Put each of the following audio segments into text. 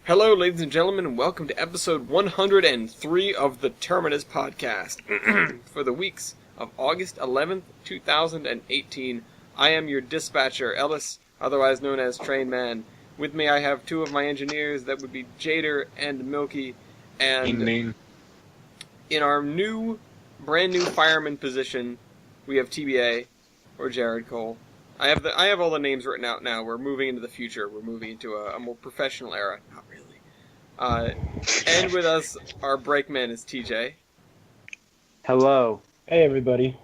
Hello, ladies and gentlemen, and welcome to episode 103 of the Terminus podcast. For the weeks of August 11th, 2018, I am your dispatcher, Ellis, otherwise known as Train Man. With me I have two of my engineers, that would be Jader and Milky, and in our brand new fireman position, we have TBA, or Jared Cole. I have all the names written out now. We're moving into the future. We're moving into a more professional era. Not really. And with us, our brakeman is TJ. Hello. Hey, everybody.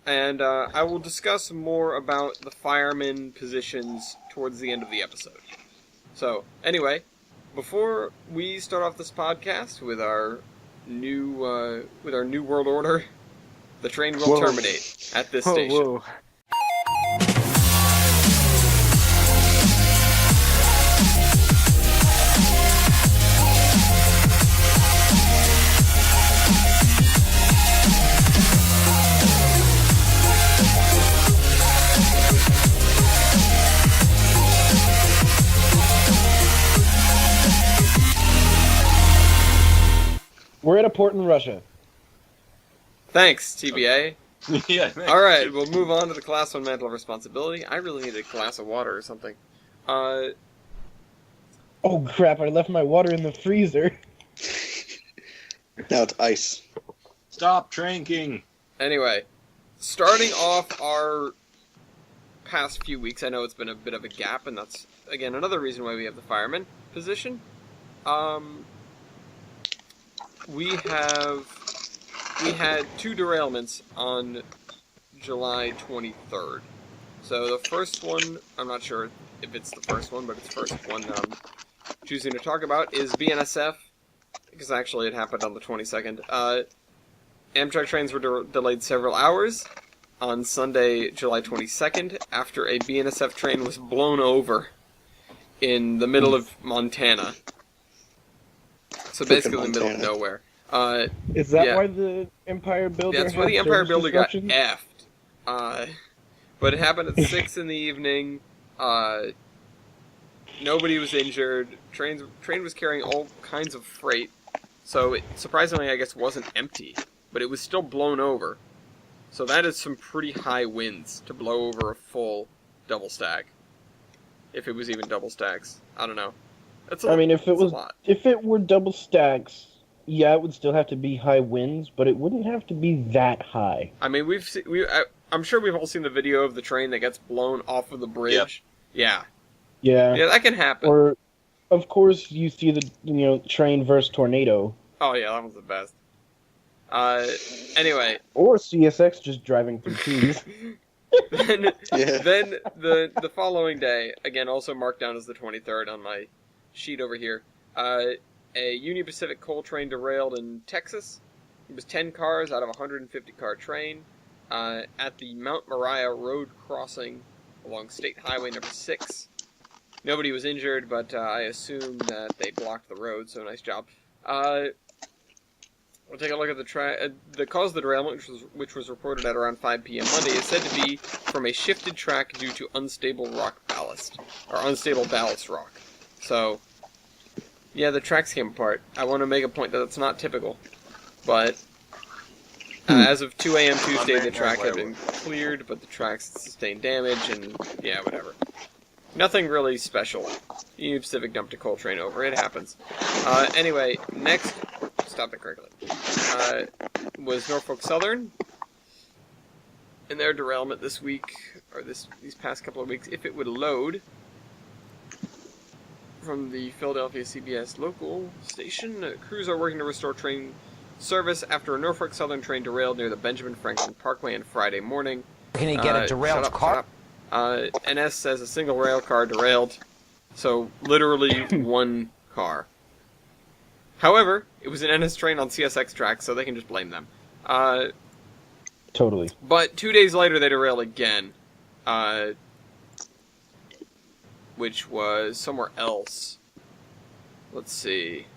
And I will discuss more about the fireman positions towards the end of the episode. So, anyway, before we start off this podcast with our new world order, the train will terminate at this station. Whoa. We're at a port in Russia. Thanks, TBA. Yeah, thanks. Alright, we'll move on to the Class 1 Mantle of Responsibility. I really need a glass of water or something. Oh crap, I left my water in the freezer. Now it's ice. Stop drinking. Anyway, starting off our past few weeks, I know it's been a bit of a gap, and that's, again, another reason why we have the fireman position. We had two derailments on July 23rd. So the first one, I'm not sure if it's the first one, but it's the first one I'm choosing to talk about, is BNSF, because actually it happened on the 22nd. Amtrak trains were delayed several hours on Sunday, July 22nd, after a BNSF train was blown over in the middle of Montana. So basically in the middle of nowhere. Is that why the Empire Builder? Yeah, that's why the Empire Builder got disruptions? effed. But it happened at 6 in the evening. Nobody was injured. Train was carrying all kinds of freight, so it surprisingly, I guess, wasn't empty, but it was still blown over. So that is some pretty high winds to blow over a full double stack. If it was even double stacks, I don't know. If it were double stacks, yeah, it would still have to be high winds, but it wouldn't have to be that high. I mean, I'm sure we've all seen the video of the train that gets blown off of the bridge. Yep. Yeah, that can happen. Or, of course, you see the train versus tornado. Oh yeah, that was the best. Anyway. Or CSX just driving through trees. Then the following day, again, also marked down as the 23rd on my sheet over here, a Union Pacific coal train derailed in Texas. It was 10 cars out of a 150-car train at the Mount Moriah Road crossing along State Highway number 6. Nobody was injured, but I assume that they blocked the road, so nice job. We'll take a look at the cause of the derailment, which was reported at around 5 p.m. Monday, is said to be from a shifted track due to unstable rock ballast, or unstable ballast rock. So, yeah, the tracks came apart. I want to make a point that it's not typical, but as of 2 a.m. Tuesday, the track had been cleared, but the tracks sustained damage, and yeah, whatever. Nothing really special. Union Pacific dumped a coal train over. It happens. Anyway, next... Stop it correctly. Was Norfolk Southern. In their derailment this week, or these past couple of weeks, if it would load from the Philadelphia CBS local station, crews are working to restore train service after a Norfolk Southern train derailed near the Benjamin Franklin Parkway on Friday morning. Can you get a derailed car? NS says a single rail car derailed, so literally one car. However, it was an NS train on CSX tracks, so they can just blame them. Totally. But 2 days later, they derailed again, which was somewhere else. Let's see.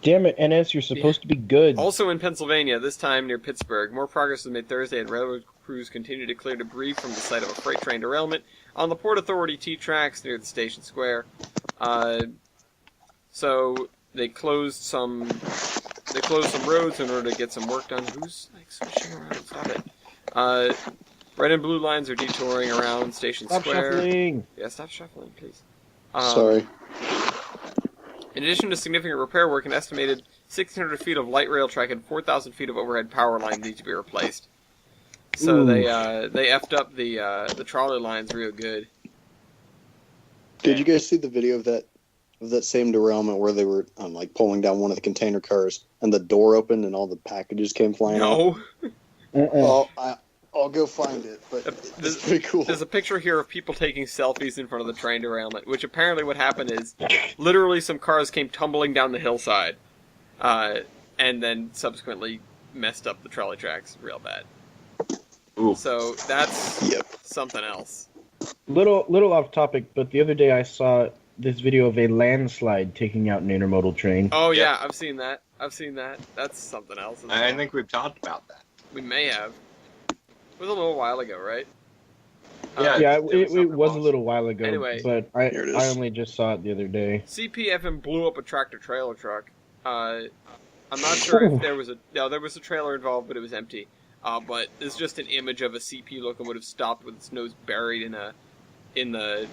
Damn it, NS, you're supposed to be good. Also in Pennsylvania, this time near Pittsburgh, more progress was made Thursday, and railroad crews continue to clear debris from the site of a freight train derailment on the Port Authority T tracks near the station square. So they closed some roads in order to get some work done. Who's like switching around? Stop it. Red and blue lines are detouring around Station Stop Square. shuffling. Yeah, stop shuffling, please. Sorry. In addition to significant repair work, an estimated 1,600 feet of light rail track and 4,000 feet of overhead power lines need to be replaced. So Ooh. they effed up the trolley lines real good. Did you guys see the video of that same derailment where they were like pulling down one of the container cars and the door opened and all the packages came flying out? No. Well, I'll go find it, but it's pretty cool. There's a picture here of people taking selfies in front of the train derailment, which apparently what happened is literally some cars came tumbling down the hillside, and then subsequently messed up the trolley tracks real bad. Ooh. So that's Yep. something else. Little off topic, but the other day I saw this video of a landslide taking out an intermodal train. Oh Yep. yeah, I've seen that. That's something else. As I well. think we've talked about that. We may have. It was a little while ago, right? Yeah. Yeah, it was it something was a else. little while ago, Anyway. but I Here it is. only just saw it the other day. CPFM blew up a tractor-trailer truck. I'm not sure if there was a trailer involved, but it was empty. But it's just an image of a CP locomotive stopped with its nose buried in the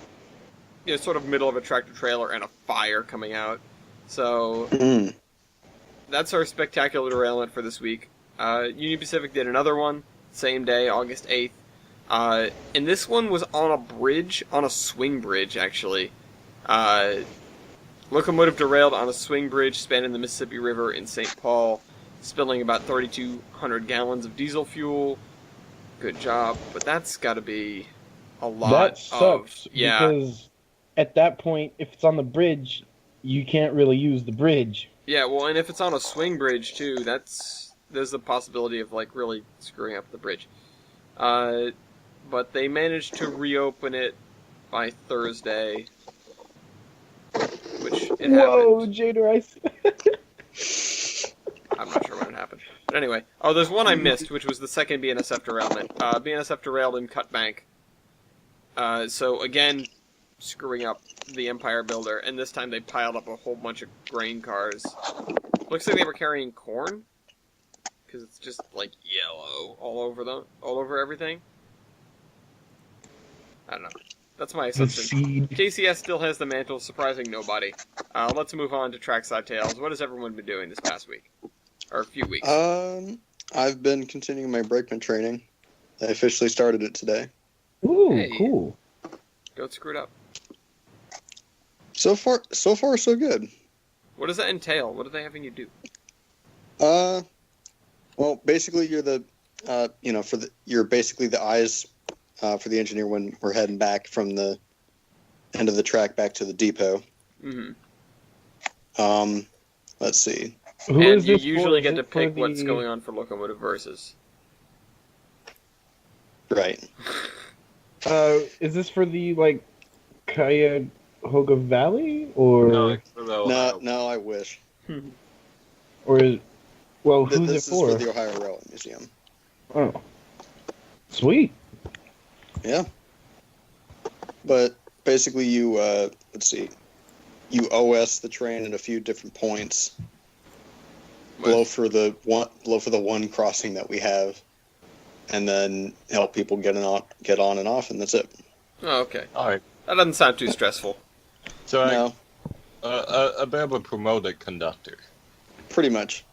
sort of middle of a tractor-trailer and a fire coming out. So Mm. that's our spectacular derailment for this week. Union Pacific did another one, same day, August 8th. And this one was on a bridge, on a swing bridge, actually. Locomotive derailed on a swing bridge spanning the Mississippi River in St. Paul, spilling about 3,200 gallons of diesel fuel. Good job, but that's got to be a lot That sucks of... Yeah, because at that point, if it's on the bridge, you can't really use the bridge. yeah, well, and if it's on a swing bridge, too, there's the possibility of, like, really screwing up the bridge. But they managed to reopen it by Thursday, which it Whoa, happened. Jader, I'm not sure when it happened. But anyway, there's one I missed, which was the second BNSF derailment. BNSF derailed in Cut Bank. So again, screwing up the Empire Builder, and this time they piled up a whole bunch of grain cars. Looks like they were carrying corn, because it's just like yellow all over everything. I don't know. That's my the assumption. seed. KCS still has the mantle of surprising nobody. Let's move on to Trackside Tales. What has everyone been doing this past week? Or a few weeks? I've been continuing my brakeman training. I officially started it today. Ooh, Hey. cool. Don't screw it up. So far, so good. What does that entail? What are they having you do? Well, basically, you're the, you're basically the eyes for the engineer when we're heading back from the end of the track back to the depot. Mm-hmm. Let's see. Who And is you this for? usually Is get it to for pick what's the- going on for Locomotive Versus. Right. Is this for the, like, Cuyahoga Valley? Or, No, it's for the No, I wish. or is, well, who's This it for? is for the Ohio Railway Museum. Oh. Sweet. Yeah. But basically, you let's see, you OS the train at a few different points. Blow for the one crossing that we have, and then help people get on and off, and that's it. Oh, okay. All right. That doesn't sound too stressful. So No, a bit of a promoted conductor. pretty much.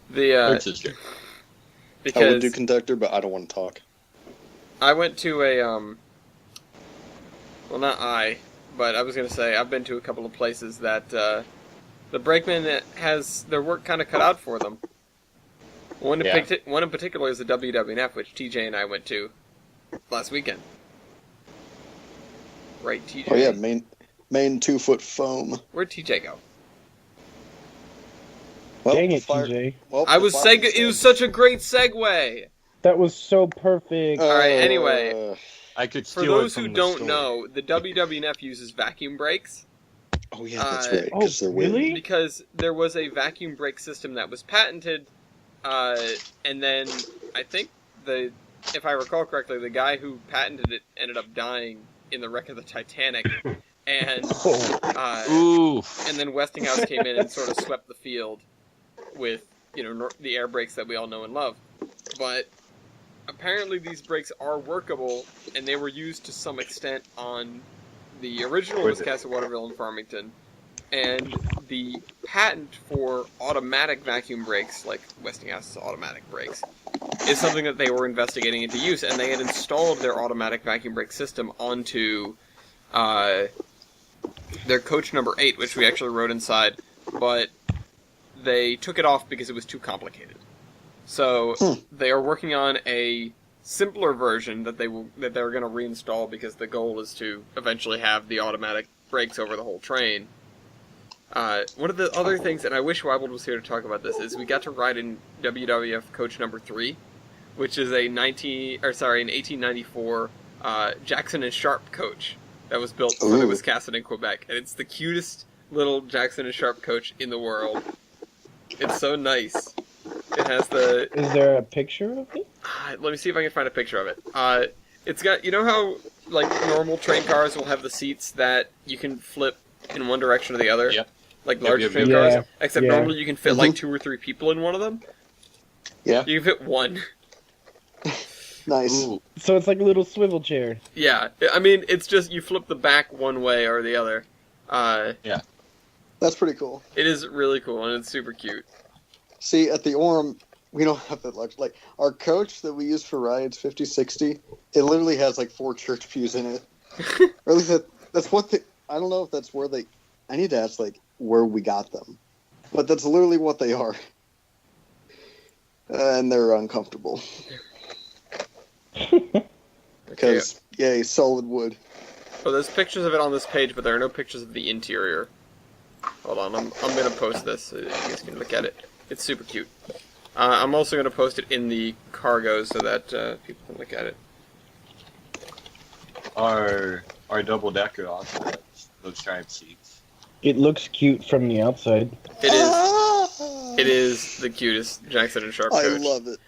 The Which is good. I would do because conductor, but I don't want to talk. I went to a well, not I, but I was gonna say I've been to a couple of places that the brakeman has their work kind of cut out for them. One in particular is the WWNF, which TJ and I went to last weekend. Right, TJ? Oh yeah, main 2-foot foam. Where'd TJ go? Well, Dang the it, TJ. well, I the was fireman It was said- such a great segue. That was so perfect. Alright, anyway. I could For steal those it from who the don't story. know, the WWNF uses vacuum brakes Oh yeah, that's Uh, right. Because oh, they're weird. really? because there was a vacuum brake system that was patented, and then I think if I recall correctly, the guy who patented it ended up dying in the wreck of the Titanic. and Oof. and then Westinghouse came in and sort of swept the field with the air brakes that we all know and love. But apparently these brakes are workable, and they were used to some extent on the original Wiscasset, Waterville, and Farmington. And the patent for automatic vacuum brakes, like Westinghouse's automatic brakes, is something that they were investigating into use, and they had installed their automatic vacuum brake system onto their coach number 8, which we actually rode inside, but they took it off because it was too complicated. So they are working on a simpler version that they're going to reinstall, because the goal is to eventually have the automatic brakes over the whole train. One of the other things, and I wish Weibold was here to talk about this, is we got to ride in WWF coach number 3, which is an 1894 Jackson and Sharp coach that was built for the Wiscasset in Quebec, and it's the cutest little Jackson and Sharp coach in the world. It's so nice. It has the... Is there a picture of it? Let me see if I can find a picture of it. It's got, how, like, normal train cars will have the seats that you can flip in one direction or the other? Yep. Like larger train Yeah. cars? Except normally you can fit, like, 2 or 3 people in one of them. Yeah. You can fit 1. Nice. Ooh. So it's like a little swivel chair. Yeah. I mean, it's just you flip the back one way or the other. That's pretty cool. It is really cool, and it's super cute. See, at the Orem, we don't have that luxury. Like, our coach that we use for rides, 5060, it literally has, like, 4 church pews in it. Or at least that's what they... I don't know if that's where they... I need to ask, like, where we got them. But that's literally what they are. And they're uncomfortable. Because, yay, solid wood. Oh, there's pictures of it on this page, but there are no pictures of the interior. Hold on, I'm going to post this so you guys can look at it. It's super cute. I'm also going to post it in the cargo so that people can look at it. Our double-decker also has those giant seats. It looks cute from the outside. It is the cutest Jackson and Sharp I coach. love it.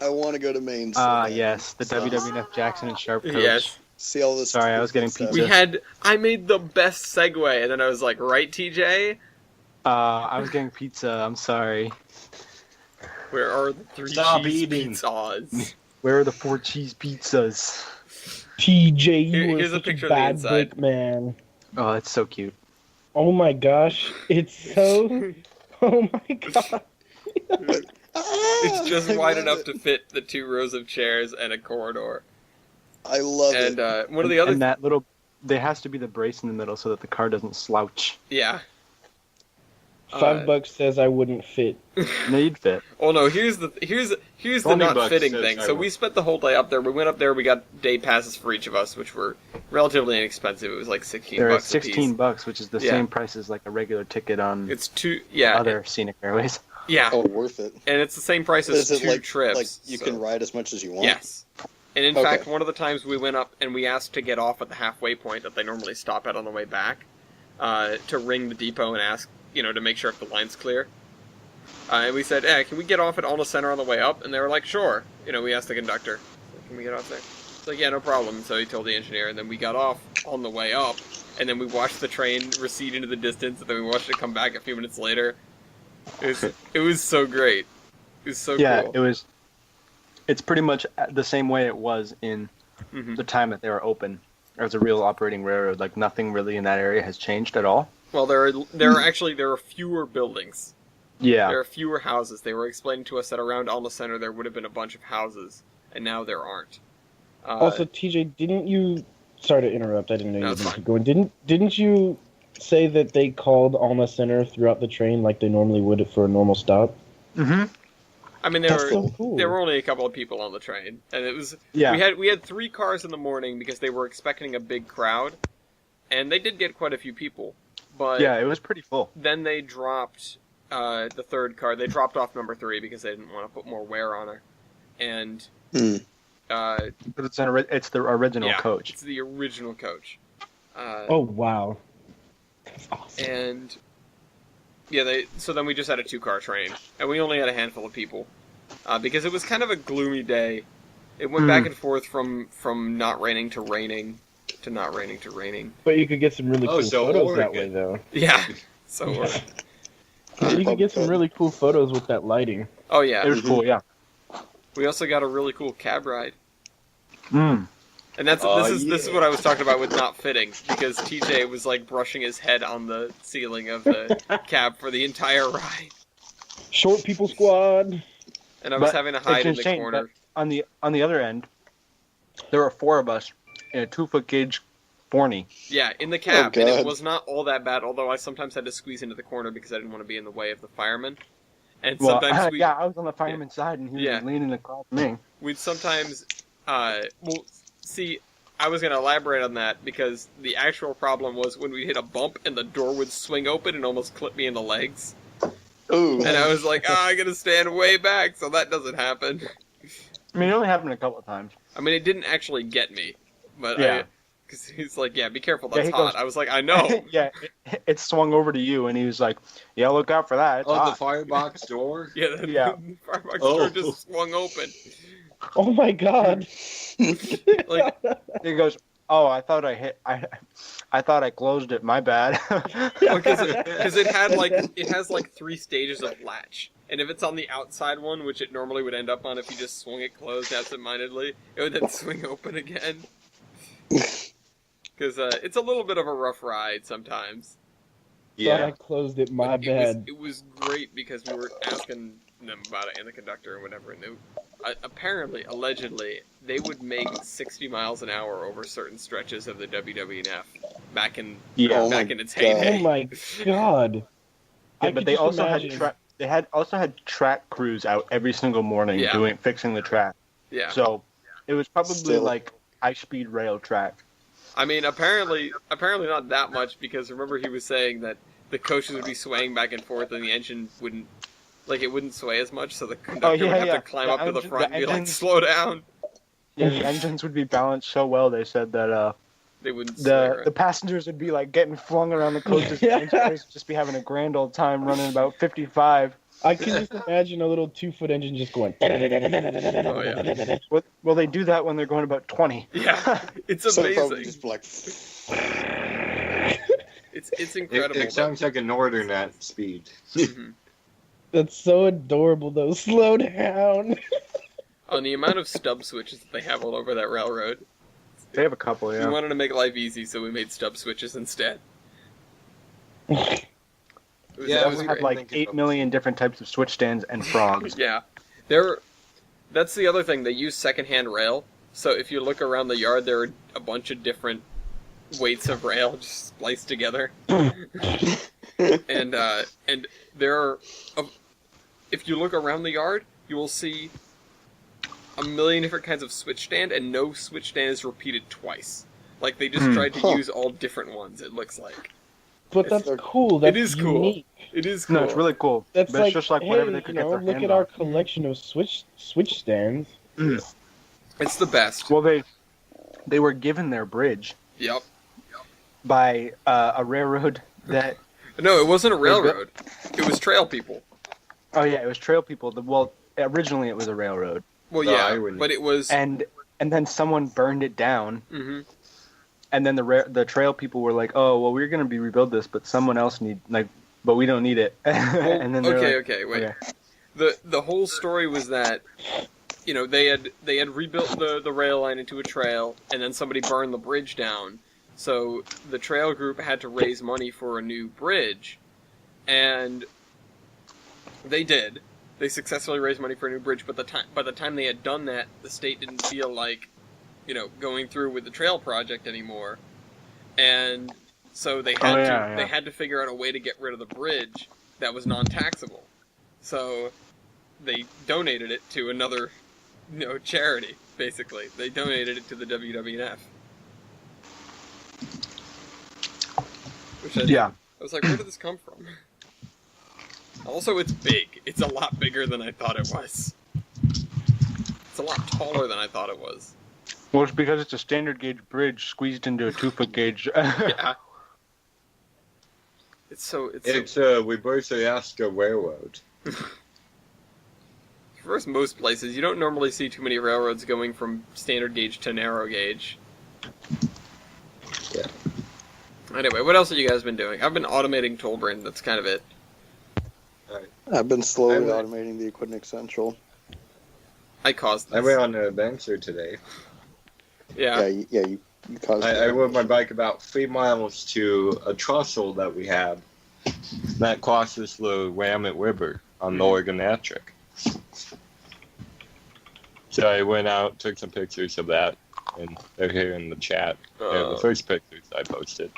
I want to go to Maine. So bad. Yes, the WWF Jackson and Sharp coach. Yes. See all this. Sorry, I was getting pizza. I made the best segue, and then I was like, right, TJ? I was getting pizza, I'm sorry. Where are the 3 Stop cheese eating. pizzas? Where are the 4 cheese pizzas? TJ, you Here's are a such picture a of the bad inside. brick man. Oh, it's so cute. Oh my gosh, it's so... Oh my god. It's just I wide love enough it. to fit the 2 rows of chairs and a corridor. I love And it. one of the other... And that little... There has to be the brace in the middle so that the car doesn't slouch. Yeah. $5 says I wouldn't fit. No, you'd fit. Oh no, here's the not $20 fitting says thing. I So will. we spent the whole day up there. We went up there, we got day passes for each of us, which were relatively inexpensive. It was like 16 They're bucks a piece. $16, which is the Yeah. same price as like a regular ticket on It's other scenic airways. yeah. Oh, worth it. And it's the same price as Is it 2 like trips. like you so- can ride as much as you want? Yes. And in Okay. fact, one of the times we went up and we asked to get off at the halfway point that they normally stop at on the way back, to ring the depot and ask, to make sure if the line's clear. And we said, can we get off at Alma Center on the way up? And they were like, sure. We asked the conductor, can we get off there? It's like, yeah, no problem. So he told the engineer, and then we got off on the way up, and then we watched the train recede into the distance, and then we watched it come back a few minutes later. It was so great. It was so cool. It was. It's pretty much the same way it was in Mhm. the time that they were open. As a real operating railroad, like nothing really in that area has changed at all. Well, there are fewer buildings. Yeah. There are fewer houses. They were explaining to us that around Alma Center there would have been a bunch of houses, and now there aren't. Also, TJ, didn't you... Sorry to interrupt, I didn't know No, you it's were fine. going. Didn't you say that they called Alma Center throughout the train like they normally would for a normal stop? Mm-hmm. I mean, That's so cool. there were only a couple of people on the train, and it was Yeah. we had 3 cars in the morning because they were expecting a big crowd, and they did get quite a few people. But Yeah, it was pretty full. then they dropped the 3rd car. They dropped off number 3 because they didn't want to put more wear on her, and But it's the original coach. It's the original coach. Oh, wow. That's awesome. And so then we just had a 2-car train, and we only had a handful of people, because it was kind of a gloomy day. It went back and forth from not raining to raining, to not raining to raining. But you could get some really Oh, cool so photos that Oregon. way, though. Yeah. So. You could get some really cool photos with that lighting. Oh yeah. It was cool, yeah. We also got a really cool cab ride. Mm. And this is yeah. what I was talking about with not fitting, because TJ was like brushing his head on the ceiling of the cab for the entire ride, Short people squad. and I was But having to hide in it's the insane, corner. but on the other end, there were 4 of us in a 2-foot gauge 40. Yeah, in the cab, and it God. was not all that bad. Although I sometimes had to squeeze into the corner because I didn't want to be in the way of the firemen. And Well, sometimes yeah, I was on the fireman's side, and he was Yeah. leaning across me. we'd sometimes, well, see, I was going to elaborate on that because the actual problem was when we hit a bump and the door would swing open and almost clip me in the legs. Ooh. And I was like, I gotta stand way back so that doesn't happen. I mean, it only happened a couple of times. I mean, it didn't actually get me, but Yeah. because he's like, yeah, be careful, Yeah, that's he hot. goes- I was like, I know. Yeah, it swung over to you, and he was like, "Yeah, look out for that." It's Oh, the hot." firebox door? Yeah, the Yeah. firebox Oh. door just swung open. Oh my god. Like, He goes, "Oh, I thought I thought I closed it. My bad." because it has like 3 stages of latch, and if it's on the outside one, which it normally would end up on if you just swung it closed absentmindedly, it would then swing open again. Because it's a little bit of a rough ride sometimes. Thought I Yeah. closed it, my But bad. It was great because we were asking them about it and the conductor and whatever, and apparently, allegedly, they would make 60 miles an hour over certain stretches of the WWF back in Yeah. Oh my back in its God. heyday. Oh my god. Yeah, I but could they just also imagine. had track crews out every single morning Yeah. fixing the track. Yeah, So it was probably Still. like high speed rail track. I mean, apparently not that much because remember he was saying that the coaches would be swaying back and forth and the engine wouldn't sway as much, so the conductor would have to climb up to the front and be like, engines- slow down. Yeah, the engines would be balanced so well. They said that They wouldn't sway. the passengers would be like getting flung around the coaches. Yeah. The engineers would just be having a grand old time running about 55. I can just imagine a little 2-foot engine just going. Oh yeah, Well, they do that when they're going about 20. yeah, it's So it'd probably amazing. just be like, It's incredible. It sounds like a northern at speed. Mhm. That's so adorable, though. Slow down. On the amount of stub switches that they have all over that railroad. They have a couple, We yeah. wanted to make life easy, so we made stub switches instead. It was, Yeah, it They was have great. like thinking 8 of- million different types of switch stands and frogs. Yeah, that's the other thing. They use secondhand rail, so if you look around the yard, there are a bunch of different weights of rail just spliced together. and there are, if you look around the yard, you will see a million different kinds of switch stand, and no switch stand is repeated twice. Like they just tried to Huh. use all different ones. It looks like But that's cool. That's it is cool. unique. It is cool. No, it's really cool. That's but like, it's just like hey, whatever they could you get know, their look hands at our on. collection of switch stands. It's the best. Well, they were given their bridge Yep. by a railroad that. No, it wasn't a railroad. It was trail people. Oh yeah, it was trail people. Well, originally it was a railroad, Well, The yeah, irony. but it was. and then someone burned it down, Mhm. and then the trail people were like, "Oh, well, we're gonna rebuild this, but someone else but we don't need it." and then they're Okay, wait. okay. The whole story was that, you know, they had rebuilt the rail line into a trail, and then somebody burned the bridge down. So the trail group had to raise money for a new bridge, and they did. They successfully raised money for a new bridge, but by the time they had done that, the state didn't feel like, you know, going through with the trail project anymore, and so they had they had to figure out a way to get rid of the bridge that was non-taxable. So they donated it to another, you know, charity. Basically, they donated it to the WWF. Which I was like, where did this come from? Also, it's big. It's a lot bigger than I thought it was. It's a lot taller than I thought it was. Well, it's because it's a standard gauge bridge squeezed into a 2-foot gauge. Yeah. It's reverse Alaska Railroad. First, most places, you don't normally see too many railroads going from standard gauge to narrow gauge. Anyway, what else have you guys been doing? I've been automating Tollbrain. That's kind of it. I've been slowly I'm- automating the Equipment Central. I caused this. I went on an adventure today. Yeah. You caused I that. rode my bike about 3 miles to a trestle that we have that crosses the Willamette River on the Oregonatric. So I went out, took some pictures of that, and they're here in the chat. They're the first pictures I posted.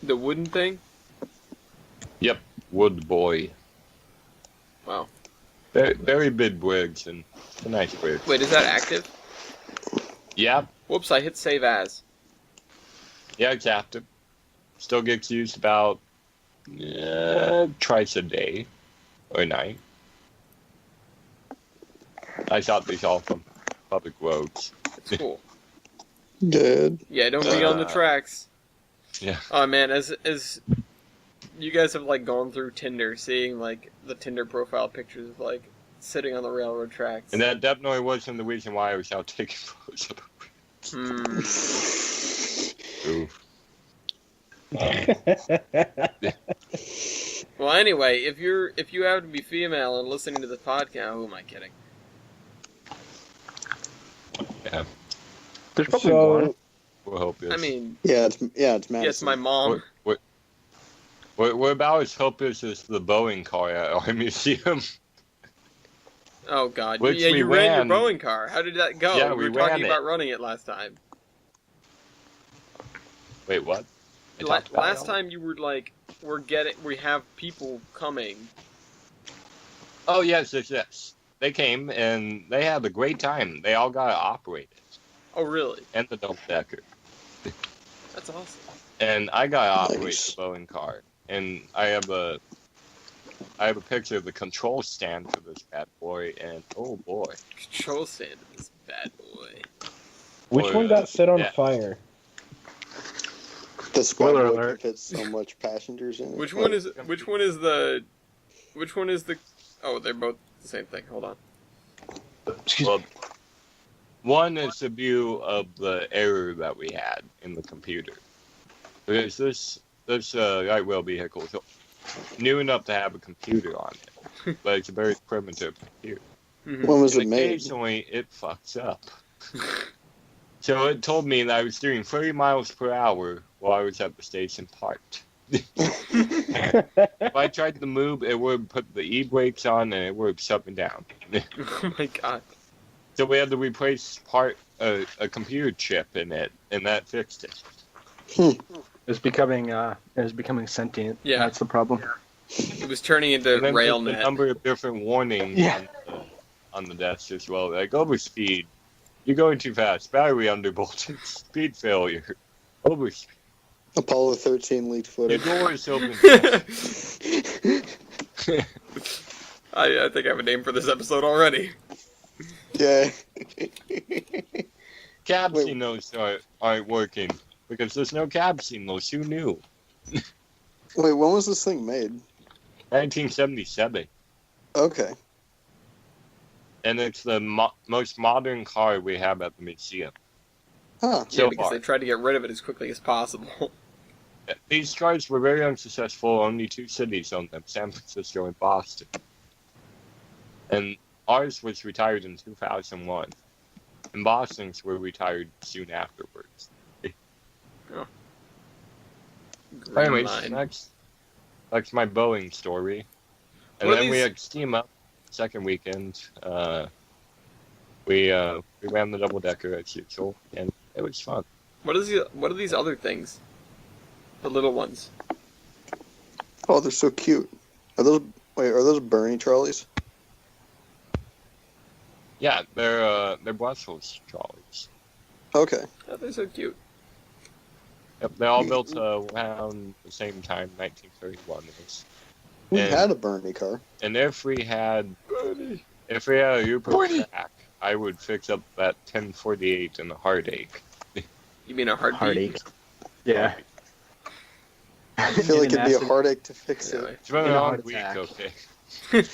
The wooden thing? Yep, Wood Boy. Wow. Very big wigs and a nice wig. Wait, is that active? Yep, Whoops, I hit save as. yeah, it's active. Still gets used about twice a day or night. I shot these all from public roads. It's cool. Good. Yeah, don't be on the tracks. Yeah. Oh man, as you guys have like gone through Tinder, seeing like the Tinder profile pictures of like sitting on the railroad tracks. And that definitely wasn't the reason why I was out taking photos of Oof. Well, anyway, if you happen to be female and listening to this podcast, who am I kidding? Yeah, There's probably So- one. we'll hope this. I mean, It's Madison. yes, my mom. What about as hopeless as the Boeing car at our museum? Oh God, Which yeah, we you ran your ran. Boeing car. How did that go? Yeah, we we were talking ran about it. running it last time. Wait, what? I talked about Last it. time you were like, we have people coming. Oh yes. They came and they had a great time. They all got operated, Oh really? and the double decker. That's awesome. And I got to operate Nice. the Boeing car, and I have a picture of the control stand for this bad boy, and oh boy, Control stand of this bad boy. Which Or, one got set on yeah. fire? The squad Spoiler boy can alert. fit so much passengers in it. Which one is the? Oh, they're both the same thing. Hold on. well, one is a view of the error that we had in the computer. Because this light rail vehicle is new enough to have a computer on it, but it's a very primitive computer. Mhm. When was And it made? occasionally it fucks up. So it told me that I was doing 30 miles per hour while I was at the station parked. If I tried to move, it would put the e-brakes on and it would shut me down. Oh my God. So we had to replace a computer chip in it, and that fixed it. It's becoming sentient. Yeah. That's the problem. It was turning into And then there's a RailNet. number of different warnings Yeah. on the desk as well, like overspeed, you're going too fast, battery undervoltage, speed failure, overspeed, Apollo 13 leaked your footage. door is open. I think I have a name for this episode already. Yeah. Cab Wait. signals aren't working because there's no cab signals. Who knew? Wait, when was this thing made? 1977, Okay. and it's the most modern car we have at the museum. Huh. Yeah, So because far. they tried to get rid of it as quickly as possible. These cars were very unsuccessful. Only 2 cities owned them, San Francisco and Boston. And ours was retired in 2001. And Boston's were retired soon afterwards. Green Anyways, line. that's my Boeing story. And What are then we these- had Steam Up second weekend. We ran the double decker as usual, and it was fun. What are these other things? The little ones. Oh, they're so cute. Are those Bernie trolleys? Yeah, they're Brussels trolleys. Okay. Oh, they're so cute. Yep, they all built around the same time, 1931 is. We And- had a Bernie car. And if we had a Uber track, I would fix up that 1048 in a heartache. You mean a heartbeat? Heartache. Yeah. I feel like it'd be a heartache to fix Anyway. it. It's been In a a long heart week, attack. okay. Do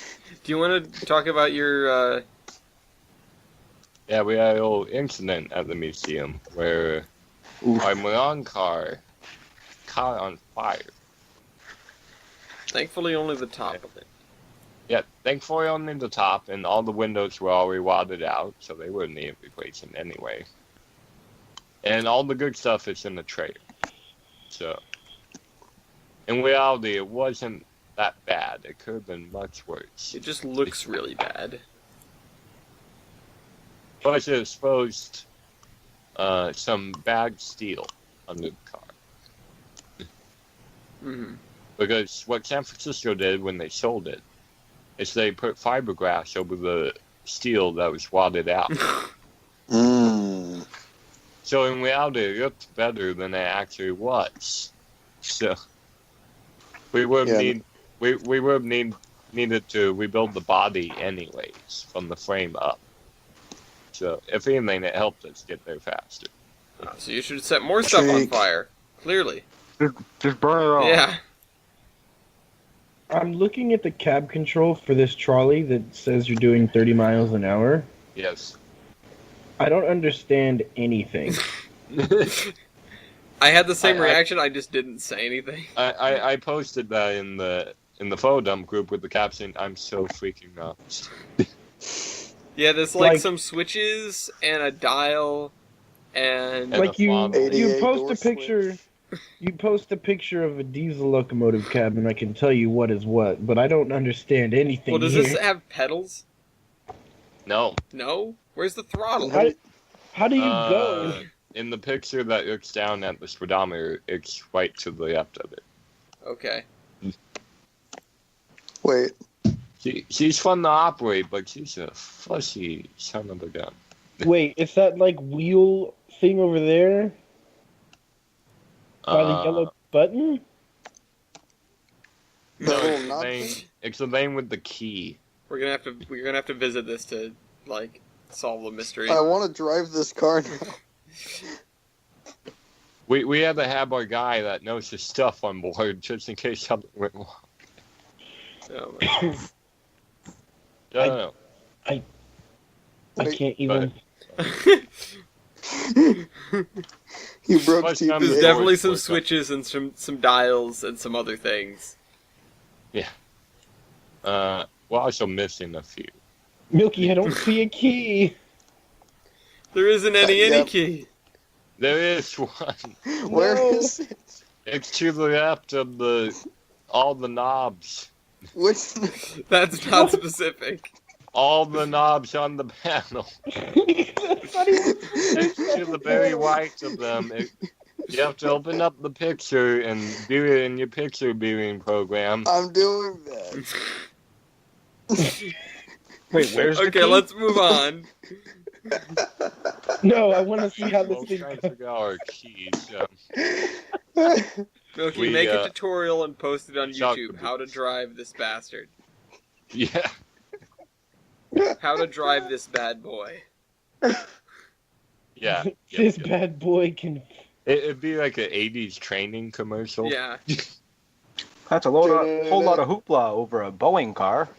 you want to talk about your? Yeah, we had a little incident at the museum where Oof. our Milan car caught on fire. Thankfully, only the top of it. Yeah, thankfully only the top, and all the windows were already wadded out, so they wouldn't need replacing anyway. And all the good stuff is in the trailer. So, in reality, it wasn't that bad. It could have been much worse. It just looks really bad. Plus, it exposed some bad steel under the car. Mm-hmm. Because what San Francisco did when they sold it is they put fiberglass over the steel that was wadded out. So in reality, it looked better than it actually was. So we would have needed to rebuild the body anyways from the frame up. So if anything, it helped us get there faster. So you should set more stuff on fire. Clearly. Just burn it all. Yeah. I'm looking at the cab control for this trolley that says you're doing 30 miles an hour. Yes. I don't understand anything. I had the same reaction, I just didn't say anything. I posted that in the photo dump group with the caption, "I'm so freaking nuts." Yeah, there's like some switches and a dial and like you post a switch. picture. You post a picture of a diesel locomotive cab, and I can tell you what is what, but I don't understand anything. Well, does here. this have pedals? No. No? Where's the throttle? How do you go? In the picture that looks down at the speedometer, it's right to the left of it. Okay. Wait. She's fun to operate, but she's a fussy son of a gun. Wait, is that like wheel thing over there? By the yellow button? No, No, it's the vein with the key. We're gonna have to visit this to like solve the mystery. I want to drive this car now. We had to have our guy that knows his stuff on board just in case something went wrong. Oh my God. No. I can't even. You broke Plus, TV. There's definitely some switches and some dials and some other things. Yeah. We're also missing a few. Milky, I don't see a key. There isn't any Yep. key. There is one. Where No. is it? It's to the left of all the knobs. Which? That's not specific. All the knobs on the panel. That's not even. To the very right of them. You have to open up the picture and view it in your picture viewing program. I'm doing that. Wait, where's the Okay, key? let's move on. No, I want to see how this We'll thing try to goes. figure out our keys. Milky, We, make a tutorial and post it on shot YouTube. the How to drive this bastard. Yeah. How to drive this bad boy. Yeah. This bad boy can. It'd be like an 80s training commercial. Yeah. That's a whole lot of hoopla over a Boeing car.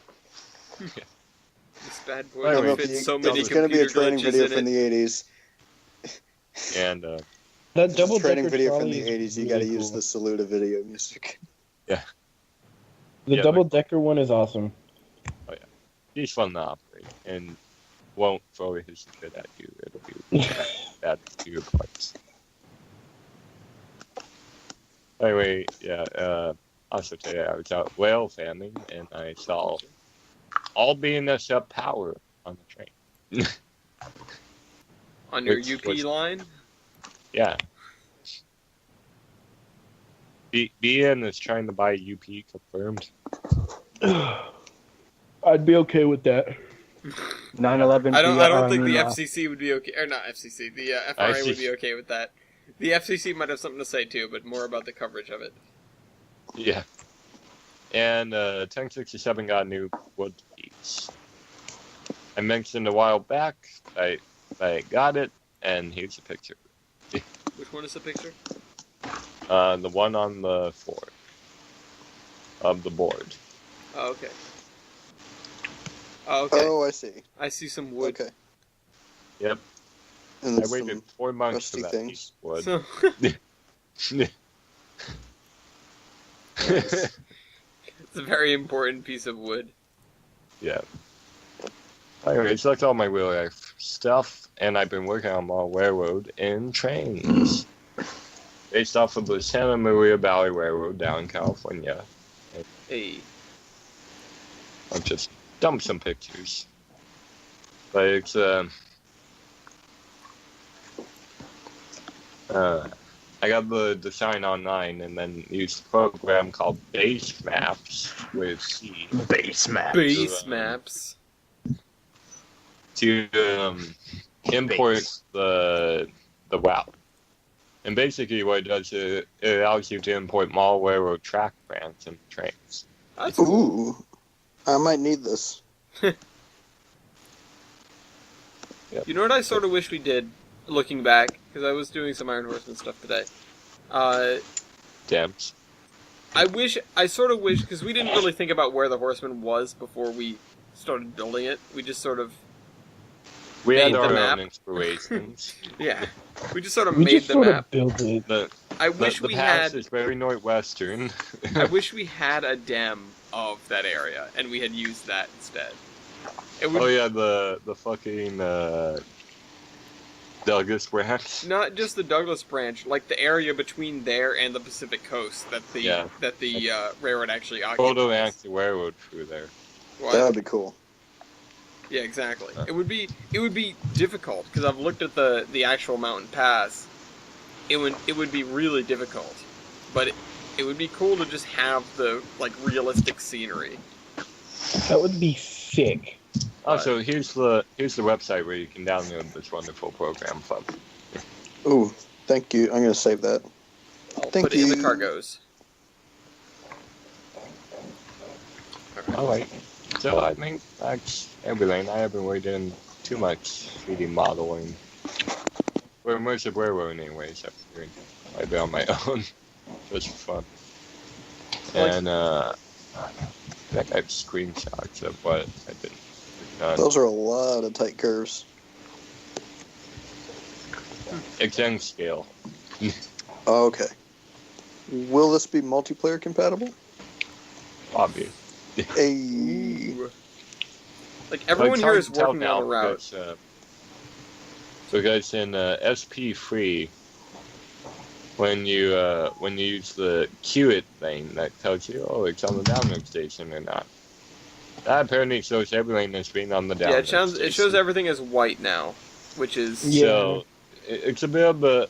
This bad boy Anyway, fits so many It's going to be computer a training glitches video in from it. the 80s. And That It's double a training decker video from trolley the is 80s. You really got to use cool. the Saluda video music. The Yeah, double decker one is awesome. he's fun to operate and won't throw his shit at you. It'll be bad to your parts. Anyway, yeah, also today I was out whale fanning and I saw all BNS up power on the train. On your Which UP was- line? Yeah. BN is trying to buy UP confirmed. I'd be okay with that. 9/11. I don't think the FCC would be okay, or not FCC. The FRA would be okay with that. The FCC might have something to say too, but more about the coverage of it. Yeah. And 1067 got a new wood piece. I mentioned a while back I got it, and here's a picture. Which one is the picture? The one on the floor of the board. Oh, okay. Oh, okay. Oh, I see. I see some wood. Okay. Yep. And I waited 4 months for rusty that things. piece of wood. So, It's a very important piece of wood. Yeah. Anyways, that's all my real life stuff, and I've been working on Mall Railroad and trains. Based off of the Santa Maria Valley Railroad down in California. Hey. I'll just dump some pictures. But it's, I got the design online and then used a program called Base Maps with C. Base map. Base maps. To import the route. And basically what it does is it allows you to import Mall Railroad track plans and trains. That's cool. Ooh, I might need this. You know what I sort of wish we did, looking back, because I was doing some Iron Horseman stuff today. Dams. I sort of wish, because we didn't really think about where the Horseman was before we started building it. We just sort of We made had the our map. own inspirations. Yeah. We just sort of We made just the sort map. of built it. I wish The we past had. is very northwestern. I wish we had a dem of that area, and we had used that instead. It would Oh yeah, the fucking Douglas branch. not just the Douglas branch, like the area between there and the Pacific coast that the railroad actually occupies. Photo actually railroad through there. What? That would be cool. Yeah, exactly. It would be difficult because I've looked at the actual mountain pass. It would be really difficult, but it would be cool to just have the like realistic scenery. That would be sick. Also, here's the website where you can download this wonderful program from. Ooh, thank you. I'm gonna save that. I'll Thank put it in the you. cargoes. Alright. So I think that's everything. I haven't really done too much 3D modeling. Or immersive railroad anyways. I've been on my own. Just for fun. And I think I have screenshots of what I've been done. Those are a lot of tight curves. Extend scale. Oh, okay. Will this be multiplayer compatible? Obvious. Hey. Ooh. Like everyone here is working on a route. Because in SP3, when you use the Qt thing, that tells you, oh, it's on the download station or not. That apparently shows everything that's being on the download Yeah, station. it shows everything as white now, which is So it's a bit of a.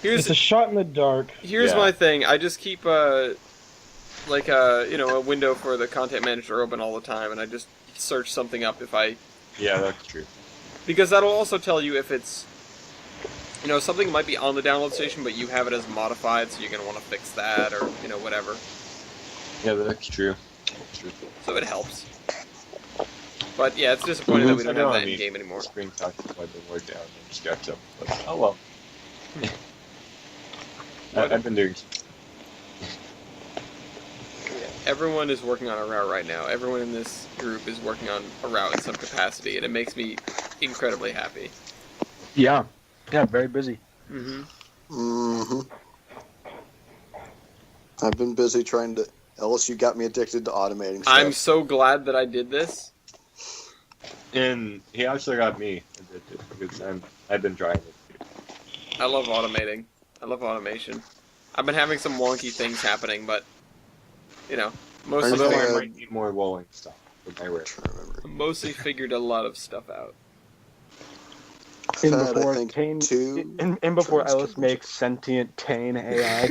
here's It's a shot in the dark. Here's Yeah. my thing. I just keep a window for the content manager open all the time, and I just search something up Yeah, that's true. because that'll also tell you if it's something might be on the download station, but you have it as modified, so you're gonna want to fix that or whatever. Yeah, that's true. So it helps. But yeah, it's disappointing that we don't have that in game anymore. Screenshots of I've been working on in SketchUp, but oh well. I've been doing. Everyone is working on a route right now. Everyone in this group is working on a route in some capacity, and it makes me incredibly happy. Yeah. Yeah, very busy. Mm-hmm. Mm-hmm. I've been busy trying to. Ellis, you got me addicted to automating stuff. I'm so glad that I did this. And he also got me addicted because I've been trying it too. I love automating. I love automation. I've been having some wonky things happening, but most of Although it I might need more rolling stuff with my rig. trying to remember. mostly figured a lot of stuff out. In I've had, before I think, Tane, two in before trains Ellis conversion. makes sentient Tane AI.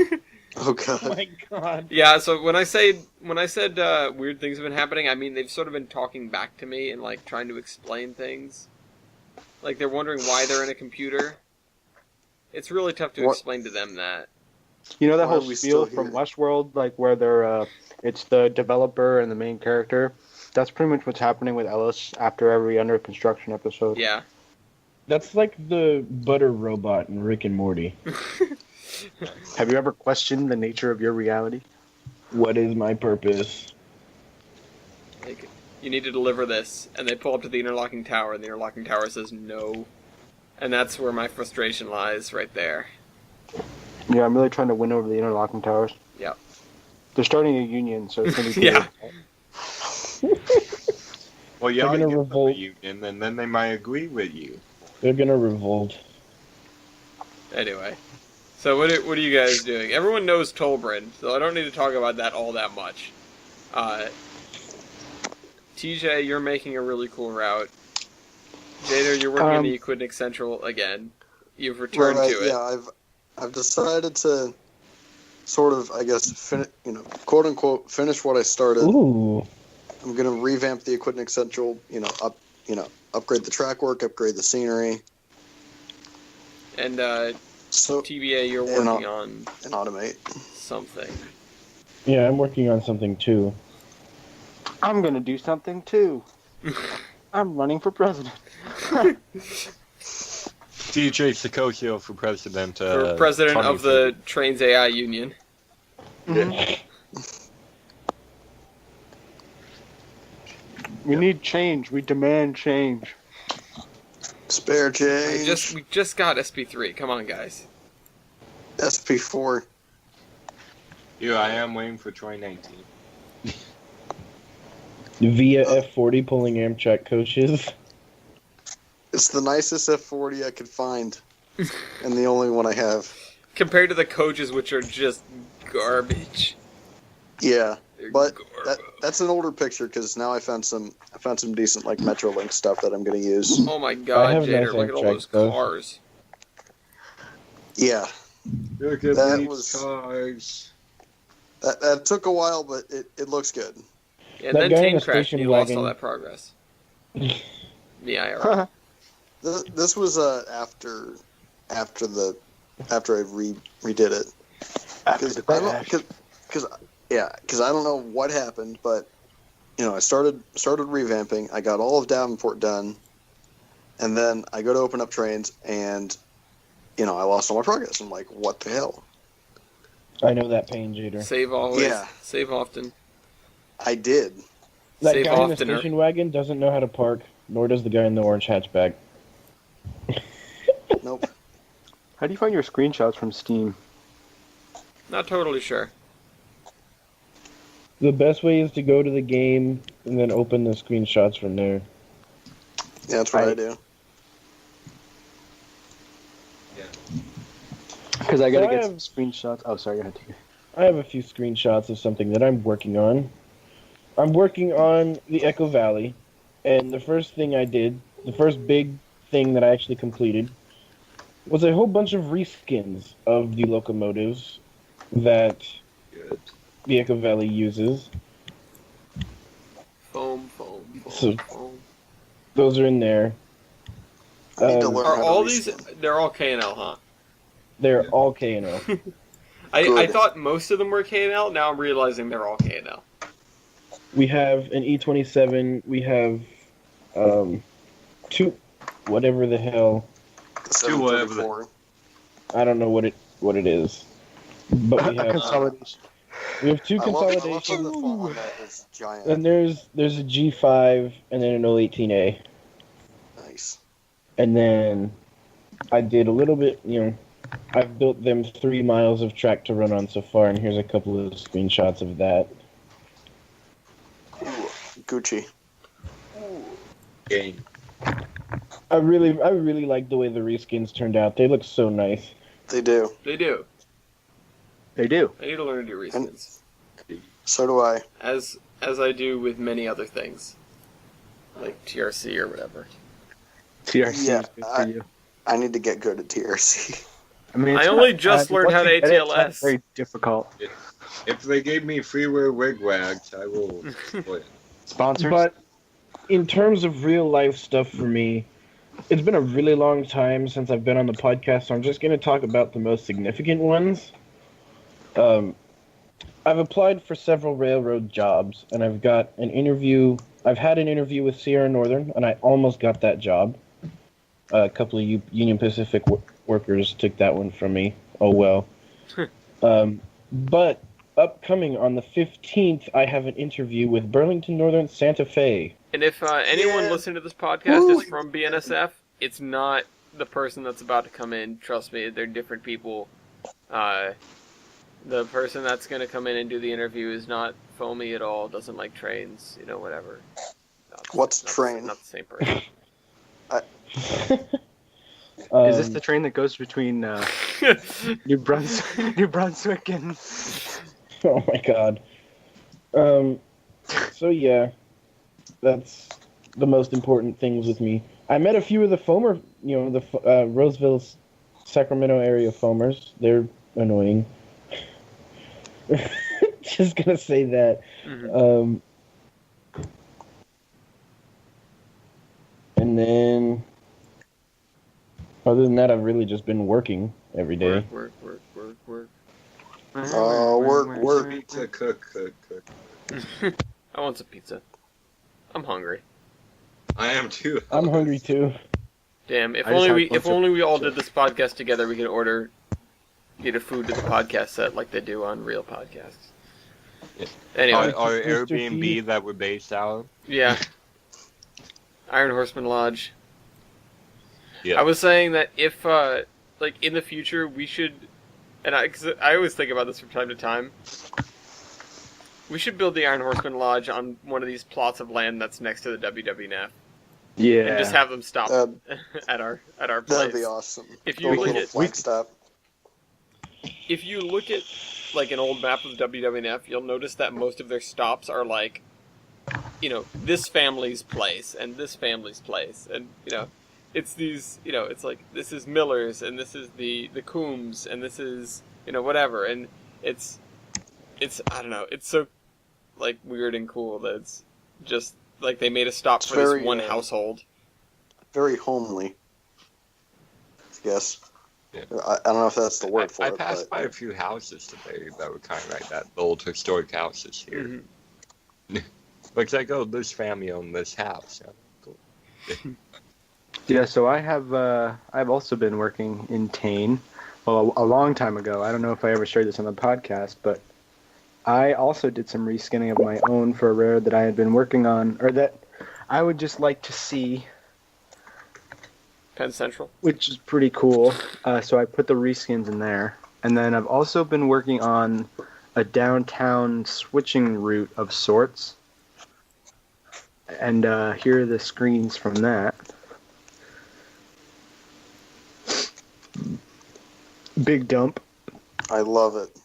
Oh god. Oh my god. Yeah, so when I said weird things have been happening, I mean they've sort of been talking back to me and like trying to explain things. Like they're wondering why they're in a computer. It's really tough to What- explain to them that. You know that Why are whole we spiel still from here? Westworld, like where they're it's the developer and the main character. That's pretty much what's happening with Ellis after every under construction episode. Yeah. That's like the butter robot in Rick and Morty. Have you ever questioned the nature of your reality? What is my purpose? Like, you need to deliver this, and they pull up to the interlocking tower, and the interlocking tower says no. And that's where my frustration lies, right there. Yeah, I'm really trying to win over the interlocking towers. Yeah. They're starting a union, so it's gonna be Yeah. Well, yeah, They're gonna give them a revolt. union, and then they might agree with you. They're gonna revolt. Anyway, so what are you guys doing? Everyone knows Tolbrin, so I don't need to talk about that all that much. TJ, you're making a really cool route. Jader, you're working on the Equidnic Central again. You've returned to it. Yeah, I've decided to sort of, I guess, quote unquote, finish what I started. Ooh. I'm gonna revamp the Equidnic Central. Upgrade the track work, upgrade the scenery, And so TBA, you're working on and automate. something. Yeah, I'm working on something too. I'm gonna do something too. I'm running for president. TJ Sicosio for president. For president of the Trains AI Union. We need change. We demand change. Spare change. We just got SP3. Come on, guys. SP4. Here I am waiting for 2019. Via F40 pulling Amtrak coaches. It's the nicest F40 I could find, and the only one I have. Compared to the coaches, which are just garbage. Yeah, They're but garbage. that's an older picture because now I found some decent like Metrolink stuff that I'm gonna use. Oh my god, have Jader, nice look at all Amtrak those stuff. cars. Yeah, Look at That these was- cars. that took a while, but it looks good. Yeah, and That then guy in Tane the crashed and station you lost all wagon- that progress. The IRL. This was after I redid it. After the crash. Because I don't know what happened, but I started revamping. I got all of Davenport done, and then I go to open up trains, and I lost all my progress. I'm like, what the hell? I know that pain, Jader. Save always. Yeah. Save often. I did. That Save guy in the oftener. station wagon doesn't know how to park, nor does the guy in the orange hatchback. Nope. How do you find your screenshots from Steam? Not totally sure. The best way is to go to the game and then open the screenshots from there. Yeah, that's what I do. Because I gotta So I get have- some screenshots. Oh, sorry, go ahead. TK. I have a few screenshots of something that I'm working on. I'm working on the Echo Valley, and the first thing I did, the first big thing that I actually completed, was a whole bunch of reskins of the locomotives that Good. the Echo Valley uses. Foam. So- Those are in there. I need to Um, learn Are how to all these? reskin. They're all K&L, huh? They're all K&L. I Good. thought most of them were K&L. Now I'm realizing they're all K&L. We have an E27. We have two, whatever the hell. The Do whatever. 734. I don't know what it is. But we A have consolidation. two I love how consolidations. the font on that is giant. And there's a G5 and then an 018A. Nice. And then I did a little bit, I've built them 3 miles of track to run on so far, and here's a couple of screenshots of that. Ooh, Gucci. Game. I really like the way the reskins turned out. They look so nice. They do. They do. They do. I need to learn to do reskins. So do I. As I do with many other things. Like TRC or whatever. TRC Yeah, is good for you. I need to get good at TRC. I mean, I it's only not just bad. learned Once how to you get it, it's not ATLS. very difficult. If they gave me freeware wigwags, I will split. Sponsors? But in terms of real life stuff for me, it's been a really long time since I've been on the podcast, so I'm just going to talk about the most significant ones. I've applied for several railroad jobs, and I've got an interview. I've had an interview with Sierra Northern, and I almost got that job. A couple of Union Pacific workers took that one from me. Oh well. But upcoming on the 15th, I have an interview with Burlington Northern Santa Fe. And if anyone Yeah. listening to this podcast is from BNSF, it's not the person that's about to come in. Trust me, they're different people. The person that's going to come in and do the interview is not foamy at all, doesn't like trains, whatever. What's train? Not the same person. Is this the train that goes between New Brunswick and... Oh my god. So yeah, that's the most important things with me. I met a few of the foamer, the Roseville, Sacramento area foamers. They're annoying. Just gonna say that. Mm-hmm. And then, other than that, I've really just been working every day. Work. Work. Pizza, cook. I want some pizza. I'm hungry. I am too. I'm hungry too. Damn! If I just only we all pizza. did this podcast together, we could get a food to the podcast set like they do on real podcasts. Yeah. Anyway, Our Mr. Airbnb T. that we're based out of. yeah. Iron Horseman Lodge. Yeah. I was saying that if, in the future, we should, cause I always think about this from time to time, we should build the Iron Horseman Lodge on one of these plots of land that's next to the WWNF, Yeah. and just have them stop at our place. That'd be awesome. If Go you a look little at flag stop. if you look at like an old map of WWNF, you'll notice that most of their stops are like, this family's place and this family's place, and it's these, it's like this is Miller's and this is the Coombs and this is whatever, and it's I don't know, it's so like weird and cool that it's just like they made a stop It's for very, this one household. Very homely. Yes. Yeah. I don't know if that's the word for I it, passed but by a few houses today that were kind of like that, the old historic houses here. Mm-hmm. Looks like, this family owned this house. Yeah, cool. Yeah, so I've also been working in Tane. Well, a long time ago. I don't know if I ever shared this on the podcast, but I also did some reskinning of my own for a rare that I had been working on, or that I would just like to see, Penn Central. which is pretty cool. So I put the reskins in there. And then I've also been working on a downtown switching route of sorts. And here are the screens from that. Big dump. I love it.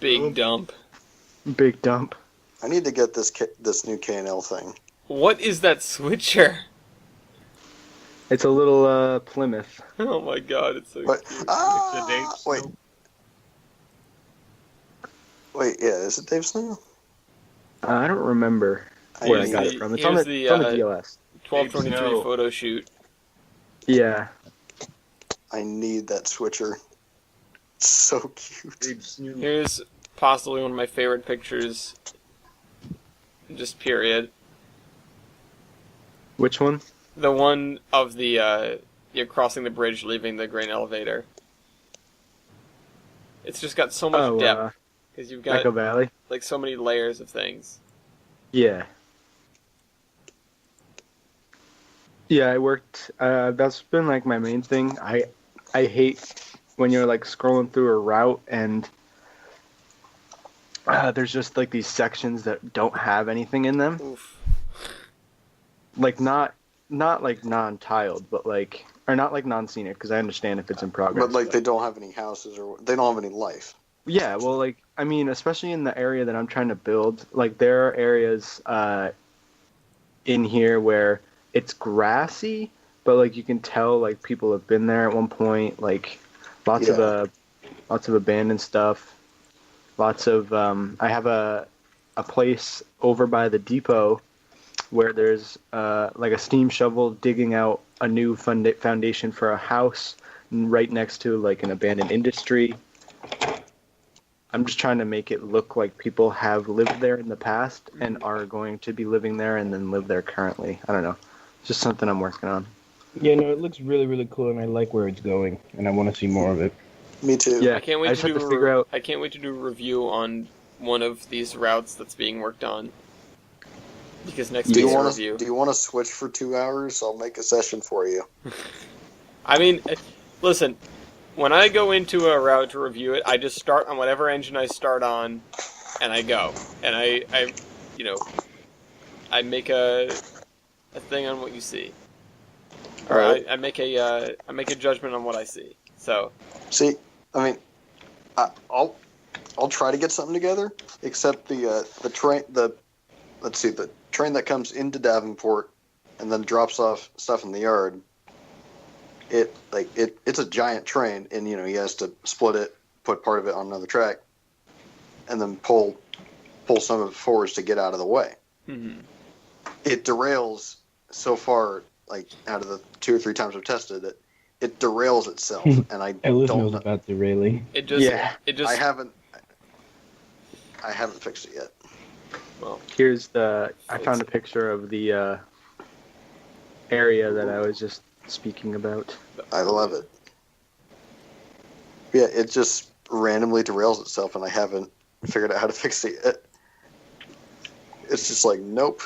Big dump. Big dump. I need to get this new K&L thing. What is that switcher? It's a little Plymouth. Oh my god, it's so But cute. Dave wait, Snow. yeah, is it Dave Snow? I don't remember where I got it from. It's on the DLS. 1223 No. photo shoot. Yeah. I need that switcher. It's so cute. Here's possibly one of my favorite pictures. Just period. Which one? The one of the, you're crossing the bridge, leaving the grain elevator. It's just got so much depth. Because you've got, Echo Valley. like, so many layers of things. Yeah. Yeah, I worked. That's been like my main thing. I hate when you're like scrolling through a route and there's just like these sections that don't have anything in them. Oof. Like not like non-tiled, but like, or not like non-scenic, because I understand if it's in progress. But like they don't have any houses or they don't have any life. Yeah, well, like, I mean, especially in the area that I'm trying to build, like, there are areas in here where it's grassy, but, like, you can tell, like, people have been there at one point, like, lots of abandoned stuff, lots of, I have a place over by the depot where there's, like, a steam shovel digging out a new foundation for a house right next to, like, an abandoned industry. I'm just trying to make it look like people have lived there in the past and are going to be living there and then live there currently. I don't know. It's just something I'm working on. Yeah, no, it looks really, really cool, and I like where it's going, and I want to see more of it. Me too. Yeah, I can't wait I just to have do to figure out. I can't wait to do a review on one of these routes that's being worked on. Because next Do you week's want review. to? Do you want to switch for 2 hours? I'll make a session for you. I mean, listen, when I go into a route to review it, I just start on whatever engine I start on, and I go. And I make a thing on what you see. Or Alright. I make a judgment on what I see. So See, I mean, I'll try to get something together. Except the train the train that comes into Davenport and then drops off stuff in the yard. It's a giant train, and he has to split it, put part of it on another track, and then pull some of it forwards to get out of the way. mm-hmm. It derails so far, like out of the 2 or 3 times I've tested it, it derails itself, and I Ellis don't knows know. about derailing. It just I haven't fixed it yet. well, I found a picture of the area that I was just speaking about. I love it. Yeah, it just randomly derails itself, and I haven't figured out how to fix it yet. It's just like, nope.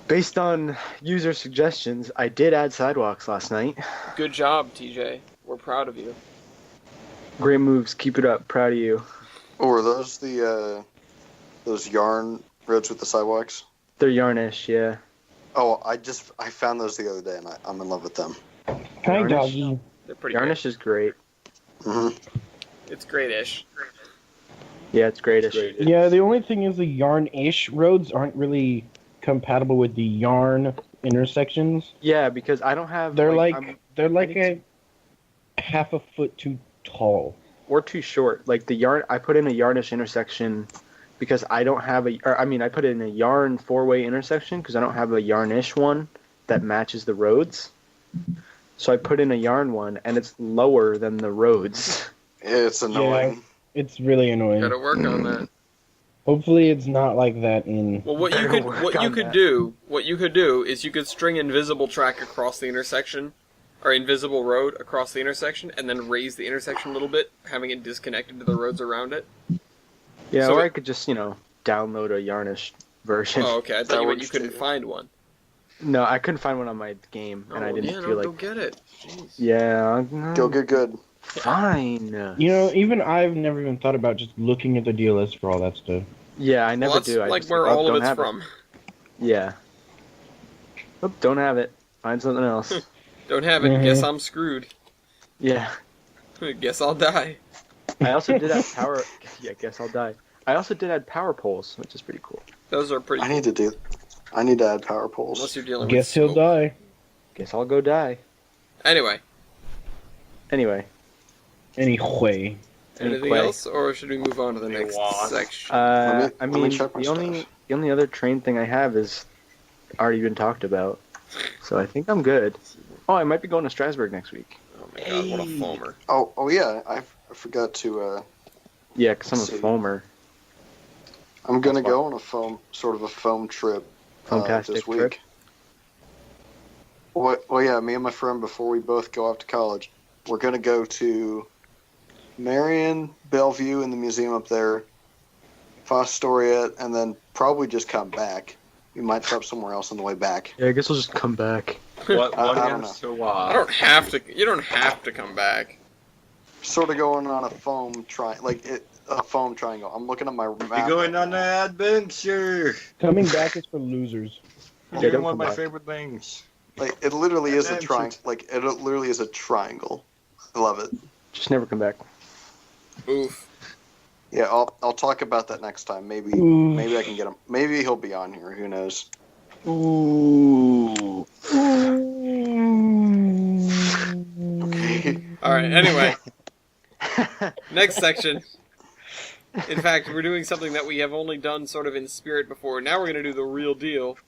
Based on user suggestions, I did add sidewalks last night. good job, TJ. We're proud of you. Great moves. Keep it up. Proud of you. Oh, are those those yarn roads with the sidewalks? They're yarnish, yeah. Oh, I found those the other day, and I'm in love with them. Hi, Yarnish? doggy. They're pretty Yarnish is great. hmm great. It's great-ish. Yeah, it's greatish. Yeah, the only thing is the yarn-ish roads aren't really compatible with the yarn intersections. Yeah, because I don't have. They're I'm- a half a foot too tall. or too short. Like the yarn, I put in a yarnish intersection because I don't have I put in a yarn 4-way intersection because I don't have a yarnish one that matches the roads. So I put in a yarn one, and it's lower than the roads. It's annoying. It's really annoying. Gotta work on that. Hopefully, it's not like that in. Well, what you could do is you could string invisible track across the intersection, or invisible road across the intersection, and then raise the intersection a little bit, having it disconnected to the roads around it. Yeah, So or it- I could just download a yarnish version. Oh, okay. I That thought you meant you works couldn't too. find one. No, I couldn't find one on my game, and I didn't yeah, feel go like. get it. Jeez. Yeah, Go get good. fine. Even I've never even thought about just looking at the DLS for all that stuff. Yeah, I never Well, that's do. I like just, where oh, all of don't it's have it. from. Yeah. Oh, don't have it. Find something else. Don't have it. Mhm. Guess I'm screwed. Yeah. Guess I'll die. I also did add power. Yeah, guess I'll die. I also did add power poles, which is pretty cool. Those are pretty. I need to add power poles. Unless you're dealing Guess with he'll smoke. die. Guess I'll go die. Anyway, Anyway. Anyway. anything Anyway. else, or should we move on to the You next want- section? Let me check my the only stuff. the only other train thing I have is already been talked about, so I think I'm good. Oh, I might be going to Strasbourg next week. Oh my god, what a foamer! Oh yeah, I forgot to. Yeah, because I'm See. a foamer. I'm gonna That's go on a foam trip Fantastic this week. trip. Well, yeah, me and my friend, before we both go off to college, we're gonna go to Marion, Bellevue, in the museum up there, Fostoria, and then probably just come back. We might stop somewhere else on the way back. Yeah, I guess I'll just come back. What I don't is so I don't have to. You don't have to come back. Sort of going on a foam a foam triangle. I'm looking at my map. You're going right on now. an adventure. Coming back is for losers. Yeah, You're don't one of come my back. favorite things. Like it literally is a Adventure. triangle. Like it literally is a triangle. I love it. Just never come back. Oof. Yeah, I'll talk about that next time. Maybe Ooh. maybe I can get him. Maybe he'll be on here. Who knows? Ooh. Okay. All right. Anyway, next section. In fact, we're doing something that we have only done sort of in spirit before. Now we're going to do the real deal,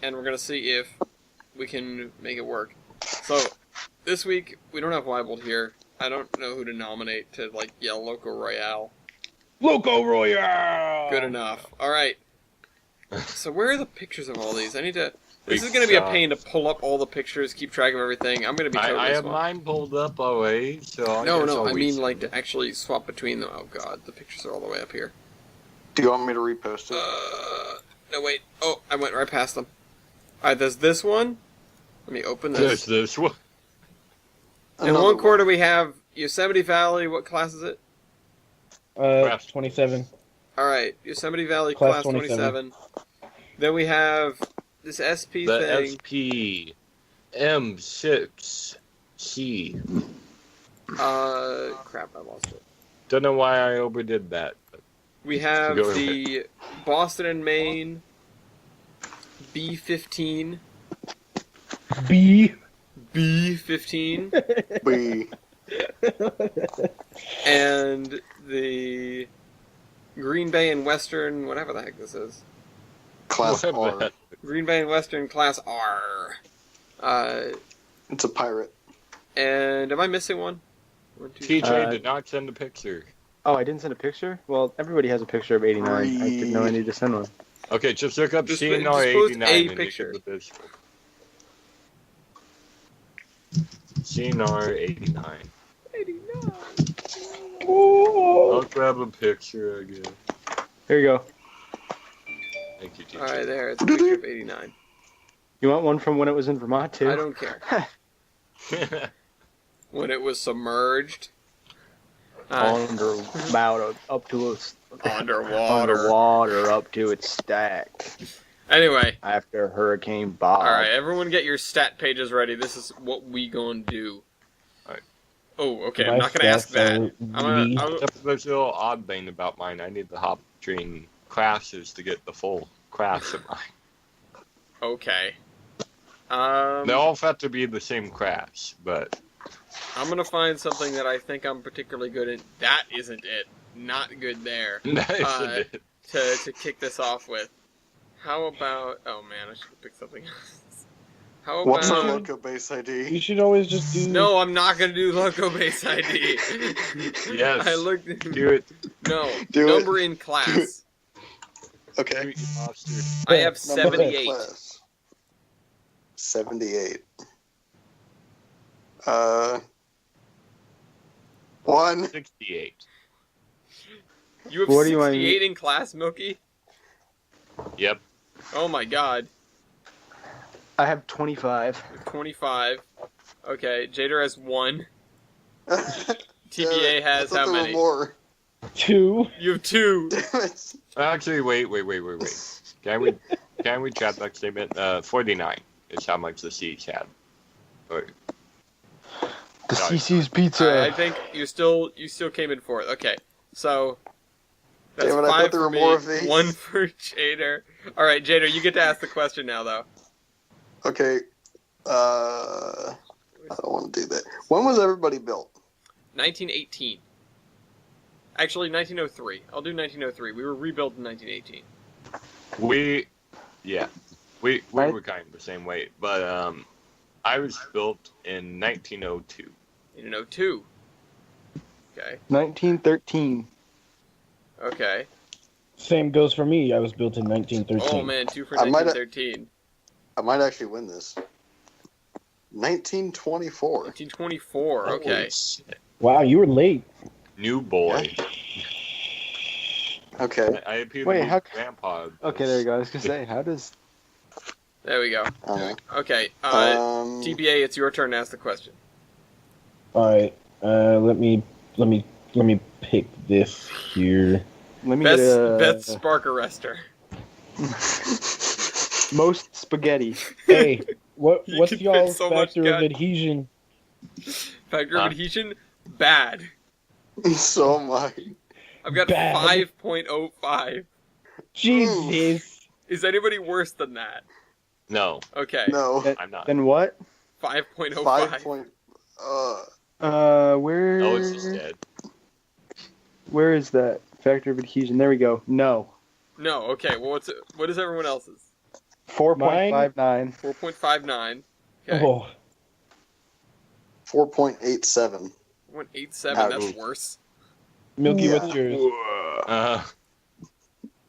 and we're going to see if we can make it work. So, this week we don't have Weibold here. I don't know who to nominate to yell Loco Royale. Loco Royale! Good enough. All right. So where are the pictures of all these? I need to. This Big is going to be a shot. pain to pull up all the pictures, keep track of everything. I'm going to be totally I have swamped. mine pulled up already, so I No, guess no, I'll I wait mean some- to actually swap between them. Oh god, the pictures are all the way up here. Do you want me to repost it? No wait. Oh, I went right past them. Alright, there's this one. Let me open There's this. this one. In Another one corner we have Yosemite Valley. What class is it? Class. 27. All right, Yosemite Valley Class class 27. Then we have this SP The thing. SP M6C. Crap, I lost it. Don't know why I overdid that. But We have Go the Boston and Maine B15. B. B15. We And the Green Bay and Western, whatever the heck this is. class Whatever R. that- Green Bay and Western Class R. It's a pirate. And am I missing one? One, two, TJ did not send a picture. Oh, I didn't send a picture? Well, everybody has a picture of 89. I didn't know I needed to send one. Okay, just look up Just CNR post 89 a and picture. you get the visual. CNR 89. 89. I'll grab a picture again. Here you go. Thank you, TJ. Alright, there. It's a picture of 89. You want one from when it was in Vermont, too? I don't care. When it was submerged. Underwater, up to its Underwater. up to its stack Anyway. after Hurricane Bob. Alright, everyone get your stat pages ready. This is what we gonna do. Alright. Oh, okay. My I'm not gonna ask stats that. are I'm B. Except for this little odd thing about mine. I need the hop between classes to get the full class of mine. okay. They all have to be the same class, but I'm gonna find something that I think I'm particularly good at. That isn't it. Not good there. that isn't it. To kick this off with. How about... Oh man, I should have picked something else. How about... What's our loco base ID? You should always just do. No, I'm not gonna do loco base ID. Yes. I looked... Do it. No. Do number it. in class. Okay. I have Number in 78. Class. 78. 1. 68. You have What do you want- 68 in class, Milky? Yep. Oh my god. I have 25. 25. Okay, Jader has 1. Damn TBA it, has I thought how there were many? More. 2. You have 2. Damn it. Actually, wait. Can we chat that statement? 49 is how much the Siege had. Or, The Sorry. CC's pizza. I think you still came in 4th. Okay, so that's Damn it, I 5 thought there for were me, more of these. 1 for Jader. All right, Jader, you get to ask the question now, though. Okay. I don't want to do that. When was everybody built? 1918. Actually, 1903. I'll do 1903. We were rebuilt in 1918. we Right. were kind of the same way, but I was built in 1902. In 02. Okay. 1913. Okay. Same goes for me. I was built in 1913. Oh man, 2 for I might- 1913. I might actually win this. 1924. 1924. Okay. Holy shit. Wow, you were late. New boy. Okay. I appear Wait, to be how- grandpa. Okay, there you go. I was gonna say, how does... There we go. Uh, Okay. um, TBA, it's your turn to ask the question. All right. Let me pick this here. Let me Best get a... Best spark arrestor. Most spaghetti. Hey, what's You can y'all's fit so much factor of gun. adhesion? Factor of adhesion, bad. so am I. I've got Bad. 5.05. Jesus. Is anybody worse than that? No, Okay. No. I'm not. Then what? 5.05. 5 point. Where... Oh, it's just dead. Where is that? Factor of adhesion. There we go. No. No, okay. Well, what is everyone else's? 4.59. 4.59. Okay. Oh, 4.87. 1.87, Ouch. that's worse. Milky, Yeah. what's yours?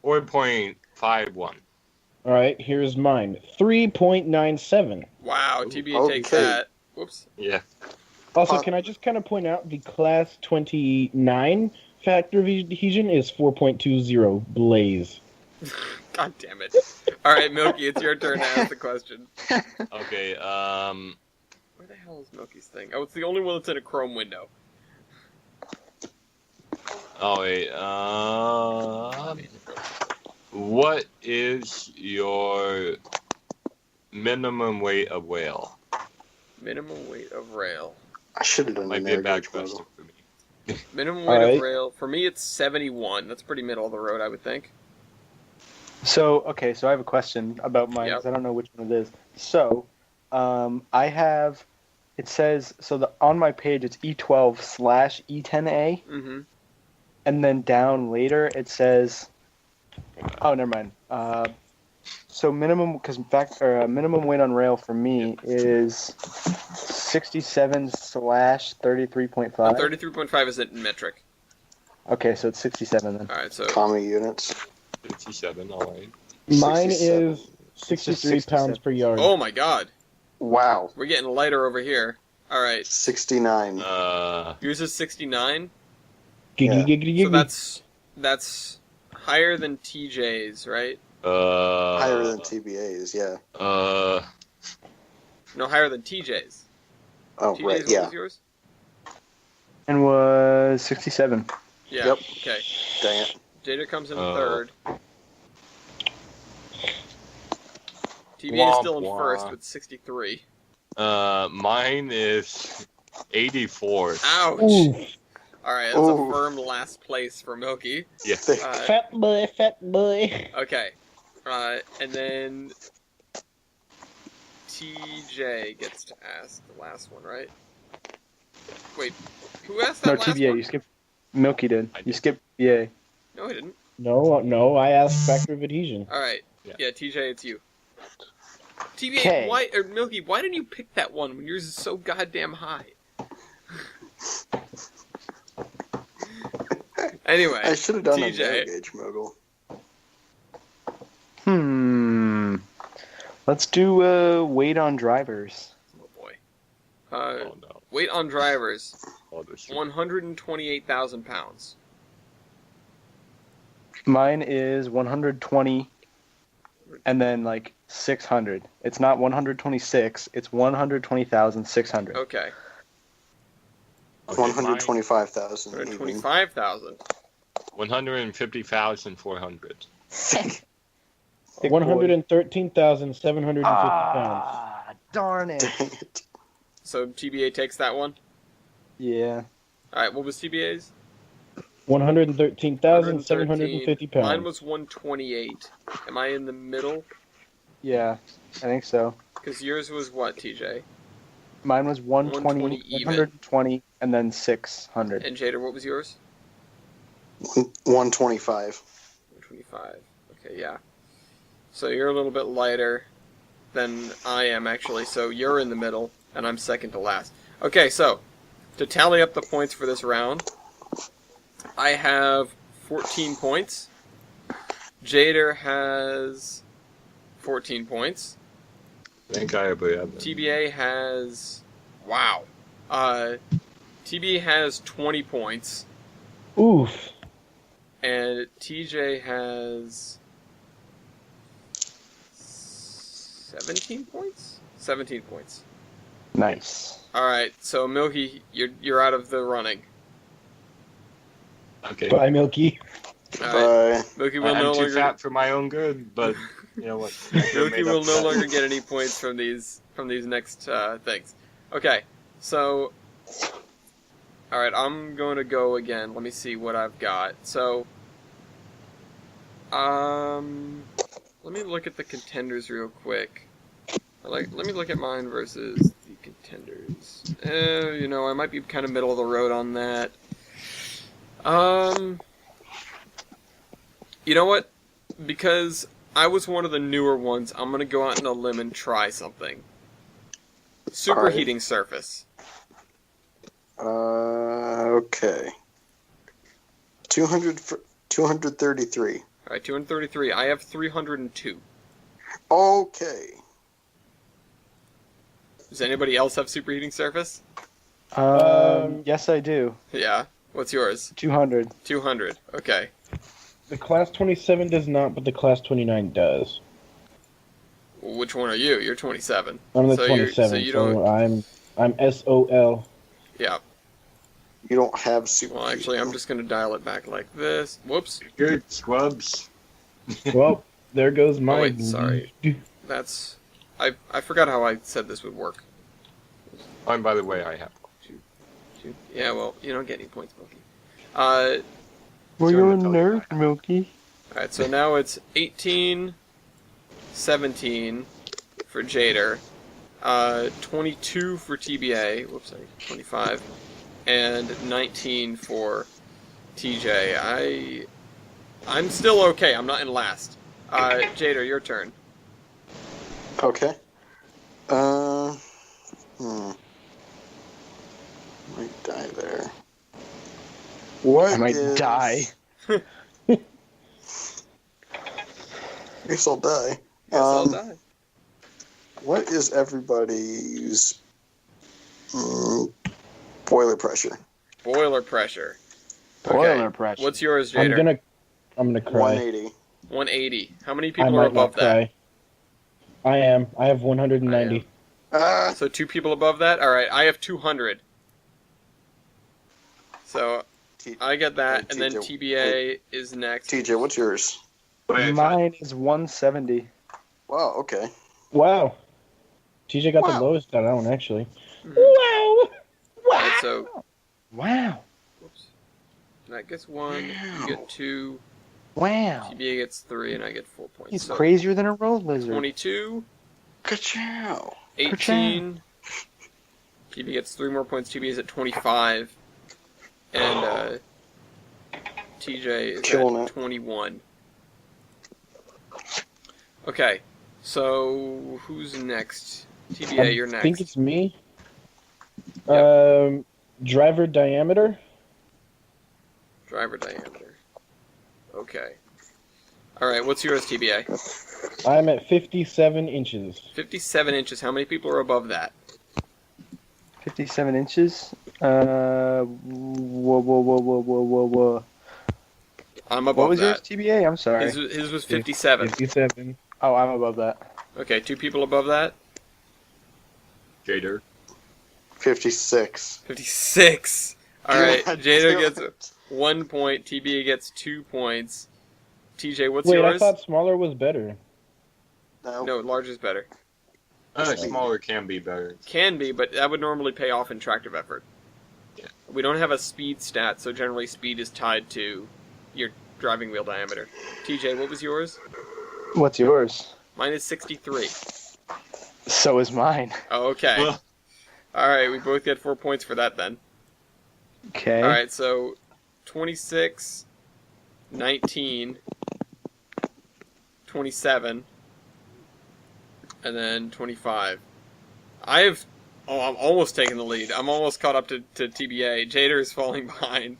4.51. All right, here's mine. 3.97. Wow, Ooh, TBA takes okay. that. Whoops. Yeah. Also, Uh, can I just kind of point out the class 29 factor of adhesion is 4.20 Blaze. God damn it. Alright, Milky, it's your turn to ask the question. Okay. Where the hell is Milky's thing? Oh, it's the only one that's in a Chrome window. Oh wait. What is your minimum weight of whale? Minimum weight of rail. I should have done Might the be a air bad gauge question model. for me. Minimum weight of Alright. rail. For me, it's 71. That's pretty middle of the road, I would think. So I have a question about mine, Yep. 'cause I don't know which one it is. So, I have, it says, on my page it's E12/E10A, Mm-hmm. and then down later it says, oh, never mind. So minimum weight on rail for me is 67/33.5. 33.5 is in metric. Okay, so it's 67 then. All right, so Comma units. 57, alright. Mine 67. is 63 pounds per yard. oh my god, Wow. we're getting lighter over here. All right, 69. yours is 69. Giggity, yeah. giggity, So giggity. that's higher than TJ's, right? Higher than TBA's, yeah. No, higher than TJ's. Oh, TJ's, right, what yeah. was yours? And was 67. Yeah. Yep. Okay. Dang it. Jada comes in Oh. third. TBA is Womp still in womp. first with 63. Mine is 84. Ouch! Ooh, Alright, that's Ooh. a firm last place for Milky. Yeah. fat boy. Okay. And then TJ gets to ask the last one, right? Wait, who asked that No, last TBA, one? you skipped. Milky did. I You did. skipped BA. No, he didn't. No, I asked factor of adhesion. Alright. Yeah. Yeah, TJ, it's you. TBA, Okay. Milky, why didn't you pick that one when yours is so goddamn high? Anyway, I should have done TJ. an air gauge model. Let's do weight on drivers. Oh boy. Oh no. Weight on drivers, Oh, this 128,000 pounds. Mine is 120 and then like 600. It's not 126, it's 120,600. Okay. Okay, 125,000. even. 125,000. 150,400. Thick boy. 113,750 pounds. Ah, darn it. Dang it. So TBA takes that one. Yeah. Alright, what was TBA's? 113,750 pounds. Mine was 128. Am I in the middle? Yeah, I think so. Because yours was what, TJ? Mine was 120, 120 even. 120 and then 600. And Jader, what was yours? 125. 125. Okay, yeah. So you're a little bit lighter than I am, actually. So you're in the middle, and I'm second to last. Okay, so to tally up the points for this round, I have 14 points. Jader has 14 points. I think I believe that. TBA has... Wow. TBA has 20 points. Oof. And TJ has 17 points? 17 points. Nice. Alright, so Milky, you're out of the running. Okay. Bye, Milky. Alright, Bye. Milky will I'm no too longer... fat for my own good, but you know what? Milky will no longer get any points from these next things. Okay, so... Alright, I'm going to go again. Let me see what I've got. So... let me look at the contenders real quick. Let me look at mine versus the contenders. I might be kind of middle of the road on that. You know what? Because I was one of the newer ones, I'm gonna go out on a limb and try something. Superheating surface. Okay. 233. Alright, 233. I have 302. Okay. Does anybody else have superheating surface? Yes, I do. Yeah. What's yours? 200. 200. Okay. The Class 27 does not, but the Class 29 does. Which one are you? You're 27. I'm the So 27, you don't. I'm SOL. Yeah. You don't have super. Well, actually, I'm just going to dial it back like this. Whoops. Good scrubs. Well, there goes my. Oh, wait, sorry. That's... I forgot how I said this would work. And by the way, I have. Yeah, well, you don't get any points, Milky. Well, you're a nerd, Milky. Alright, so now it's 18, 17 for Jader, 22 for TBA, whoops, sorry, 25, and 19 for TJ. I'm still okay, I'm not in last. Jader, your turn. Okay. Might die there. What I might is- die. I guess I'll die. Guess I'll die. What is everybody's boiler pressure? Boiler pressure. Boiler pressure. What's yours, Jader? I'm gonna cry. 180. 180. How many I people might are above not cry. I am. I have 190. that? So 2 people above that? Alright, I have 200. So I get that, and then TJ, TBA is next. TJ, what's yours? Mine is 170. Wow, okay. Wow. TJ got Wow. the lowest on that one, actually. Mhm. Alright, so Wow. whoops. That gets 1, you get 2, Wow. TBA gets 3, and I get 4 points. He's So crazier than a road lizard. 22, Ka-chow. 18. TB gets 3 more points. TB is at 25. And TJ is Killing at it. 21. Okay, so who's next? TBA, you're next. I think it's me. Yep. Driver diameter. Driver diameter. Okay. Alright, what's yours, TBA? I'm at 57 inches. 57 inches. How many people are above that? 57 inches. Whoa. I'm above What was yours, that. TBA? I'm sorry. His was 57. 57. Oh, I'm above that. Okay, 2 people above that? Jader. 56. 56! Alright, God Jader damn gets it. 1 point, TBA gets 2 points. TJ, what's Wait, yours? I thought smaller was better. No, large is better. Smaller can be better. Can be, but that would normally pay off in tractive effort. Yeah. We don't have a speed stat, so generally speed is tied to your driving wheel diameter. TJ, what was yours? What's yours? Mine is 63. So is mine. Oh, okay. Well- Alright, we both get 4 points for that then. Okay. Alright, so 26, 19, 27, and then 25. I'm almost taking the lead. I'm almost caught up to TBA. Jader is falling behind.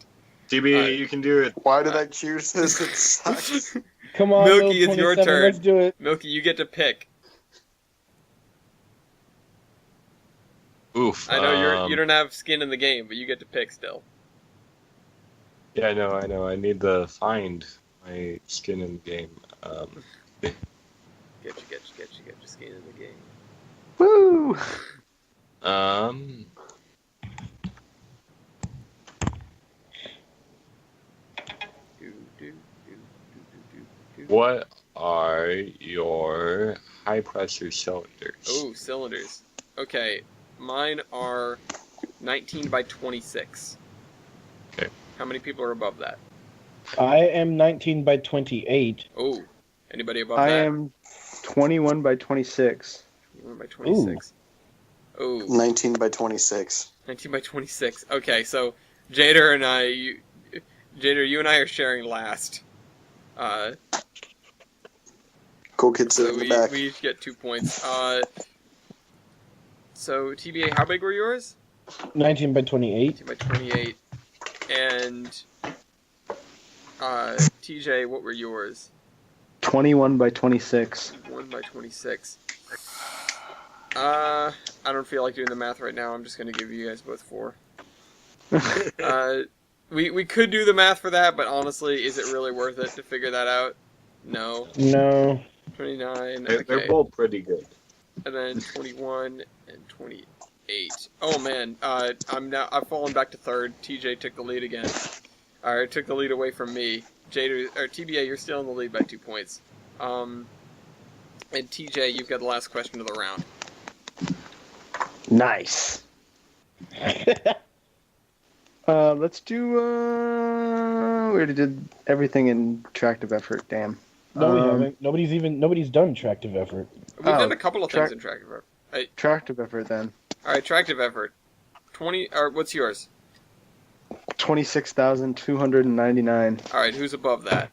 TB, you can do it. Why did I choose this? It sucks. Come on, Milky, Bill, it's your 27, turn. Let's do it. Milky, you get to pick. Oof. I know you don't have skin in the game, but you get to pick still. Yeah, I know. I need to find my skin in the game. Get your skin in the game. Woo! What are your high pressure cylinders? Oh, cylinders. Okay, mine are 19 by 26. Okay. How many people are above that? I am 19 by 28. Oh, anybody above I that? am 21 by 26. 21 by 26. Oh, 19 by 26. 19 by 26. Okay, so Jader and Jader, you and I are sharing last. Cool kid So sitting in the back. we each get 2 points. So TBA, how big were yours? 19 by 28. 19 by 28. And TJ, what were yours? 21 by 26. 1 by 26. I don't feel like doing the math right now. I'm just gonna give you guys both 4. We could do the math for that, but honestly, is it really worth it to figure that out? No. No. 29. They're Okay. both pretty good. And then 21 and 28. 8. Oh man, I've fallen back to third. TJ took the lead again. Alright, took the lead away from me. TBA, you're still in the lead by 2 points. And TJ, you've got the last question of the round. Nice. Let's do. We already did everything in tractive effort. Damn. No, we haven't. Nobody's done tractive effort. We've done a couple of things in tractive effort. Tractive effort then. Alright, tractive effort. 20. Or what's yours? 26,299. Alright, who's above that?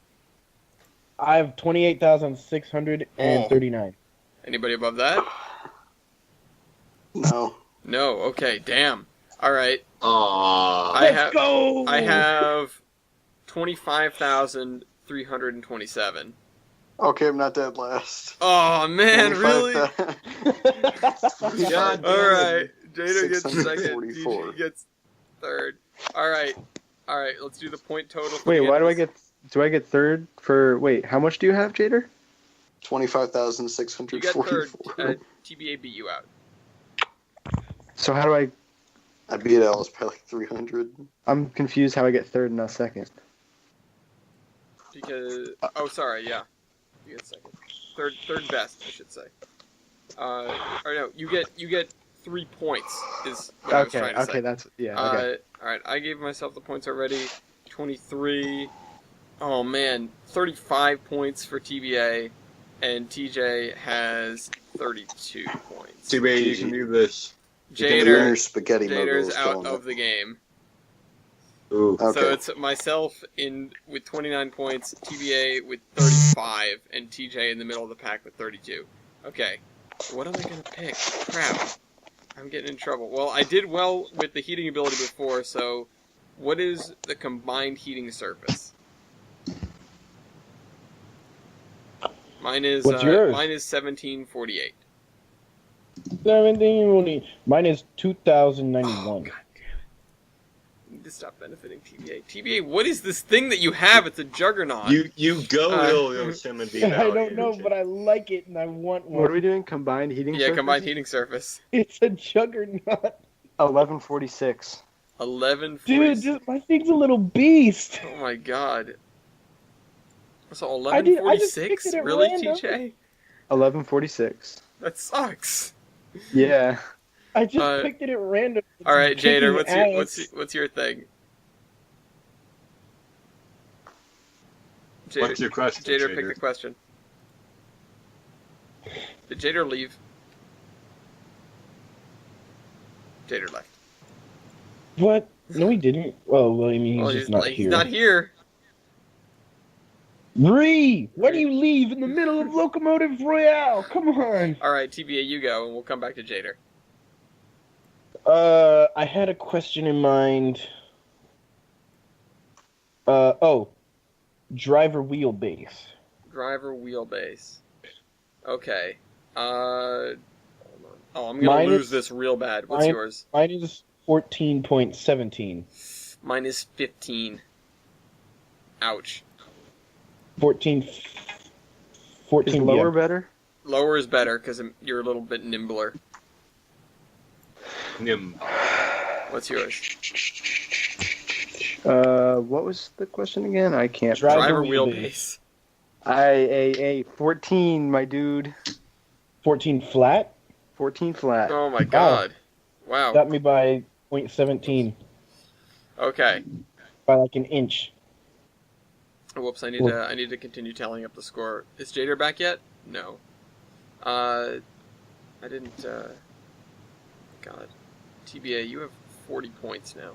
I have 28,639. Anybody above that? No. No. Okay. Damn. All right. Aww. Let's go! I have 25,327. Okay, I'm not dead last. Oh man, really? 25,000. God All right. Jada gets second. 644. TJ gets third. All right. All right. Let's do the point total. Wait, why do I get? Do I get third for? Wait, how much do you have, Jader? 25,644. You got third. TBA beat you out. So how do I? I beat Alice by like 300. I'm confused how I get third and not second. Because sorry, yeah, you get second. Third best, I should say. Or no, you get 3 points is what I was trying to say. Okay, that's okay. All right, I gave myself the points already. 23. Oh man, 35 points for TBA, and TJ has 32 points. TBA, you can do this. Jader's spaghetti out of the game. Ooh. Okay. So it's myself with 29 points, TBA with 35, and TJ in the middle of the pack with 32. Okay, what am I gonna pick? Crap, I'm getting in trouble. Well, I did well with the heating ability before, so what is the combined heating surface? Mine is What's yours? Mine is 1748. 17. Mine is 2,091. Oh, God damn it. I need to stop benefiting TBA. TBA, what is this thing that you have? It's a juggernaut. You go Yosemite I Valley. don't know, but I like it and I want one. What are we doing? Combined heating. Yeah, surface? combined heating surface. It's a juggernaut. 1146. 1146. Dude, my thing's a little beast. Oh my god. So I just 1146? picked it at Really, random. TJ? 1146. That sucks. Yeah. I just picked it at random. All right, Jader, Kicking what's your thing? What's your question, Jader, pick a question. Did Jader leave? Jader left. What? No, he didn't. Well, I mean, he's just not he's here. not here. Bree, why do you leave in the middle of Locomotive Royale? Come on. All right, TBA, you go, and we'll come back to Jader. I had a question in mind. Driver wheelbase. Driver wheelbase. Okay. Hold on. Oh, I'm gonna Mine lose is- this real bad. What's yours? Mine is 14.17. Mine is 15. Ouch. 14. Is lower yeah. better? Lower is better because you're a little bit nimbler. What's yours? What was the question again? I can't. Driver wheelbase. wheelbase. 14, my dude. 14 flat? 14 flat. Oh my god. Wow. Got me by 0.17. Okay. By like an inch. Whoops, I need to continue tallying up the score. Is Jader back yet? No. I didn't, God. TBA, you have 40 points now.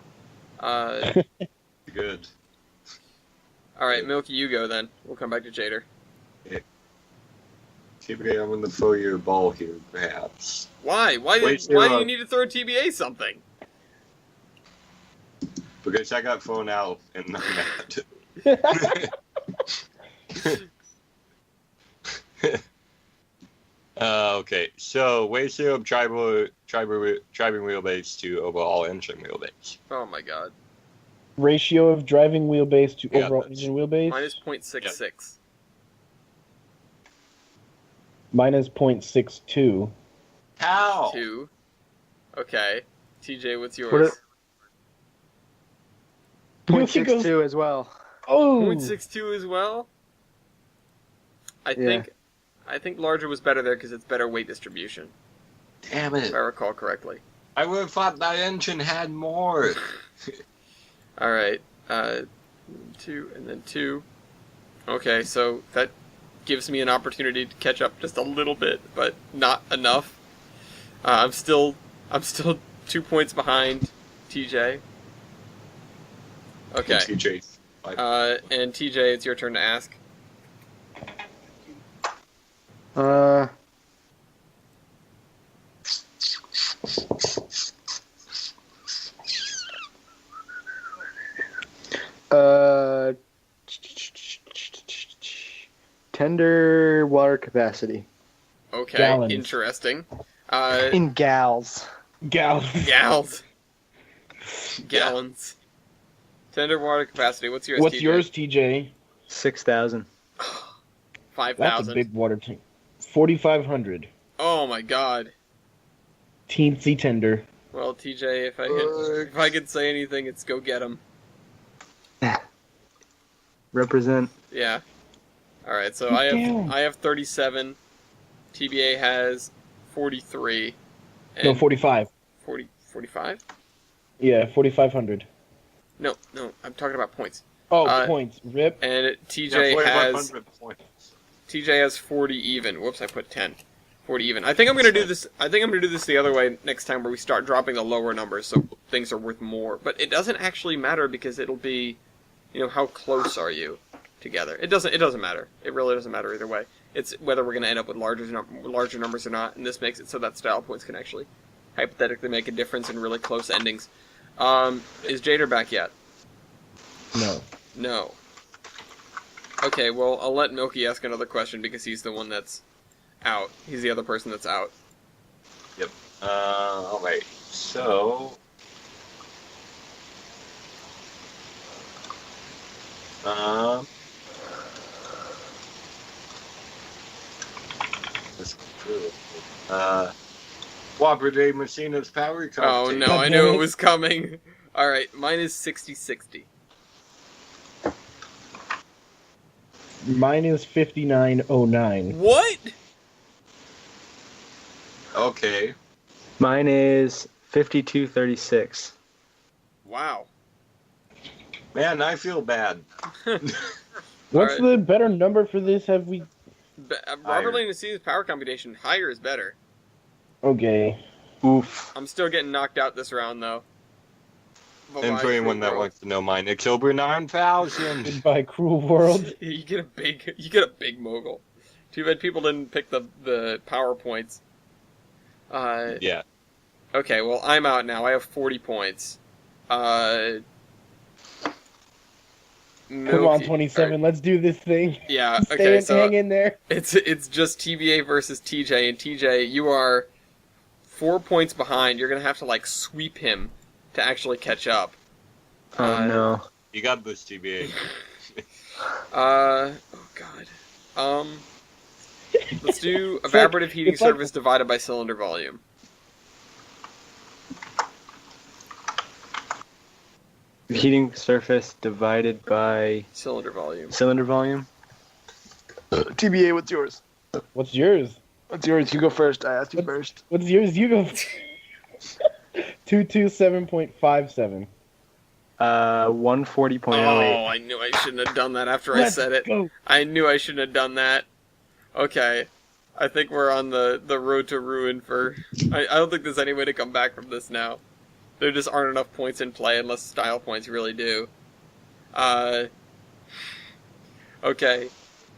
Good. Alright, Milky, you go then. We'll come back to Jader. TBA, I'm going to throw you a ball here, perhaps. Why? Why do you need to throw TBA something? Because I got thrown out and I'm mad. Okay, so ratio of driving wheelbase to overall engine wheelbase. Oh my god. Ratio of driving wheelbase to Yeah, overall that's- engine wheelbase? Mine is 0.66. Mine is 0.62. How? 2. Okay. TJ, what's yours? What are- Goofy goes- 0.62 as well. Oh, 0.62 as well? I think larger was better there because it's better weight distribution, Damn if it. I recall correctly. I would have thought that engine had more. Alright. 2 and then 2. Okay, so that gives me an opportunity to catch up just a little bit, but not enough. I'm still 2 points behind TJ. Okay. TJ. And TJ, it's your turn to ask. Uh, uh, tender water capacity Okay, Gallons. interesting. in gals. gal. Gals. Gallons. Tender water capacity. What's yours, What's TJ? yours, TJ? 6,000. 5,000. That's a big water tank. 4,500. Oh my god. Teensy tender. Well, TJ, if I could say anything, it's go get him. Represent. Yeah. All right. So Damn. I have 37. TBA has 43. And No, 45. 45? Yeah, 4,500. No, I'm talking about points. Oh, Uh, points. Rip. And TJ has 40 even. Whoops, I put 10. 40 even. I think I'm gonna do this. The other way next time, where we start dropping the lower numbers, so things are worth more. But it doesn't actually matter because it'll be, how close are you together? It doesn't matter. It really doesn't matter either way. It's whether we're gonna end up with larger numbers or not, and this makes it so that style points can actually hypothetically make a difference in really close endings. Is Jader back yet? No. No. Okay, well, I'll let Milky ask another question because he's the one that's out. He's the other person that's out. Yep. Alright. So. That's true. Whopper Messina's power Oh competition. no, God I damn knew it. it was coming. Alright, mine is 60-60. Mine is 5909. What? Okay. Mine is 5236. Wow. Man, I feel bad. What's Alright. the better number for this? Have we? Robert Lane Messina's power computation, higher is better. Okay. Oof. I'm still getting knocked out this round, though. And Bye-bye, for anyone Cruel that World. wants to know mine, it's over 9,000. Goodbye, cruel world. You get a big mogul. Too bad people didn't pick the PowerPoints. Yeah. Okay, well, I'm out now. I have 40 points. Come on, 27. Let's do this thing. Yeah, Stay okay, and so hang in there. it's just TBA versus TJ, and TJ, you are 4 points behind. You're gonna have to, sweep him to actually catch up. Oh no. You got this, TBA. Oh god. Let's do evaporative heating it's like- surface divided by cylinder volume. Heating surface divided by Cylinder volume. cylinder volume. TBA, what's yours? What's yours? What's yours? You go first. I asked you first. What's yours? You go. 227.57. 140.08. Oh, I knew I shouldn't have done that after I Let's said it. go. I knew I shouldn't have done that. Okay. I think we're on the road to ruin for... I don't think there's any way to come back from this now. There just aren't enough points in play unless style points really do. Okay.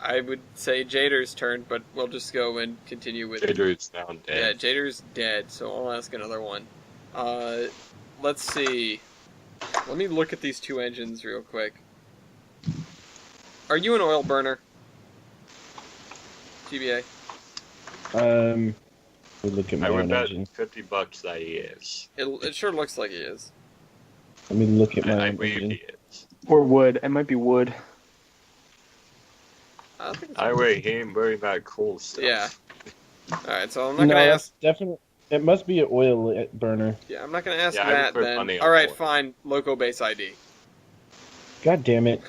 I would say Jader's turn, but we'll just go and continue with... Jader's now Yeah, dead. Jader's dead, so I'll ask another one. Let's see. Let me look at these two engines real quick. Are you an oil burner? TBA. Look at my I would own bet engine. $50 that he is. It sure looks like he is. Let me look at my I own believe engine. he is. Or wood. It might be wood. I don't think it's... I wait, he ain't wearing that cool stuff. Yeah. Alright, so I'm not No, gonna that's ask... definitely. It must be an oil burner. Yeah, I'm not gonna ask Yeah, I would that put then. money on Alright, oil. fine. Loco base ID. God damn it.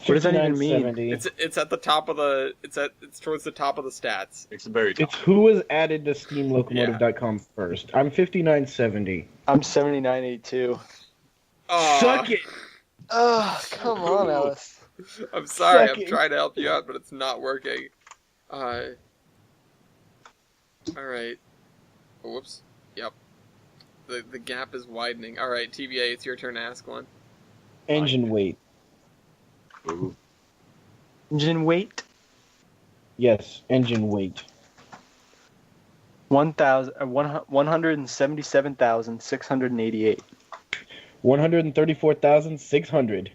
What does that even mean? 5970. It's at the top of the it's towards the top of the stats. It's very It's who was added to SteamLocomotive.com first. I'm 5970. I'm 7982. Suck it! Oh, come on, Alice. I'm sorry, I'm Sucking. trying to help you out, but it's not working. Alright. Whoops. Yep. The gap is widening. Alright, TBA, it's your turn to ask one. Engine weight. Ooh. Engine weight? Yes, engine weight. 177,688. 134,600.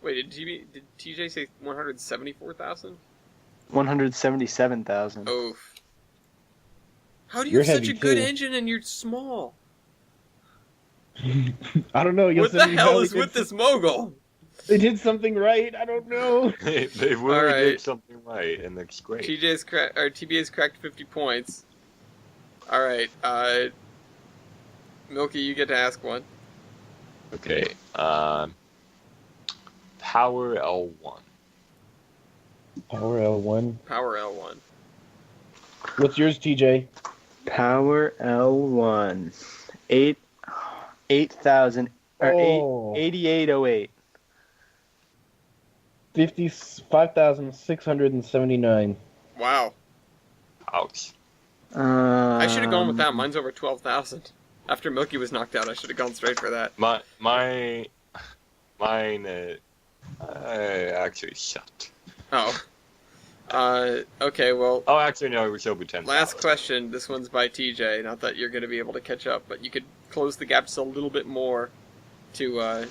Wait, did TJ say 174,000? 177,000. Oof. How do you You're have such a heavy, good too. engine and you're small? I don't know. What the Yosemite hell Valley is with this mogul? They did something right. I don't know. They really Alright. did something right, and it's great. TBA's cracked 50 points. Alright, Milky, you get to ask one. Okay. Power L1. Power L1. Power L1. What's yours, TJ? Power L1. 8,000 or Oh. 8808. 55,679. Wow. Ouch. I should have gone with that. Mine's over 12,000. After Milky was knocked out, I should have gone straight for that. Mine actually sucked. Oh. Okay, well, Oh, actually, no, it was over 10. last question. This one's by TJ. Not that you're going to be able to catch up, but you could close the gap just a little bit more to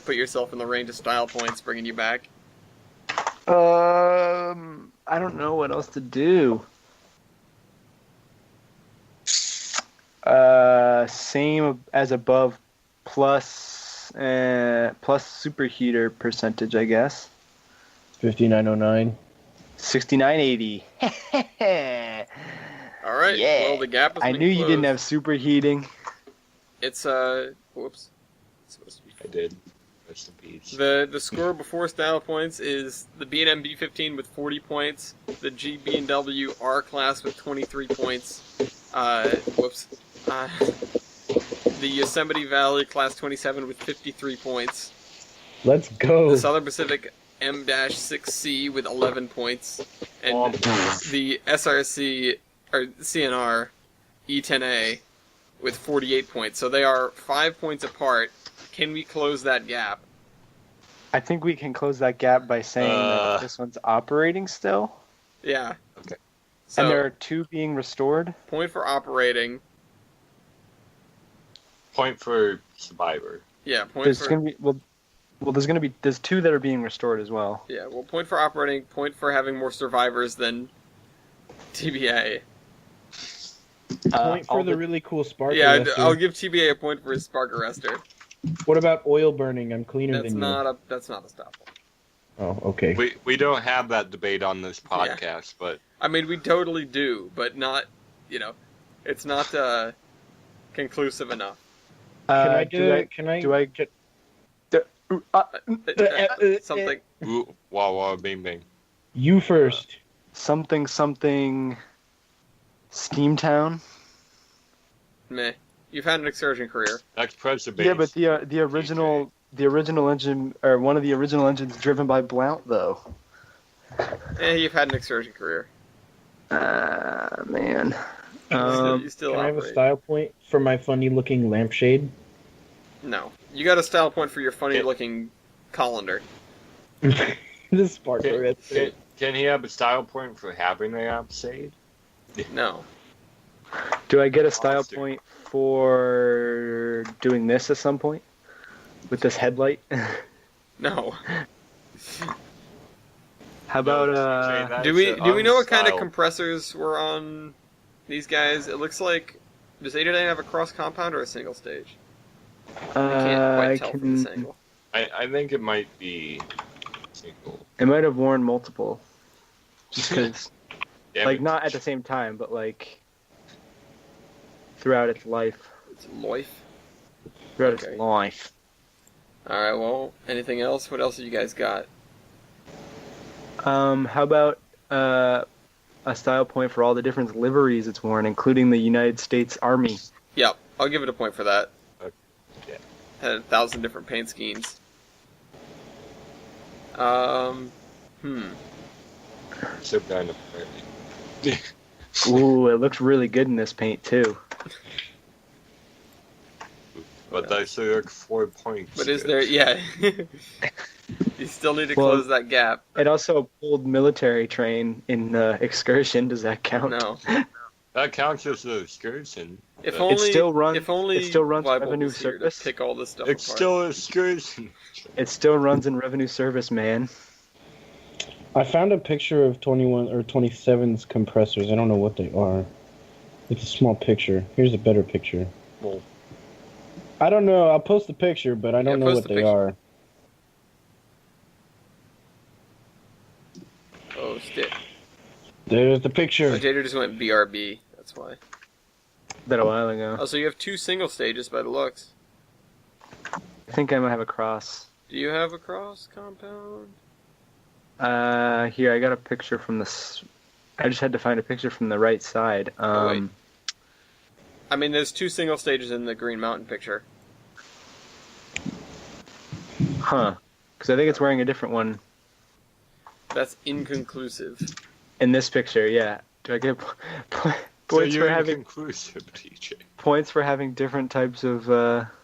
put yourself in the range of style points, bringing you back. I don't know what else to do. Same as above, plus superheater percentage, I guess. 5909. 6980. All right. Yeah. Well, the gap is. I knew you didn't have superheating. It's whoops. It's supposed to be. I did. Rest in peace. The score before style points is the B&M B15 with 40 points, the GB&W R class with 23 points. The Yosemite Valley class 27 with 53 points. Let's go. The Southern Pacific M-6C with 11 points, and the SRC or CNR E10A with 48 points. So they are 5 points apart. Can we close that gap? I think we can close that gap by saying that this one's operating still. Yeah. Okay. So And there are 2 being restored. point for operating. Point for Survivor. Yeah. Point There's for gonna be there's 2 that are being restored as well. yeah. Well, point for operating. Point for having more survivors than TBA. Point for the really cool spark Yeah, arrestor. I'll give TBA a point for his spark arrestor. What about oil burning? I'm cleaner That's than not a style point. you. Oh, okay. We don't have that debate on this podcast, but I mean, we totally do, but not. It's not conclusive enough. Can I do I get Something. ooh, wah bing bing. you first? something Steamtown? Meh. You've had an excursion career. That's preservation. Yeah, but the original engine, or one of the original engines driven by Blount though. You've had an excursion career. Man. You still Can I have a operate. style point for my funny looking lampshade? No. You got a style point for your funny looking colander. This spark arrestor. Can he have a style point for having the Absade? No. Do I get a style Monster. point for doing this at some point? With this headlight? No. How about Do we know what kind of compressors were on these guys? It looks like, does 809 have a cross compound or a single stage? I can't quite tell from this angle. I think it might be single. it might have worn multiple. Just because, Damn like, it. not at the same time, but like, throughout its life. It's life. Throughout Okay. its life. Alright, well, anything else? What else have you guys got? How about a style point for all the different liveries it's worn, including the United States Army? Yep, I'll give it a point for that. Yeah. Had 1,000 different paint schemes. Hmm. So kind of pretty. Ooh, it looks really good in this paint too. But that's like 4 points. But is there... Yeah. You still need to Well, close that gap. It also pulled military train in the excursion. Does that count? No. That counts as an excursion. If but only... still runs- If only it still runs Weibull revenue was here to service. pick all this stuff It's apart. still an excursion. It still runs in revenue service, man. I found a picture of 21 or 27's compressors. I don't know what they are. It's a small picture. Here's a better picture. Well, I don't know. I'll post the picture, but I don't know post what the they picture. are. Oh, stick. There's the Oh, picture. Jader just went BRB. That's why. That a while ago. Oh, so you have 2 single stages by the looks. I think I might have a cross. Do you have a cross compound? Here I got a picture from I just had to find a picture from the right side. Oh, wait. I mean, there's 2 single stages in the Green Mountain picture. Huh? Because I think it's wearing a different one That's inconclusive. in this picture. Yeah. Do I get so points you're for having inconclusive, TJ. points for having different types of?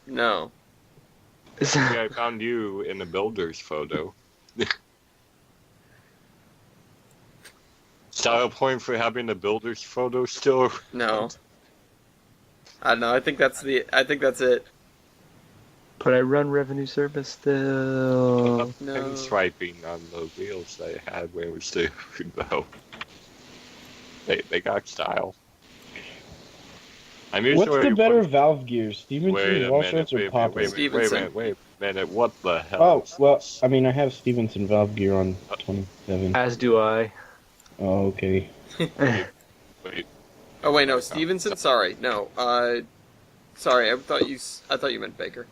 No. Yeah, I found you in the builder's photo. Style point for having the builder's photo still. No. I don't know. I think that's it. But I run revenue service still. No. Pinstriping on the wheels I had when we still though. They got style. I'm What's usually the better valve gear, Stevenson, Wait a Wallshirts, or minute, Popper? Stevenson. wait a minute, what the hell? Oh, is well, this? I mean, I have Stevenson valve gear on 27. As do I. Oh, okay. Wait, Oh wait, no, Stevenson. Sorry, no. Sorry, I thought you meant Baker.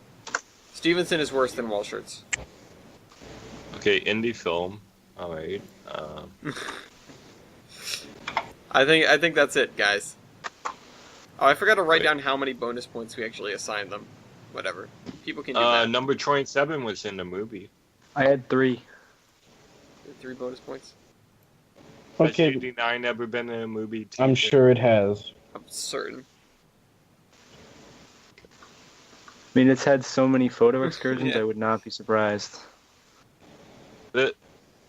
Stevenson is worse than Wallshirts. okay, indie film. Alright. I think that's it, guys. Oh, I forgot to write down how many bonus points we actually assigned them. Whatever. People can do that. Number 27 was in the movie. I had 3. 3 bonus points. Has Okay, 89 ever been in a movie? I'm sure it has. I'm certain. I mean, it's had so many photo excursions. Yeah. I would not be surprised. The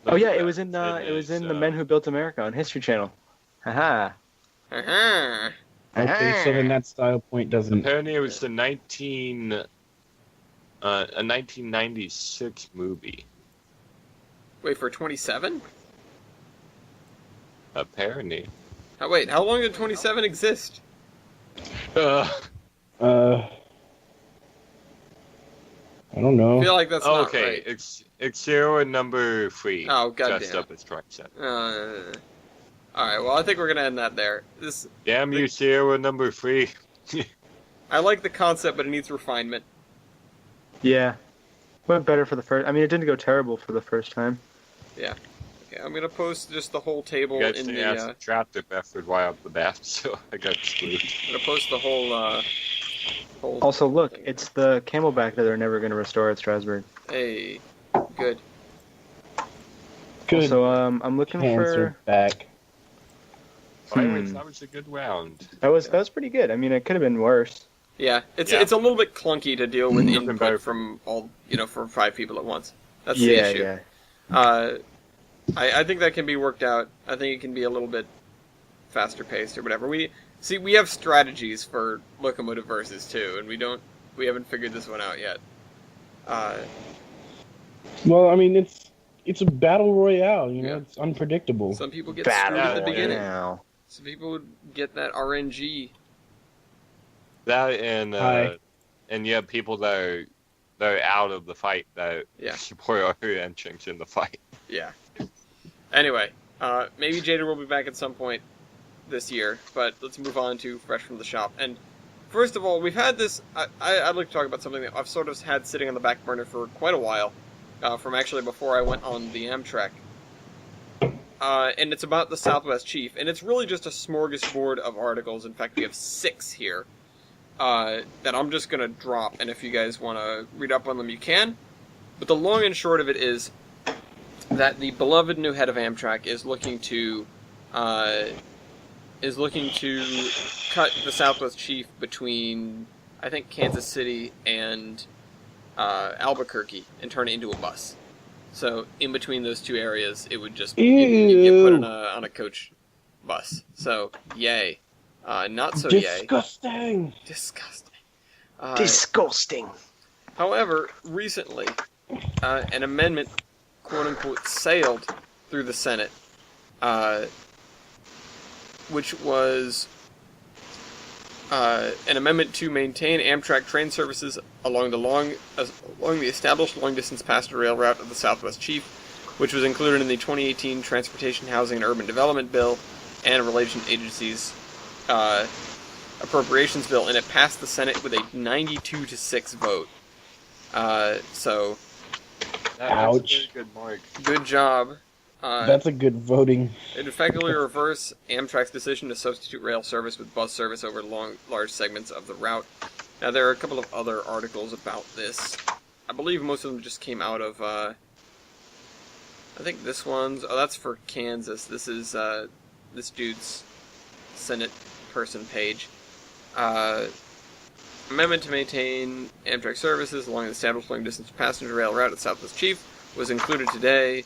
Oh yeah, it was in the Men Who Built America on History Channel. Haha. Uh-huh. Okay, so then that style point doesn't... Apparently, it was the 1996 movie. Wait, for 27? Apparently. Oh, wait, how long did 27 exist? I don't know. I feel like that's not okay, right. it's 0 and number 3. Oh, Dressed goddamn. up as 27. Alright, well, I think we're gonna end that there. Damn you, 0 and number 3. I like the concept, but it needs refinement. Yeah. Went better for the first. I mean, it didn't go terrible for the first time. Yeah. Okay, I'm gonna post just the whole table You guys in think the. I trapped it after right off the bat, so I got screwed. I'm gonna post the whole. Also, look, it's the Camelback that they're never going to restore at Strasbourg. Hey, good. Good So, I'm looking answer for. back. Anyways, that was a good round. That was pretty good. I mean, it could have been worse. Yeah, it's Yeah. a little bit clunky to deal with Nothing better. input from from 5 people at once. That's yeah, the issue. yeah. I think that can be worked out. I think it can be a little bit faster paced or whatever. We have strategies for locomotive versus too, and we haven't figured this one out yet. Well, I mean, it's a battle royale, you know, Yeah. It's unpredictable. Some people get screwed at the beginning. Now. Some people would get that RNG. That and Hi. and you have people that are out of the fight that Yeah. support our entrance in the fight. Yeah. Anyway, maybe Jada will be back at some point this year, but let's move on to Fresh from the Shop. And first of all, we've had this. I'd like to talk about something that I've sort of had sitting on the back burner for quite a while, from actually before I went on the Amtrak. And it's about the Southwest Chief, and it's really just a smorgasbord of articles. In fact, we have 6 here that I'm just going to drop, and if you guys want to read up on them, you can. But the long and short of it is that the beloved new head of Amtrak is looking to cut the Southwest Chief between, I think, Kansas City and Albuquerque and turn it into a bus. So in between those two areas, it would just you get put on a coach bus. So yay, not so Disgusting. yay. Disgusting. Disgusting. However, recently, an amendment, quote unquote, sailed through the Senate, which was an amendment to maintain Amtrak train services along the established long-distance passenger rail route of the Southwest Chief, which was included in the 2018 Transportation, Housing, and Urban Development Bill and Relation Agencies Appropriations Bill, and it passed the Senate with a 92-6 vote. So, Ouch. Good mark. good job. That's a good voting. It effectively reversed Amtrak's decision to substitute rail service with bus service over large segments of the route. Now, there are a couple of other articles about this. I believe most of them just came out of, I think this one's, oh, that's for Kansas. This is, this dude's Senate person page. Amendment to maintain Amtrak services along the established long-distance passenger rail route at Southwest Chief was included today.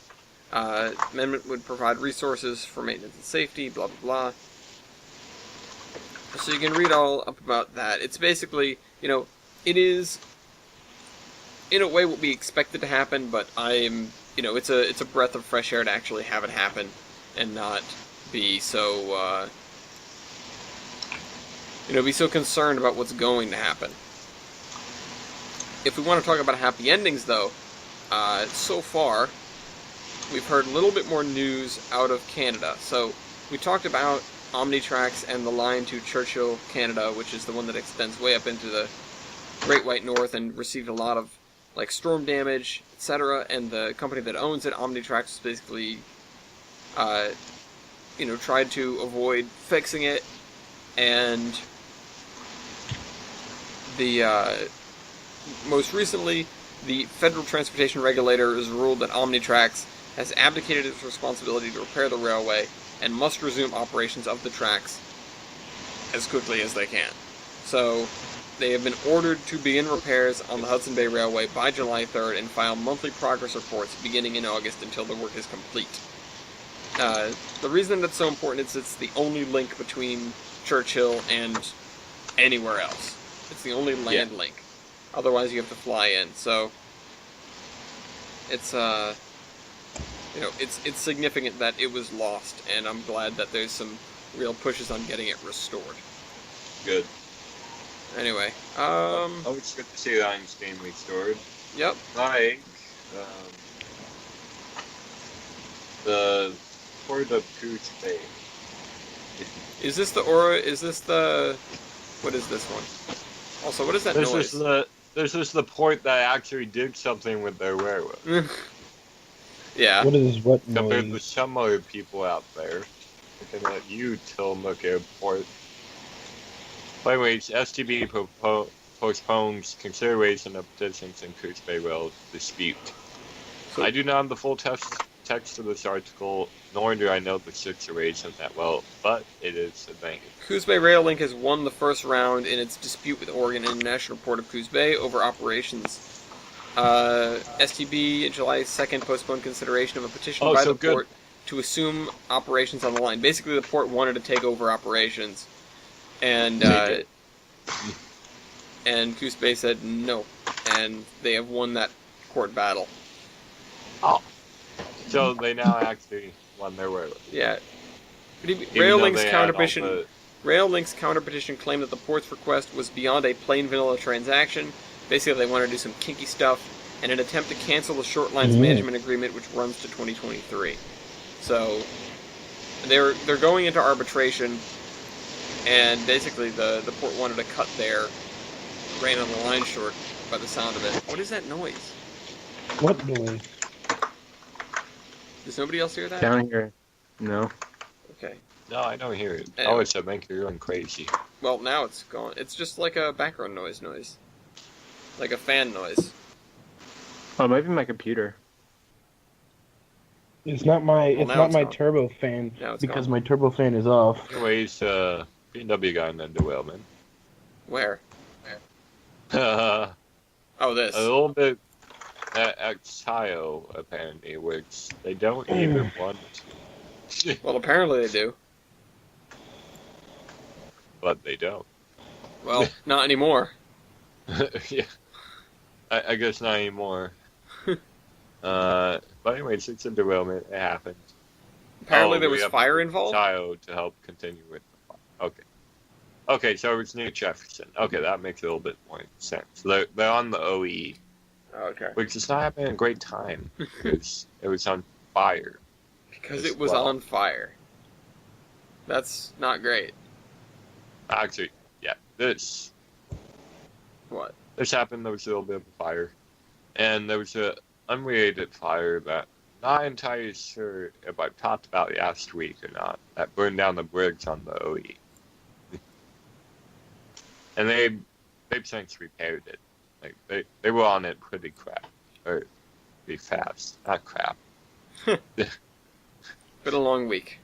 Amendment would provide resources for maintenance and safety, blah, blah, blah. So you can read all up about that. It's basically, it is, in a way, what we expected to happen, but it's a breath of fresh air to actually have it happen and not be so, be so concerned about what's going to happen. If we want to talk about happy endings, though, so far, we've heard a little bit more news out of Canada. So we talked about Omnitracks and the line to Churchill, Canada, which is the one that extends way up into the Great White North and received a lot of storm damage, etc. And the company that owns it, Omnitracks, basically tried to avoid fixing it, and the most recently, the Federal Transportation Regulator has ruled that Omnitracks has abdicated its responsibility to repair the railway and must resume operations of the tracks as quickly as they can. So, they have been ordered to begin repairs on the Hudson Bay Railway by July 3rd and file monthly progress reports beginning in August until the work is complete. The reason that's so important is it's the only link between Churchill and anywhere else. It's the only land link. Otherwise, you have to fly in. So, it's it's significant that it was lost, and I'm glad that there's some real pushes on getting it restored. Good. Anyway, it's good to see that it's being restored. Yep. Like, the Port of Coos Bay. Is this the Aura? Is this the... What is this one? Also, what is that noise? This is the port that actually did something with their railroad. Yeah. What is what Compared to noise? some other people out there. I can let you Tillamook Airport. Anyways, STB postpones consideration of petitions in Coos Bay Rail dispute. So, I do not have the full text of this article, nor do I know the situation that well, but it is a thing. Coos Bay Rail Link has won the first round in its dispute with Oregon International Port of Coos Bay over operations. STB, July 2nd, postponed consideration of a petition by the port to assume operations on the line. Basically, the port wanted to take over operations, and Coos Bay said no, and they have won that court battle. Oh. So they now actually won their railroad. Yeah. Rail Link's counterpetition claimed that the port's request was beyond a plain vanilla transaction. Basically, they want to do some kinky stuff in an attempt to cancel the short lines management agreement, which runs to 2023. So they're going into arbitration, and basically the port wanted to cut there, ran on the line short by the sound of it. What is that noise? What noise? Does nobody else hear that? Down here. No. Okay. No, I don't hear it. Anyway. Oh, it's a make you run crazy. Well, now it's gone. It's just like a background noise. Like a fan noise. Oh, it might be my computer. It's not my now it's gone. turbo fan Now it's because gone. my turbo fan is off. Anyways, B&W got an underwhelming. Where? A Oh, this. little bit at Exile, apparently, which they don't even want, Well, apparently they do. but they don't. Well, not anymore. Yeah. I guess not anymore. But anyways, it's underwhelming. It happened. Apparently Oh, there we was have fire involved. Child to help continue with the fire. Okay. Okay, so it's near Jefferson. Okay, that makes a little bit more sense. They're on the OE, Okay. which is not having a great time because it was on fire. Because as it was well. on fire. That's not great. Actually, yeah, this What? happened. There was a little bit of a fire, and there was a unrelated fire that I'm not entirely sure if I talked about last week or not. That burned down the bridge on the OE, and they've since repaired it. Like they were on it pretty fast. Not crap. Been a long week.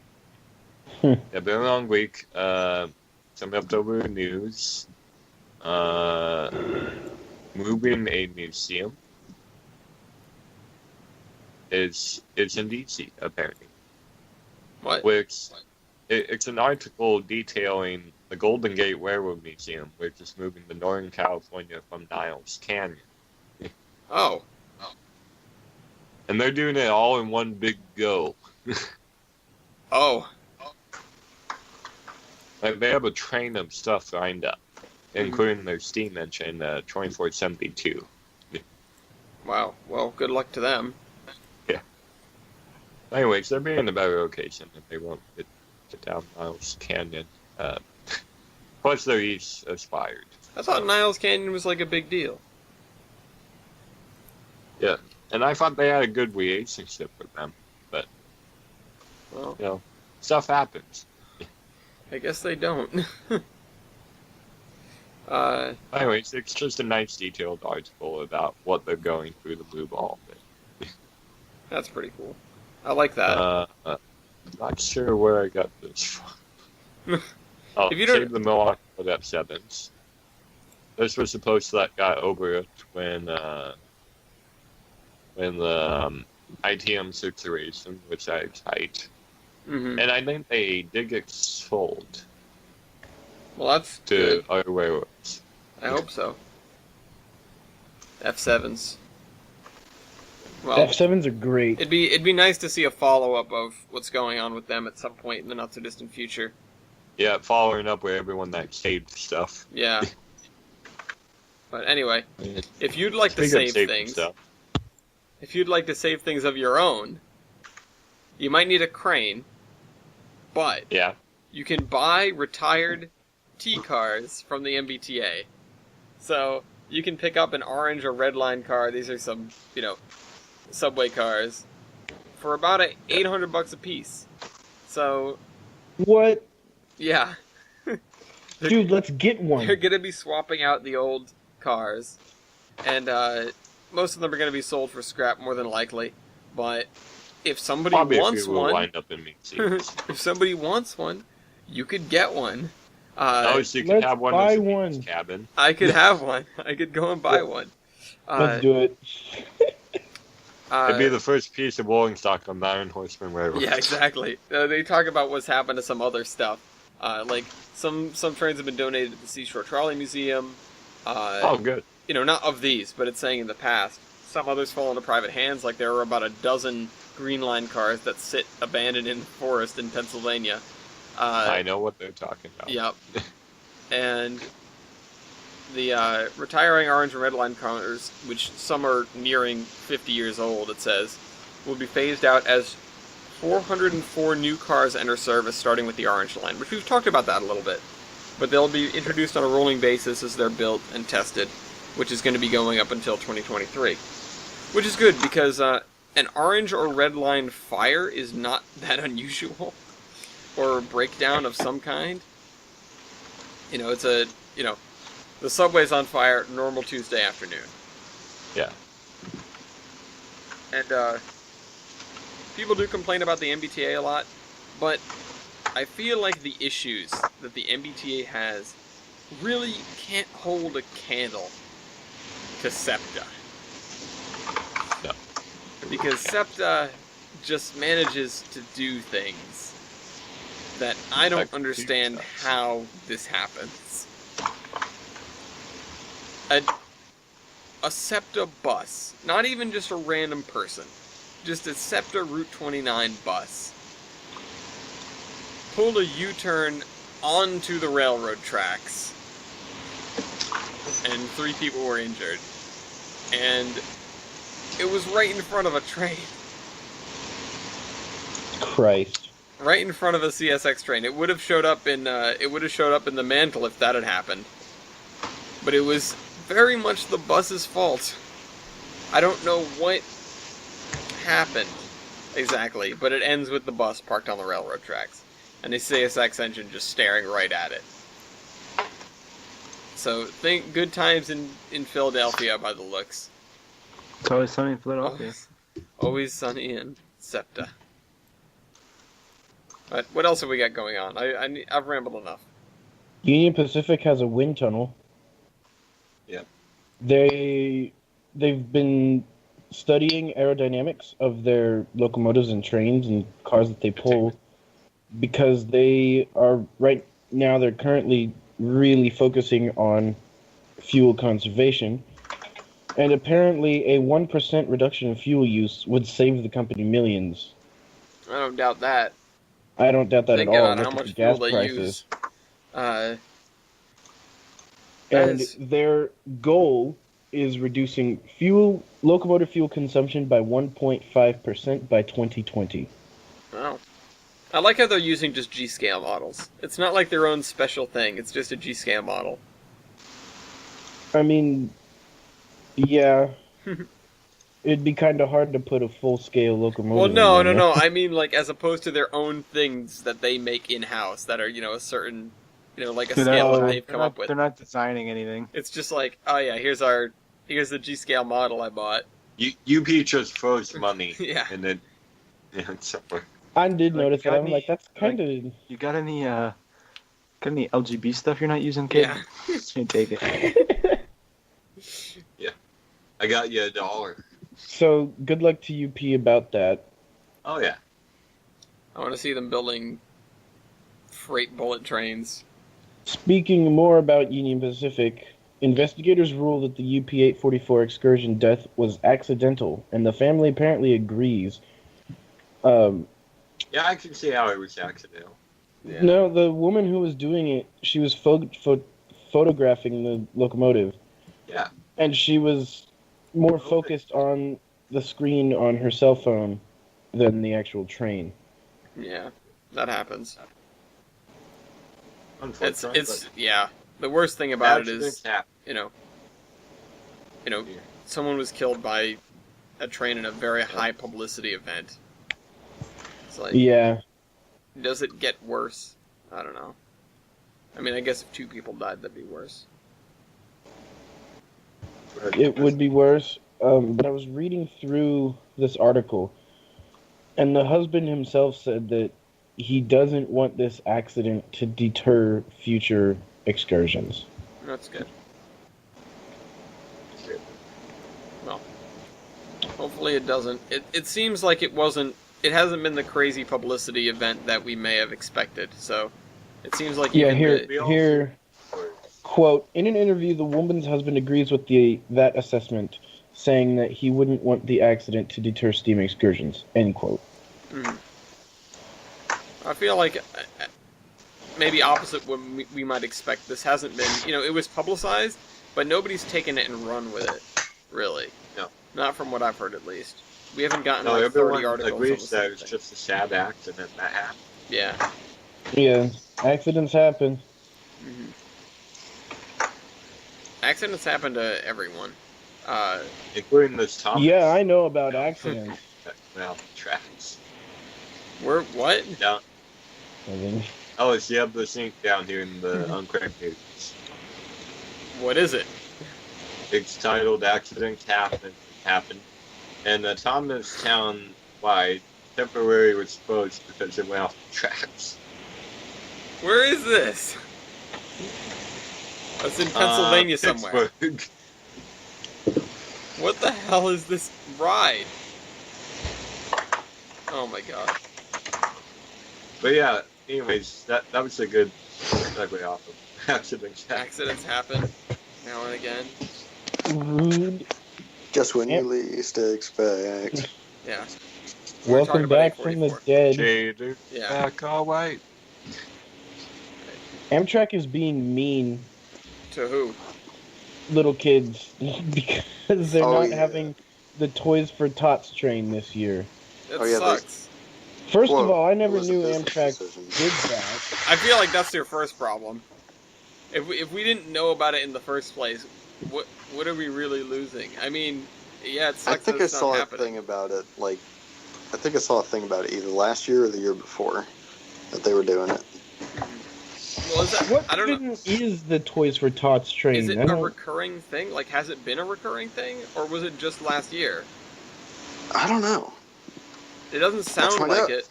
Yeah, been a long week. Some leftover news. Moving a museum. It's in DC apparently. What? Which it's an article detailing the Golden Gate Railroad Museum, which is moving to Northern California from Niles Canyon, Oh. and they're doing it all in one big go. Oh. Like they have a train of stuff lined up, including their steam engine, 2472. Wow. Well, good luck to them. Anyways, they're being in a better location, and they won't get down Niles Canyon. Plus, they're east aspired. I thought Niles Canyon was like a big deal. Yeah, and I thought they had a good relationship with them, but Well, you know, stuff happens. I guess they don't. Anyways, it's just a nice detailed article about what they're going through to move all of it. That's pretty cool. I like that. Not sure where I got this from. Oh, If you don't- save the Milwaukee F7s. This was supposed to that got overlooked when the ITM situation, which I tight, Hmm. and I think they did get sold Well, that's to good. other railroads. I hope so. F7s. Well, F7s are great. it'd be nice to see a follow up of what's going on with them at some point in the not so distant future. Yeah, following up with everyone that saved stuff. Yeah. But anyway, if you'd like to Speaking of save saving things, stuff, if you'd like to save things of your own, you might need a crane, but yeah, you can buy retired T cars from the MBTA. So you can pick up an orange or red line car. These are some, subway cars for about $800 a piece. So What? yeah, Dude, let's get one. they're gonna be swapping out the old cars, and most of them are gonna be sold for scrap more than likely. But if somebody probably a wants few will one, wind up in museums. if somebody wants one, you could get one. Oh, so you can let's have one buy as a one. beach cabin. I could have one. I could go and buy one. Let's do it. It'd be the first piece of rolling stock on the Iron Horseman Railroad. Yeah, exactly. They talk about what's happened to some other stuff. Like some trains have been donated to the Seashore Trolley Museum. Oh, good. Not of these, but it's saying in the past. Some others fall into private hands. Like there are about a dozen Green Line cars that sit abandoned in the forest in Pennsylvania. I know what they're talking about. Yep. And the retiring orange and red line cars, which some are nearing 50 years old, it says, will be phased out as 404 new cars enter service starting with the orange line, which we've talked about that a little bit. but they'll be introduced on a rolling basis as they're built and tested, which is going to be going up until 2023. Which is good, because an orange or red line fire is not that unusual, or a breakdown of some kind. You know, it's a, you know, the subway's on fire, normal Tuesday afternoon. Yeah. And, people do complain about the MBTA a lot, but I feel like the issues that the MBTA has really can't hold a candle to SEPTA. No. Because SEPTA just manages to do things that I don't understand how this happens. A SEPTA bus, not even just a random person, just a SEPTA Route 29 bus, pulled a U-turn onto the railroad tracks, and 3 people were injured. And it was right in front of a train. Christ. Right in front of a CSX train. It would have showed up in the mantle if that had happened. But it was very much the bus's fault. I don't know what happened exactly, but it ends with the bus parked on the railroad tracks and a CSX engine just staring right at it. So, think good times in Philadelphia by the looks. It's always sunny in Philadelphia. Always sunny in SEPTA. But what else have we got going on? I've rambled enough. Union Pacific has a wind tunnel. Yep. They've been studying aerodynamics of their locomotives and trains and cars that they pull, because they are they're currently really focusing on fuel conservation, and apparently a 1% reduction in fuel use would save the company millions. I don't doubt that. I don't doubt that Think at all. about how Look at much the gas fuel they prices. use. And their goal is reducing locomotive fuel consumption by 1.5% by 2020. Wow. I like how they're using just G-scale models. It's not like their own special thing, it's just a G-scale model. I mean, yeah. It'd be kind of hard to put a full-scale locomotive Well, in there. no. I mean, like, as opposed to their own things that they make in-house that are, a certain, like a scale that they've come up with. They're not designing anything. It's just like, oh yeah, here's the G-scale model I bought. UP just froze money. Yeah. And then, somewhere. I did Like, notice that. got I'm any- like, that's kind of... You got any LGB stuff you're not using, kid? Yeah. You take it. I got you $1. So, good luck to UP about that. Oh, yeah. I want to see them building freight bullet trains. Speaking more about Union Pacific, investigators ruled that the UP-844 excursion death was accidental, and the family apparently agrees. Yeah, I can see how it was accidental. Yeah. No, the woman who was doing it, she was photographing the locomotive. Yeah. And she was more focused on the screen on her cell phone than the actual train. Yeah, that happens. Unfortunately, It's yeah. The worst thing about it is, accidents happen. someone was killed by a train in a very high publicity event. It's like, Yeah. does it get worse? I don't know. I mean, I guess if 2 people died, that'd be worse. It would be worse, but I was reading through this article, and the husband himself said that he doesn't want this accident to deter future excursions. That's good. Well, hopefully it doesn't. It seems like it hasn't been the crazy publicity event that we may have expected, so it seems like Yeah, even here, quote, in an interview, the woman's husband agrees with that assessment, saying that he wouldn't want the accident to deter steam excursions, end quote. I feel like maybe opposite what we might expect. This hasn't been, it was publicized, but nobody's taken it and run with it, really. No. Not from what I've heard, at least. We haven't gotten No, like 30 everyone articles. agrees on the that same it's thing. just a sad accident that happened. Yeah. Yeah, accidents happen. Accidents happen to everyone. Including this Thomas. Yeah, I know about accidents. Well, tracks. What? Down. I think. Oh, it's the other thing down here in the Uncracked News. What is it? It's titled "Accidents Happen," and the Thomas town wide temporarily was closed because it went off the tracks. Where is this? It's in Pennsylvania somewhere. Pittsburgh. What the hell is this ride? Oh my god. But yeah, anyways, that was a good segue off of accidents. Accidents happen now and again. Rude. Just when Yep. you least expect. Yeah. We were talking Welcome about back from the 844. dead. Shader, Yeah. back all white. Amtrak is being mean, To who? little kids, because they're Oh, not yeah. having the Toys for Tots train this year. That Oh, yeah, they- sucks. First Well, of all, I it never was a knew business Amtrak decision. did that. I feel like that's their first problem. If we didn't know about it in the first place, what are we really losing? I mean, yeah, it I sucks think that I it's saw not a happening. thing about it. I think I saw a thing about it either last year or the year before that they were doing it. Well, is that, What I don't know. even is the Toys for Tots train? Is it I a don't- recurring thing? Like, has it been a recurring thing, or was it just last year? I don't know. It doesn't sound find like out. it.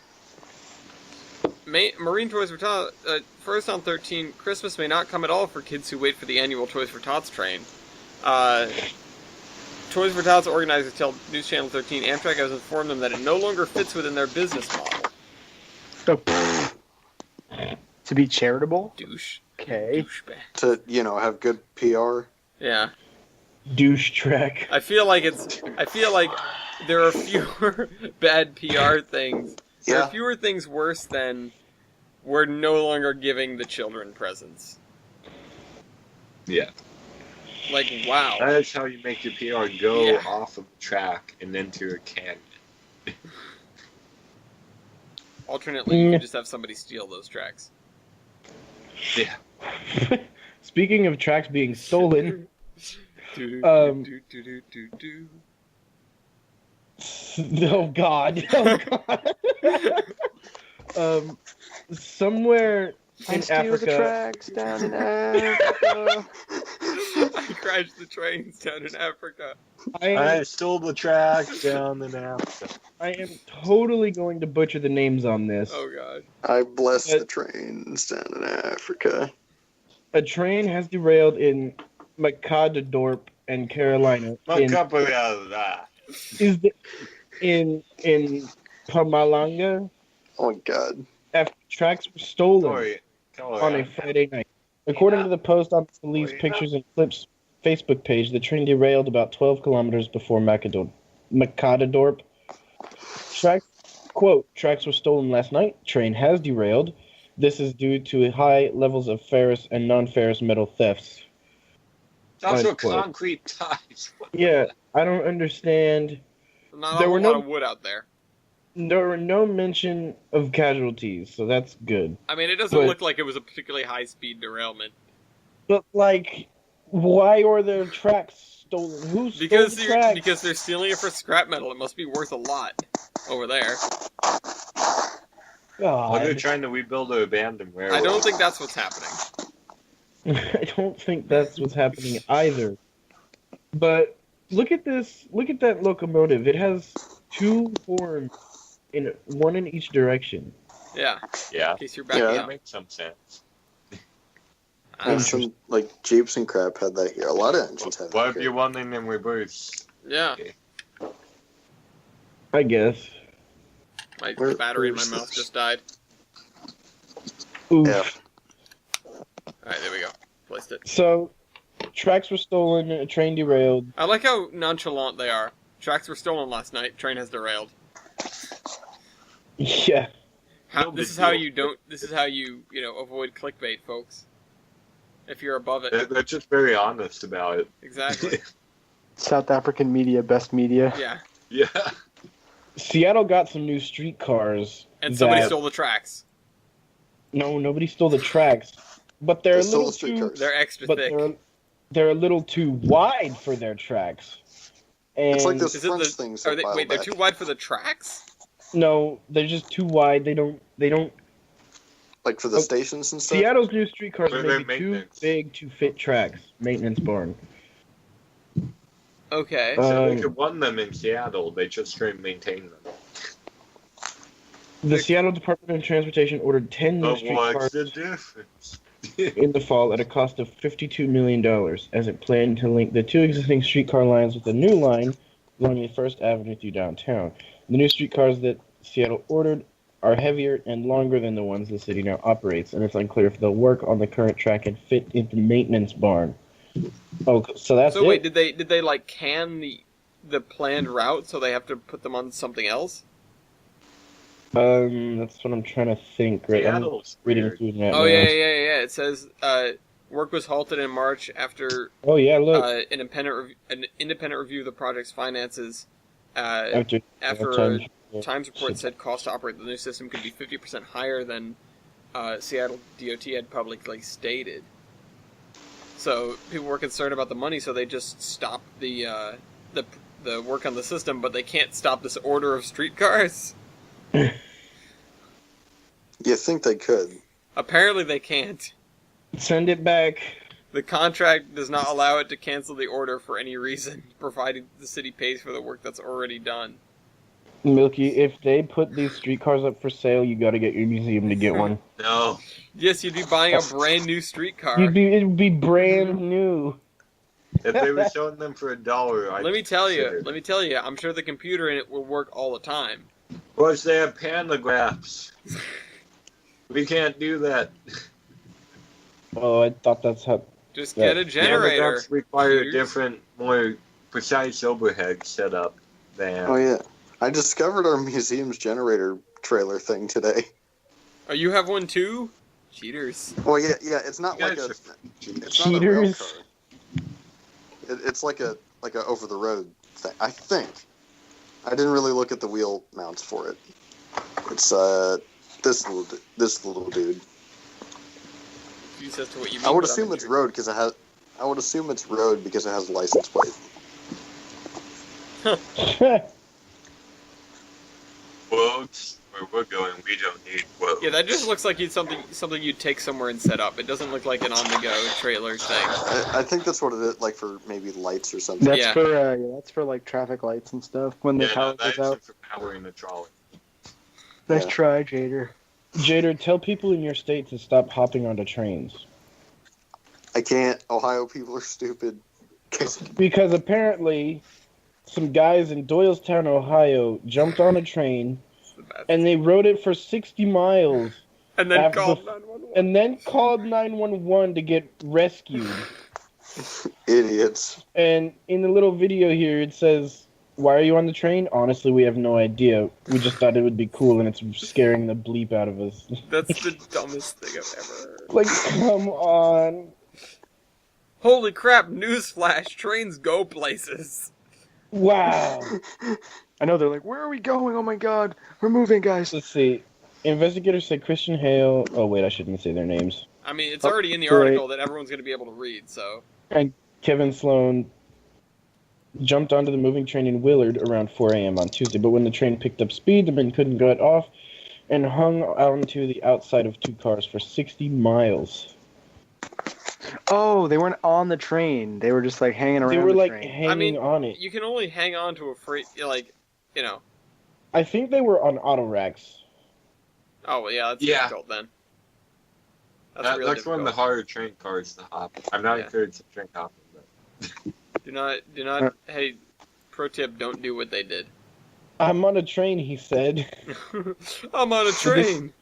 Marine Toys for Tots, first on 13, Christmas may not come at all for kids who wait for the annual Toys for Tots train. Toys for Tots organizers tell News Channel 13 Amtrak has informed them that it no longer fits within their business model. To be charitable? Douche. Okay. Douchebag. To, have good PR. Yeah. douche track. I feel like there are fewer bad PR things. There are Yeah. fewer things worse than we're no longer giving the children presents. Yeah. Like, wow. That's how you make your PR go Yeah. off of the track and into a canyon. Alternately, you could just have somebody steal those tracks. Yeah. Speaking of tracks being stolen, Do, Um, do, do, do, do, do. oh god, oh god. Somewhere in Steal the Africa, tracks down in Africa. I crashed the trains down in Africa. I stole the track down in Africa. I am totally going to butcher the names on this. Oh god. I bless But- the trains down in Africa. A train has derailed in Macadadorp and Carolina. What in, company out of that? in Pamalanga Oh my god. after tracks were stolen Sorry. on a Friday night. According to the Post on Police Pictures and Clips Facebook page, the train derailed about 12 kilometers before Macadadorp. Tracks were stolen last night. Train has derailed. This is due to high levels of ferrous and non-ferrous metal thefts. It's also Unquote. concrete ties. Yeah, I don't understand. Not There a were whole lot no- of wood out there. There were no mention of casualties, so that's good. I mean, it doesn't But- look like it was a particularly high-speed derailment. But, like, why are their tracks stolen? Who stole Because the tracks? because they're stealing it for scrap metal. It must be worth a lot over there. Well, they're God. trying to rebuild an abandoned railroad. I don't think that's what's happening. I don't think that's what's happening either. But look at this. Look at that locomotive. It has two horns, one in each direction. Yeah, Yeah. in case you're backing Yeah. That up. makes some sense. I don't And some, Jeeps and crap had that here. A lot of engines had What that if here. you're wanting in reverse? know. Yeah, I guess. my Where- battery in my where's mouth this? just died. Oof. Yeah. Alright, there we go. Placed it. So, tracks were stolen. A train derailed. I like how nonchalant they are. Tracks were stolen last night. Train has derailed. Yeah. No This big is how deal. you don't. This is how you avoid clickbait, folks. If you're above it, They're just very honest about it. exactly. South African media, best media. Yeah, Yeah. Seattle got some new streetcars. and somebody that- stole the tracks. No, nobody stole the tracks. but they're a still little the street too. cars. They're extra But thick. they're a little too wide for their tracks. And It's like those Is it French the? things. Are a they? while Wait, they're back. too wide for the tracks. no, they're just too wide. They don't. Like for the Oh, stations and stuff. Seattle's new streetcars For are their maybe too maintenance. big to fit tracks. Maintenance barn. Okay. So they Um, could run them in Seattle. They just couldn't maintain them. The Seattle Department of Transportation ordered 10 new But streetcars what's the difference? in the fall at a cost of $52 million, as it planned to link the two existing streetcar lines with a new line along the First Avenue through downtown. The new streetcars that Seattle ordered are heavier and longer than the ones the city now operates, and it's unclear if they'll work on the current track and fit into the maintenance barn. Oh, so that's So it? wait, did they like can the planned route so they have to put them on something else? That's what I'm trying to think. Right, I'm Seattle's reading weird. through that Oh now. yeah. It says work was halted in March after Oh yeah, look. an independent review of the project's finances. after After time- a Times report said cost to operate the new system could be 50% higher than Seattle DOT had publicly stated. So people were concerned about the money, so they just stopped the work on the system, but they can't stop this order of streetcars. You think they could? Apparently, they can't. Send it back. The contract does not allow it to cancel the order for any reason, provided the city pays for the work that's already done. Milky, if they put these streetcars up for sale, you gotta get your museum to get one. No. Yes, you'd be buying a brand new streetcar. It would be brand new. If they were selling them for $1, I'd Let me tell consider you, I'm sure the computer in it will work all the time. Of course, they have pantographs. We can't do that. Oh, I thought that's how. Just Yeah. get a generator. Pantographs require a computers. different, more precise overhead setup than. Oh yeah. I discovered our museum's generator trailer thing today. Oh, you have one too? Cheaters. Well, yeah. It's not You like guys a. are It's not a rail Cheaters. car. It's like a over the road thing. I think. I didn't really look at the wheel mounts for it. It's this little dude. Confused as to what you mean. I would but I'm assume it's intrigued. road because it has. I would assume it's road because it has a license plate. Quotes where we're going, we don't need quotes. Yeah, that just looks like something you'd take somewhere and set up. It doesn't look like an on-the-go trailer thing. I think that's what it is, like for maybe lights or something. That's Yeah. for that's for like traffic lights and stuff when the Yeah, power no, goes that's out. for powering the trolley. Nice Yeah. try, Jader. Jader, tell people in your state to stop hopping onto trains. I can't. Ohio people are stupid. Because apparently, some guys in Doylestown, Ohio, jumped on a train It's the best. and they rode it for 60 miles And then after called the- 911. and then called 911 to get rescued. Idiots. And in the little video here, it says, "Why are you on the train? Honestly, we have no idea. We just thought it would be cool, and it's scaring the bleep out of us." That's the dumbest thing I've ever heard. Like, come on. Holy crap, newsflash, trains go places. Wow. I know they're like, where are we going? Oh my god, we're moving, guys. Let's see. Investigators say Christian Hale. Oh, wait, I shouldn't say their names. I mean, it's Oh, already in the great. article that everyone's going to be able to read, so... And Kevin Sloan jumped onto the moving train in Willard around 4 a.m. on Tuesday, but when the train picked up speed, the men couldn't get off and hung onto the outside of two cars for 60 miles. Oh, they weren't on the train. They were just like hanging around They were the like train. hanging I mean, on it. You can only hang on to a freight, like, you know... I think they were on auto racks. Oh, well, yeah, that's Yeah. difficult then. That's really That's one of the difficult. harder train cars to hop. I'm not Yeah. encouraging train hopping, but Do not, hey, pro tip, don't do what they did. I'm on a train, he said. I'm on a train!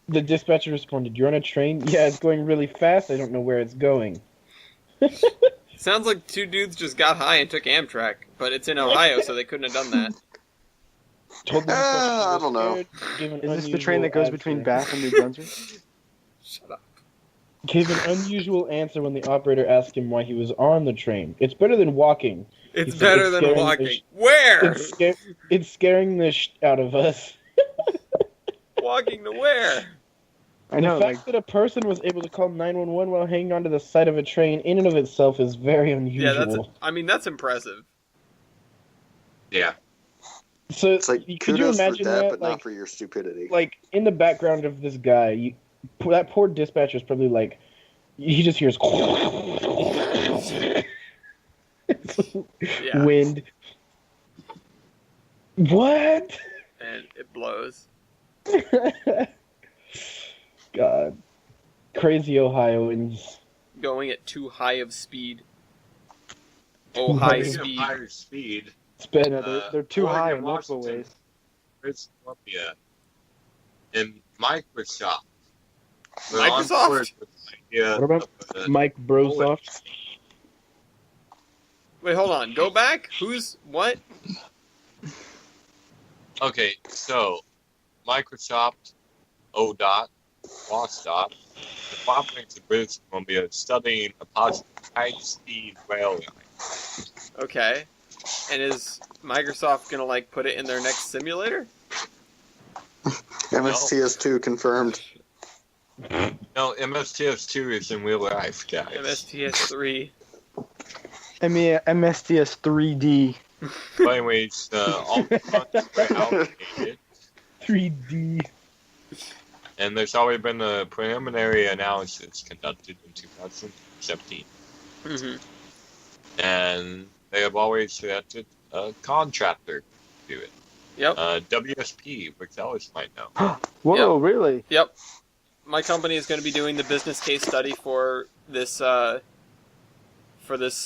The dispatcher responded, "You're on a train? Yeah, it's going really fast. I don't know where it's going." Sounds like two dudes just got high and took Amtrak, but it's in Ohio, so they couldn't have done that. Told the dispatcher I he was don't know. scared, gave an Is this the train that goes unusual between answer. Bath and New Brunswick? Shut up. Gave an unusual answer when the operator asked him why he was on the train. It's better than walking. It's said better it's than scaring the walking. sh- Where? It's scaring the out of us. Walking to where? I know, the fact that a person was able to call 911 while hanging onto the side of a train, in and of itself, is very unusual. Yeah, that's impressive. Yeah. So It's like, could you kudos for imagine that, that? but not for your stupidity. Like in the background of this guy, that poor dispatcher is probably like, he just hears Yeah. wind. What? And it blows. God, crazy Ohioans. Going at too high of speed. Too Oh, high high. speed. Higher speed. Sped. they're too high Oregon, in multiple Washington, ways. British Columbia, and Microsoft. Microsoft? What about Mike Brosoft? Wait, hold on. Go back? Who's... what? Okay, so Microsoft, ODOT, WASDOT, the cooperating of British Columbia studying a possible high-speed rail line. Okay. And is Microsoft gonna, like, put it in their next simulator? MSTS2 confirmed. No, MSTS2 is in real life, guys. MSTS3. MSTS 3D. But anyways, all the funds were allocated, 3D. and there's already been a preliminary analysis conducted in 2017. Mm-hmm. And they have always selected a contractor to do it. Yep. WSP, which Ellis might know. Whoa, really? Yep. My company is going to be doing the business case study for this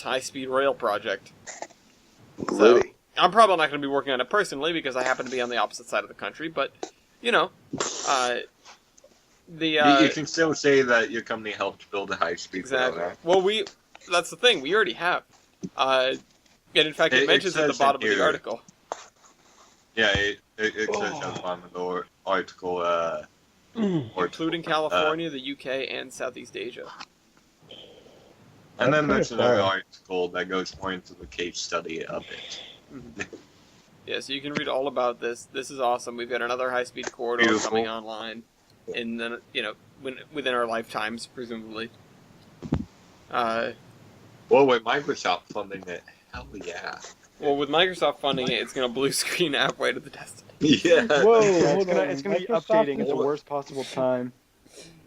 high-speed rail project. So, Really? I'm probably not going to be working on it personally because I happen to be on the opposite side of the country, but, you know, You can still say that your company helped build a high-speed exactly. railway. Well, that's the thing, we already have. And in fact, it mentions at the says bottom in of the here- article. Yeah, it says at the bottom of the article, Including California, the UK, and Southeast Asia. and then That's there's another kinda article that goes more into the case study of it. Yeah, so you can read all about this. This is awesome. We've got another high-speed corridor Beautiful. coming online in the, within our lifetimes, presumably. Well, with Microsoft funding it, hell yeah. Well, with Microsoft funding it, it's going to blue screen halfway to the destiny. Yeah. Whoa, Yeah, hold on. it's gonna be Microsoft updating at is- the worst possible time.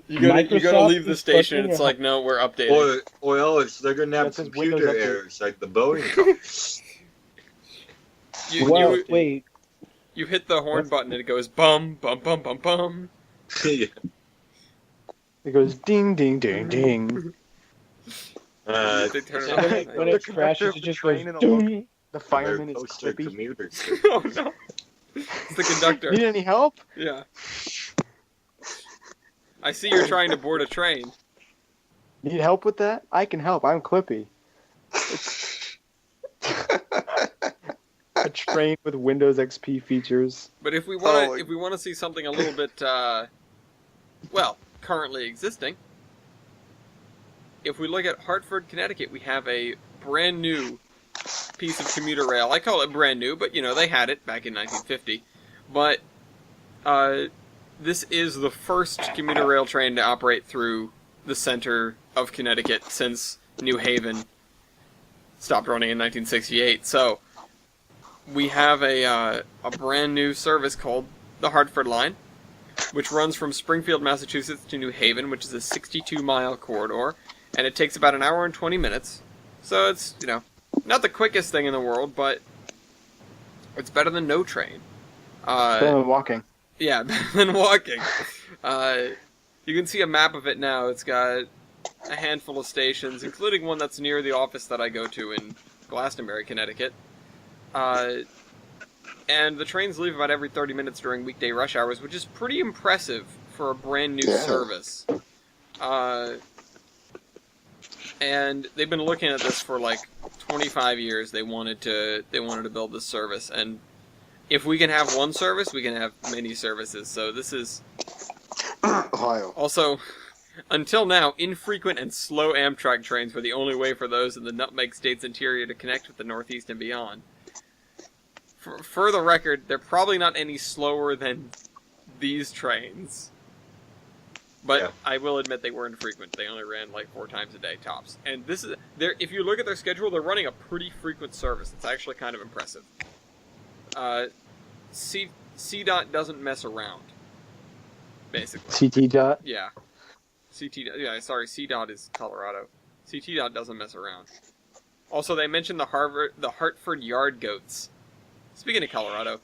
You gotta Microsoft leave the is station. fucking It's a- like, no, we're updating. Or else they're gonna have That says Windows computer update. errors like the Boeing cars. Well, wait. You hit the horn button and it goes bum, bum, bum, bum, bum. Yeah. It goes ding, ding, ding, ding. They turn it And off. when it crashes, it just goes Train in a doom. The fireman is Poster clippy. commuters. Oh no. It's the conductor. Need any help? Yeah. I see you're trying to board a train. Need help with that? I can help. I'm Clippy. A train with Windows XP features. But if we want Oh. if we want to see something a little bit, currently existing, if we look at Hartford, Connecticut, we have a brand new piece of commuter rail. I call it brand new, but they had it back in 1950. But this is the first commuter rail train to operate through the center of Connecticut since New Haven stopped running in 1968. So we have a brand new service called the Hartford Line, which runs from Springfield, Massachusetts to New Haven, which is a 62-mile corridor, and it takes about an hour and 20 minutes. So it's, not the quickest thing in the world, but it's better than no train. Better than walking. Yeah, better than walking. You can see a map of it now. It's got a handful of stations, including one that's near the office that I go to in Glastonbury, Connecticut. And the trains leave about every 30 minutes during weekday rush hours, which is pretty impressive for a brand new service. And they've been looking at this for like 25 years. They wanted to build this service, and if we can have one service, we can have many services. So this is Ohio. also, until now, infrequent and slow Amtrak trains were the only way for those in the Nutmeg State's interior to connect with the Northeast and beyond. For the record, they're probably not any slower than these trains. But Yeah. I will admit they were infrequent. They only ran like 4 times a day tops. And this is if you look at their schedule, they're running a pretty frequent service. It's actually kind of impressive. CDOT doesn't mess around. Basically. CT dot. Yeah. CDOT is Colorado. CTDOT doesn't mess around. Also, they mentioned the Hartford Yard Goats. Speaking of Colorado,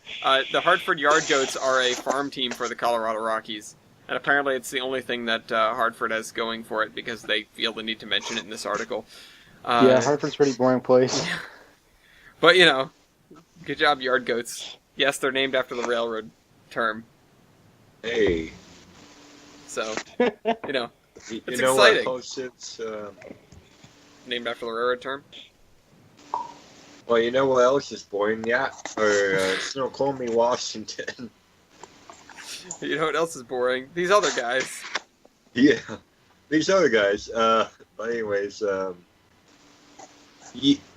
the Hartford Yard Goats are a farm team for the Colorado Rockies. And apparently it's the only thing that Hartford has going for it because they feel the need to mention it in this article. Yeah, Hartford's a pretty boring place. But, good job, Yard Goats. Yes, they're named after the railroad term. Hey. So, You It's know exciting. what post it's, Named after the railroad term? well, you know what else is boring? Yeah, or Snoqualmie, Washington. You know what else is boring? These other guys. Yeah, these other guys. But anyways,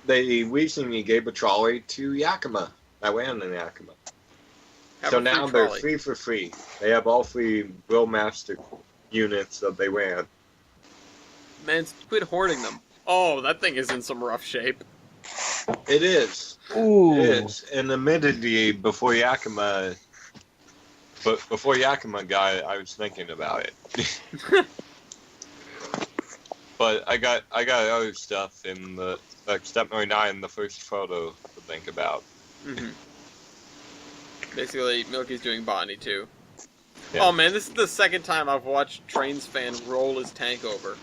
they recently gave a trolley to Yakima. I ran in Yakima. Have So a free now they're trolley. free for free. They have all 3 Willmaster units that they ran. Man, quit hoarding them. Oh, that thing is in some rough shape. It is. Ooh. It is. And admittedly, before Yakima got it, I was thinking about it. But I got other stuff in the step 9, the first photo to think about. Mm-hmm. Basically, Milky's doing botany too. Yeah. Oh man, this is the second time I've watched Trains fan roll his tank over.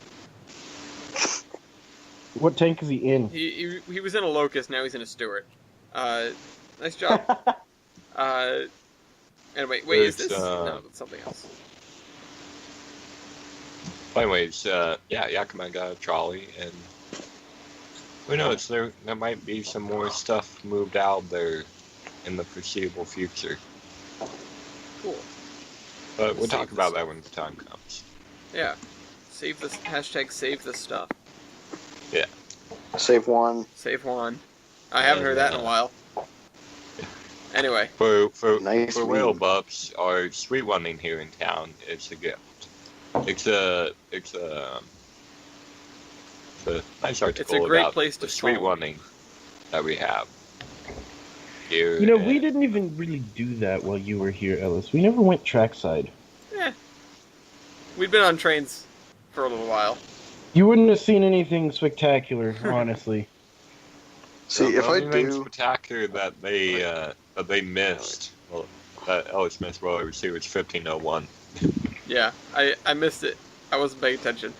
What tank is he in? He was in a Locust, now he's in a Stewart. Nice job. Anyway, wait, is this? No, that's something else. Anyways, Yakima got a trolley, and who knows, there might be some more stuff moved out there in the foreseeable future. Cool. But we'll Save talk this about stuff. that when the time comes. Yeah. Save this. # save this stuff. Save one. Save Juan. I haven't heard that in a while. Anyway. For Nice whale meme. buffs, our sweet running here in town, it's a gift. It's a nice article great about place to the sweet spawn. running that we have here. You know, we and- didn't even really do that while you were here, Ellis. We never went trackside. We've been on trains for a little while. You wouldn't have seen anything spectacular, honestly. See, the if I only thing do, spectacular that they missed, well, that Ellis missed while I was here, was 1501. Yeah, I missed it. I wasn't paying attention.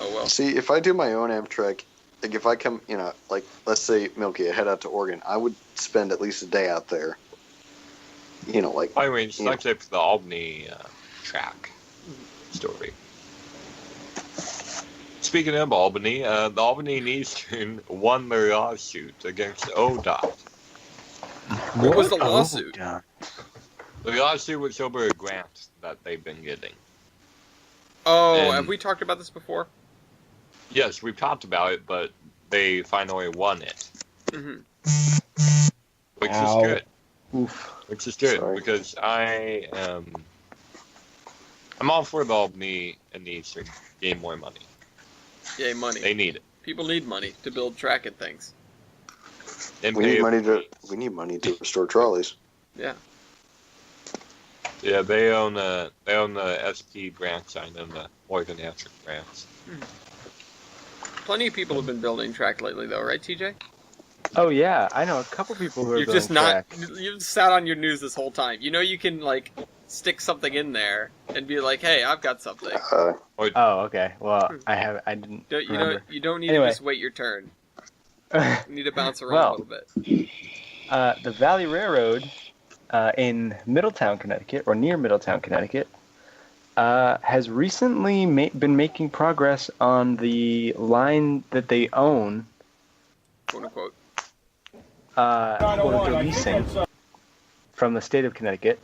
Oh well. see, if I do my own Amtrak, like if I come, like let's say Milky, I head out to Oregon, I would spend at least a day out there. Like Anyways, Yeah. like the Albany track story. Speaking of Albany, the Albany and Eastern won their lawsuit against ODOT. What was the lawsuit? God. The lawsuit was over a grant that they've been getting. Oh, And- have we talked about this before? Yes, we've talked about it, but they finally won it, Mm-hmm. which Ow. is good. Oof. Which is good Sorry. because I'm all for the Albany and the Eastern getting more money. Yay, money. They need it. People need money to build track and things. And we pay need it. money to restore trolleys. Yeah. Yeah, they own the SP branch and the Oregon Electric branch. Plenty of people have been building track lately, though, right, TJ? Oh yeah, I know a couple people who are You're building just not. track. You've sat on your news this whole time. You know you can like stick something in there and be like, "Hey, I've got something." Oh, okay. Well, I didn't Don't, you remember. don't need Anyway. to just wait your turn. You need to bounce around Well. a little bit. The Valley Railroad in Middletown, Connecticut, or near Middletown, Connecticut, has recently been making progress on the line that they own, Quote unquote. or they're leasing from the state of Connecticut.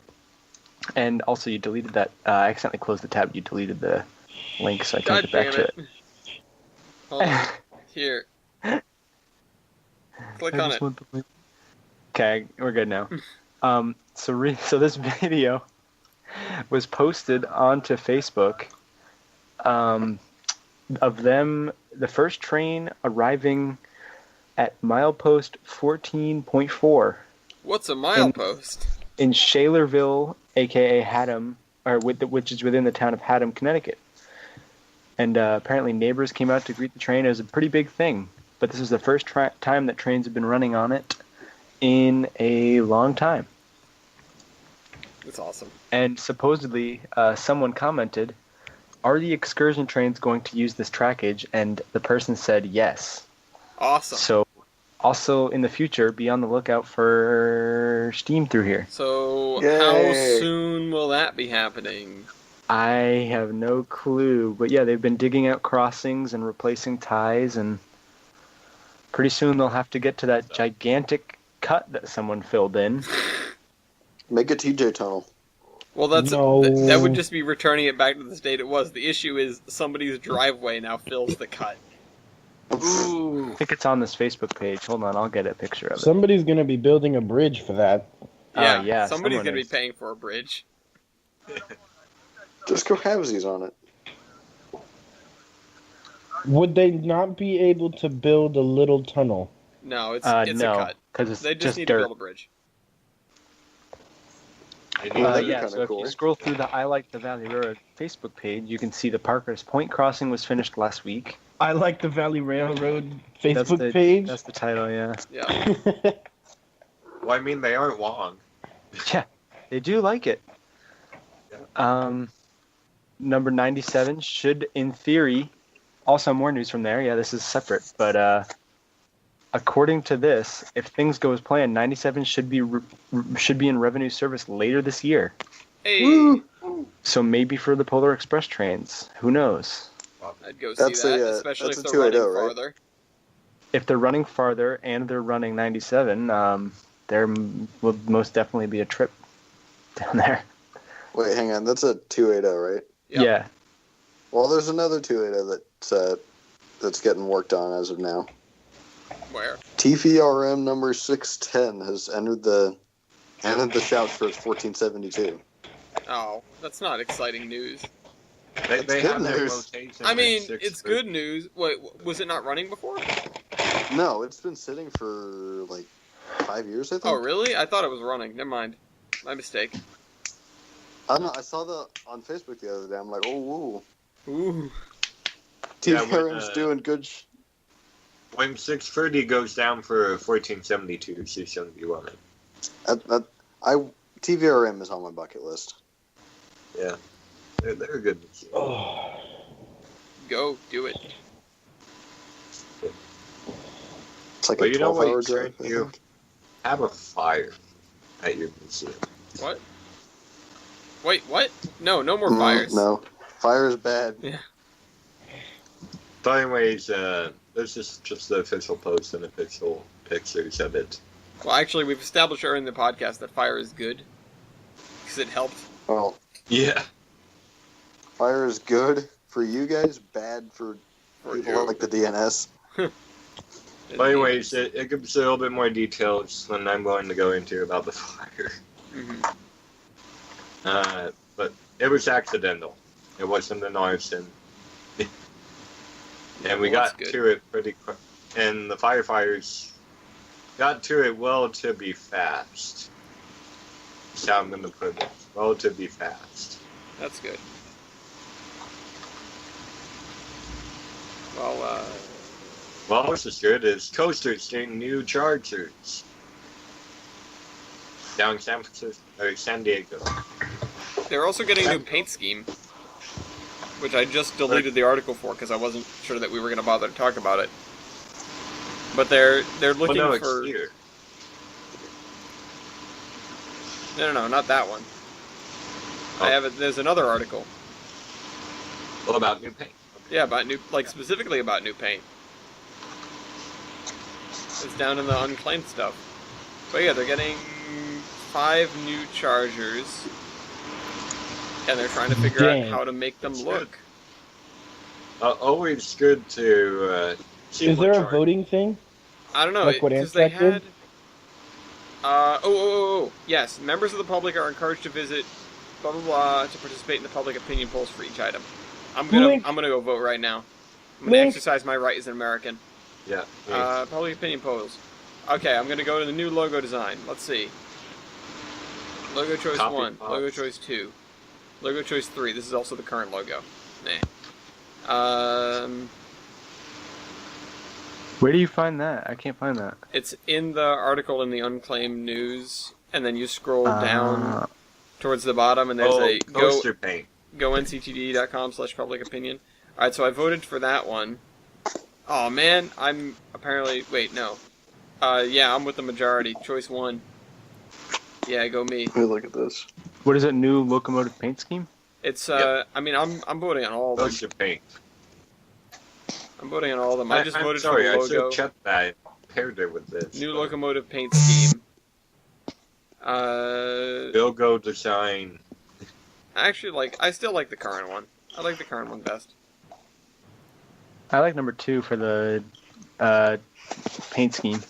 And also, you deleted that. I accidentally closed the tab. You deleted the link, so I can't God get back damn to it. Hold on. Here. Click on it. Okay, we're good now. So this video was posted onto Facebook of them, the first train arriving at milepost 14.4 What's a milepost? in Shalerville, aka Haddam, which is within the town of Haddam, Connecticut. And apparently neighbors came out to greet the train. It was a pretty big thing. But this is the first time that trains have been running on it in a long time. That's awesome. And supposedly someone commented, "Are the excursion trains going to use this trackage?" And the person said yes. Awesome. So also in the future, be on the lookout for steam through here. So Yay. how soon will that be happening? I have no clue. But yeah, they've been digging out crossings and replacing ties, and pretty soon they'll have to get to that gigantic cut that someone filled in. Make a TJ tunnel. Well, that No. would just be returning it back to the state it was. The issue is somebody's driveway now fills the cut. I think it's on this Facebook page. Hold on, I'll get a picture of it. Somebody's gonna be building a bridge for that. Yeah, somebody's someone gonna be is. paying for a bridge. Just go halvesies on it. Would they not be able to build a little tunnel? No, it's No, a cut. because it's They just just need to dirt. build a bridge. that'd be Yeah, kinda so if cool. you scroll through the I Like the Valley Railroad Facebook page, you can see the Parker's Point crossing was finished last week. I like the Valley Railroad That's Facebook the- page. That's the title, yeah. Yeah. Well, I mean, they aren't long. Yeah, they do like it. Number 97 should, in theory, also more news from there. Yeah, this is separate, but according to this, if things go as planned, 97 should be in revenue service later this year. Hey, Woo! So maybe for the Polar Express trains. Who knows? I'd go see That's that, a, especially that's if a they're running 280, right? farther. If they're running farther and they're running 97, there will most definitely be a trip down there. Wait, hang on. That's a 280, right? Yep. Yeah. Well, there's another 280 that's getting worked on as of now. Where? TVRM number 610 has entered the shouts for its 1472. Oh, that's not exciting news. They good have their news. rotation. I mean, at 6:30. it's good news. Wait, was it not running before? No, it's been sitting for like 5 years, I think. Oh, really? I thought it was running. Never mind. My mistake. I don't know. I saw that on Facebook the other day. I'm like, oh, woo. Ooh. Yeah, TVRM's when, doing good. When 630 goes down for 1472, she's going to be running. TVRM is on my bucket list. Yeah. They're good. Oh. Go, do it. It's like But a you know 12-hour what? drive. I You think. have a fire at your museum. What? Wait, what? No more Mm, fires. No, fire is bad. But anyways, this is just the official post and official pictures of it. Well, actually, we've established earlier in the podcast that fire is good. Because it helped. Well, Yeah. fire is good for you guys, bad for people you. like the DNS. But anyways, it gives a little bit more details than I'm going to go into about the fire. Mhm. But it was accidental. It wasn't an arson. And we Well, got that's good. to it pretty quick. And the firefighters got to it relatively fast. That's how I'm going to put it. Relatively fast. That's good. Well, Well, what's as good is Coaster's getting new chargers. Down in San Francisco, or San Diego. they're also getting a new paint scheme. Which I just deleted the article for because I wasn't sure that we were going to bother to talk about it. But they're Well, looking no, it's for... here. No, not that one. I have it. There's another article. What about new paint? Yeah, about new, like specifically about new paint. It's down in the unclaimed stuff. But yeah, they're getting 5 new chargers, and they're trying to figure Dang. out how to make them That's look. Always good to see Is what there a charge- voting thing? I don't know, Like what because they Amtrak did? had. Yes, members of the public are encouraged to visit blah blah blah to participate in the public opinion polls for each item. I'm gonna go vote right now. I'm gonna exercise my right as an American. Yeah. Public opinion polls. Okay, I'm gonna go to the new logo design. Let's see. Logo choice Copy 1, box. logo choice 2, logo choice 3. This is also the current logo. Where do you find that? I can't find that. It's in the article in the Unclaimed News, and then you scroll down towards the bottom, and there's a poster paint. go nctd.com/public opinion. Alright, so I voted for that one. Oh man, I'm apparently... Wait, no. Yeah, I'm with the majority. Choice 1. Yeah, go me. Let me look at this. What is it? New locomotive paint scheme? It's, Yep. I mean, I'm voting on all of them. Poster paint. I'm voting on all of them. I just I'm voted sorry, for the I logo. should have checked that. Paired it with this. New locomotive paint scheme. Logo design. Actually, I still like the current one. I like the current one best. I like number 2 for the paint scheme.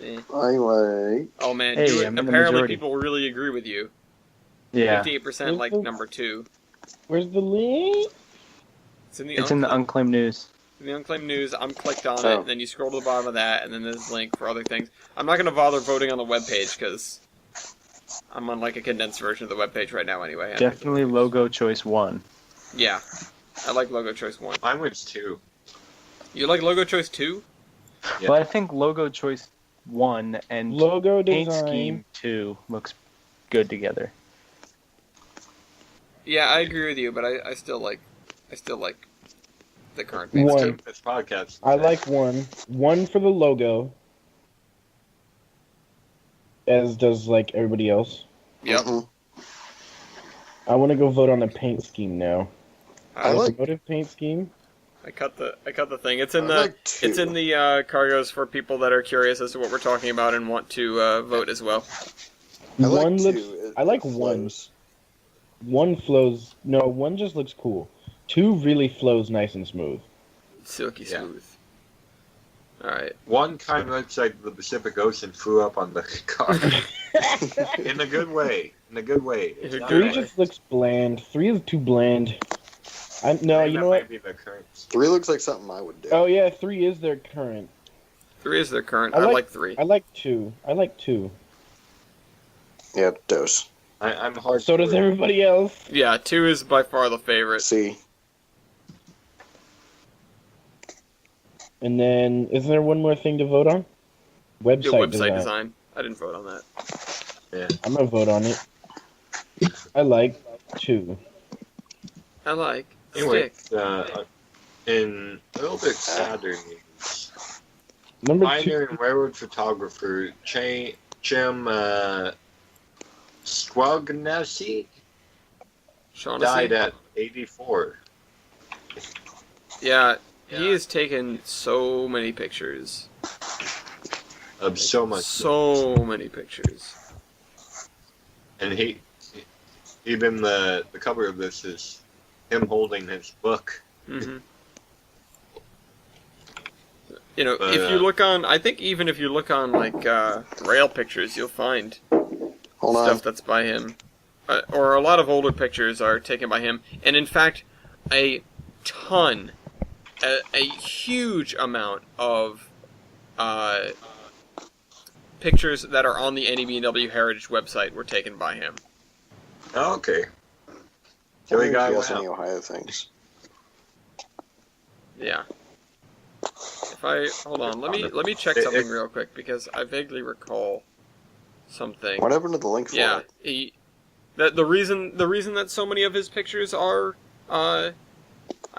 Eh. I like. Oh man, Hey, I'm in the apparently majority. people really agree with you. Yeah. 58% like number 2. Where's the link? It's in the It's in the Unclaimed News. Unclaimed News. I'm clicked on Oh. it, and then you scroll to the bottom of that, and then there's a link for other things. I'm not going to bother voting on the webpage, because I'm on, a condensed version of the webpage right now anyway. Definitely logo choice 1. Yeah. I like logo choice 1. Mine was 2. You like logo choice 2? Yeah. Well, I think logo choice 1 and Logo paint design. scheme 2 looks good together. Yeah, I agree with you, but I still like the current paint One. scheme. This podcast. I like 1. 1 for the logo. As does, everybody else. Yep. Mhm. I want to go vote on the paint scheme now. I like- Locomotive paint scheme. I cut the thing. It's in I the like 2. it's in the cargos for people that are curious as to what we're talking about and want to vote as well. I like One 2. looks. I like 1. Flows. 1 flows. No, 1 just looks cool. 2 really flows nice and smooth. Silky Yeah. smooth. All right. One kind of looks like the Pacific Ocean flew up on the car. In a good way. In a good way. It's In a not good 3 bad. just looks bland. 3 is too bland. No, Maybe you that know what? might be the current. 3 looks like something I would do. Oh yeah, 3 is their current. 3 is their current. I I like- like 3. I like 2. I like 2. Yeah, dose. I'm hard. So does everybody else. Yeah, 2 is by far the favorite. See. And then, is there one more thing to vote on? Yeah, Website, website design. design. I didn't vote on that. Yeah. I'm gonna vote on it. I like 2. I like Anyway, stick. in a little bit sadder news, Number 2. pioneer and railroad photographer Jim Squagnesi Shaughnessy. died at 84. Yeah, he has taken so many pictures. Of so much. So many pictures. And even the cover of this is him holding his book. hmm You know, But, if you look on, I think even if you look on rail pictures, you'll find Hold on. stuff that's by him, or a lot of older pictures are taken by him. And in fact, a huge amount of pictures that are on the NEBW Heritage website were taken by him. Oh, okay. Tell So me we if got you guys one any out. Ohio things. Yeah. If I hold on, let me check something real quick because I vaguely recall something. What happened to the link for Yeah, it? the reason that so many of his pictures are I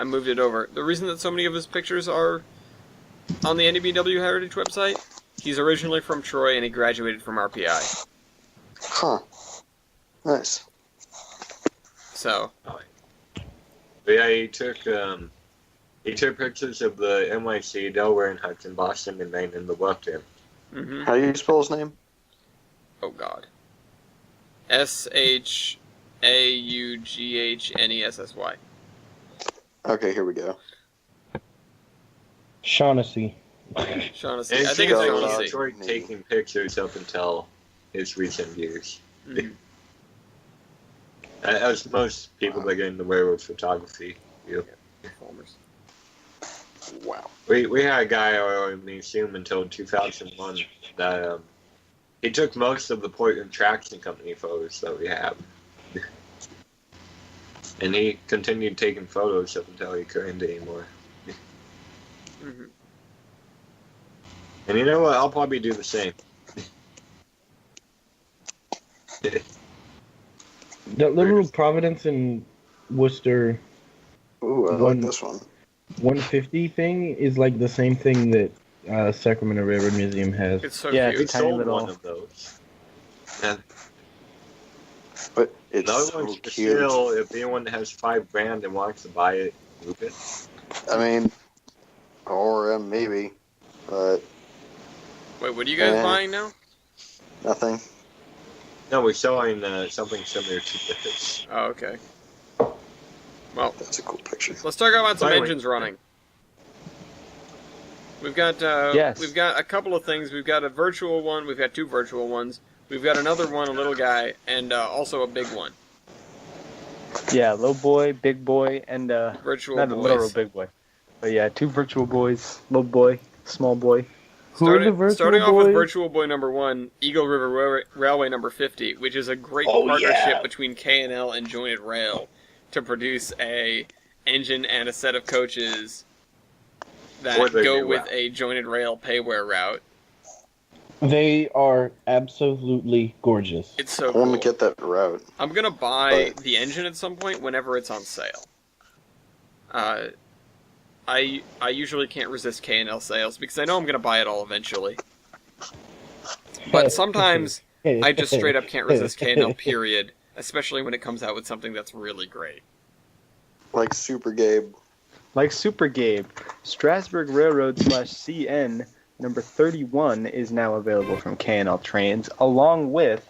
moved it over. The reason that so many of his pictures are on the NEBW Heritage website, he's originally from Troy and he graduated from RPI. Huh. Nice. So, But yeah, he took pictures of the NYC, Delaware, and Hudson, Boston, and Maine in the Western. mhm. How do you spell his name? Oh God. SHAUGHNESSY. Okay, here we go. Shaughnessy. Shaughnessy. And I he think it's was in Shaughnessy. Detroit taking pictures up until his recent years. Mhm. As most people that get into werewolf photography do. Performers. Wow. We had a guy at our museum until 2001 that he took most of the Portland Traction Company photos that we have. And he continued taking photos up until he couldn't anymore. Mm-hmm. And you know what? I'll probably do the same. That little Providence and Worcester Ooh, I like this one. 150 thing is like the same thing that Sacramento Railroad Museum has. It's so Yeah, cute. We tiny sold little- one of those. And But it's another so one's for cute. sale. If anyone has $5,000 and wants to buy it, move it. I mean, or maybe, but Wait, what are you guys buying now? nothing. No, we're selling something similar to this. Oh, okay. Well, That's a cool picture. let's talk about some By the way- engines running. We've got Yes. we've got a couple of things. We've got a virtual one. We've got two virtual ones. We've got another one, a little guy, and also a big one. Yeah, little boy, big boy, and Virtual not a boys. literal big boy. But yeah, two virtual boys, little boy, small boy. Who are the virtual Starting off with boys? Virtual Boy number 1, Eagle River Railway number 50, which is a great Oh, partnership yeah. between K&L and Jointed Rail to produce a engine and a set of coaches that Or the go new with route. a Jointed Rail payware route. They are absolutely gorgeous. It's so I want to cool. get that route. I'm gonna buy but- the engine at some point whenever it's on sale. I usually can't resist K&L sales because I know I'm gonna buy it all eventually. But sometimes I just straight up can't resist K&L, period. Especially when it comes out with something that's really great. Like Super Gabe. Like Super Gabe, Strasburg Railroad /CN number 31 is now available from K&L Trains, along with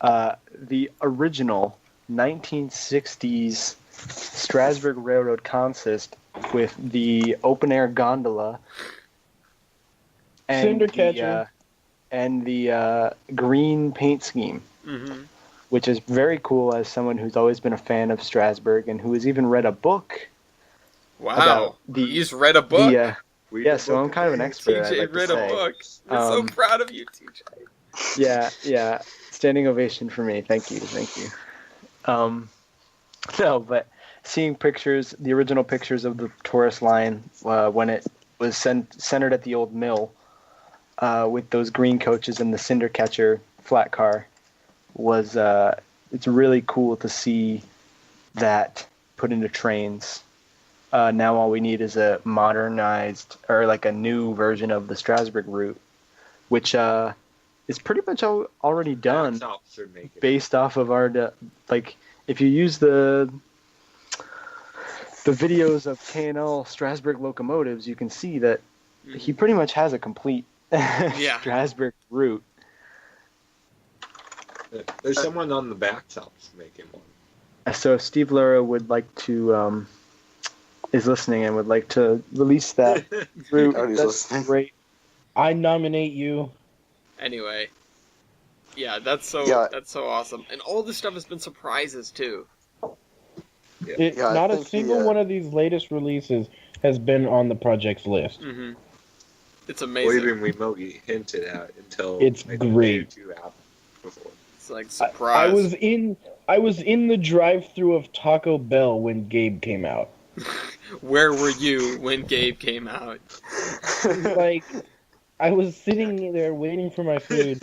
the original 1960s Strasburg Railroad consist with the open-air gondola and Cinder catcher. the green paint scheme, Mm-hmm. which is very cool as someone who's always been a fan of Strasburg and who has even read a book. Wow. About the- You just read a book? Yeah, so I'm kind of an expert. TJ I'd like to read say. a book. We're so Um, proud of you, TJ. Yeah. Standing ovation for me. Thank you. No, but seeing pictures, the original pictures of the tourist line when it was centered at the old mill with those green coaches and the cinder catcher flat car was it's really cool to see that put into trains. Now all we need is a modernized or like a new version of the Strasburg route, which is pretty much already done Shops are making it. based off of our like if you use the videos of K&L Strasburg locomotives, you can see that he pretty much has a complete Strasburg route. There's someone on the back shops making one. So if Steve Lara would like to is listening and would like to release that route, Oh, he's that's listening. great. I nominate you. Anyway. Yeah, that's so awesome. And all this stuff has been surprises too. Yeah, I Not a think single the, one of these latest releases has been on the project's list. Mm-hmm. It's Or amazing. even remotely hinted at until It's like a day great. or two out before. It's like I surprise. was in the drive-through of Taco Bell when Gabe came out. Where were you when Gabe came out? Like, I was sitting there waiting for my food,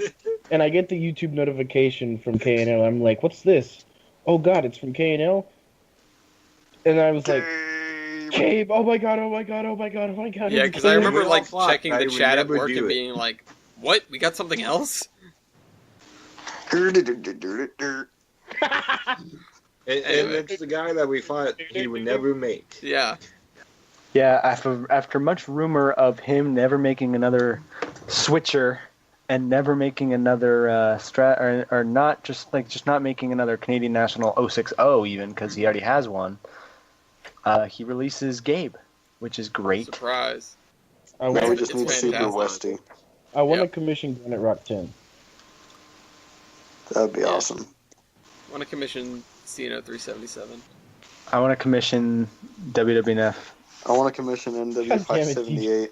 and I get the YouTube notification from K&L. I'm like, "What's this? Oh God, it's from K&L." And I was like, "Gabe! Oh my God! Oh my God! Oh my God! Oh my God!" Yeah, it's because I Gabe." remember We all like thought checking I the would chat at never work do and it. being like, "What? We got something else?" And it's the guy that we thought he would never make. Yeah. Yeah, after much rumor of him never making another switcher and never making another or not just not making another Canadian National 060 even because he already has one. He releases Gabe, which is great. Surprise. I Now want, we just It's need Super fantastic. Westy. I want to Yep. commission Granite Rock 10. That'd be Yeah. awesome. Want to commission CNO 377. I want to commission WWNF. I want to commission NW 578.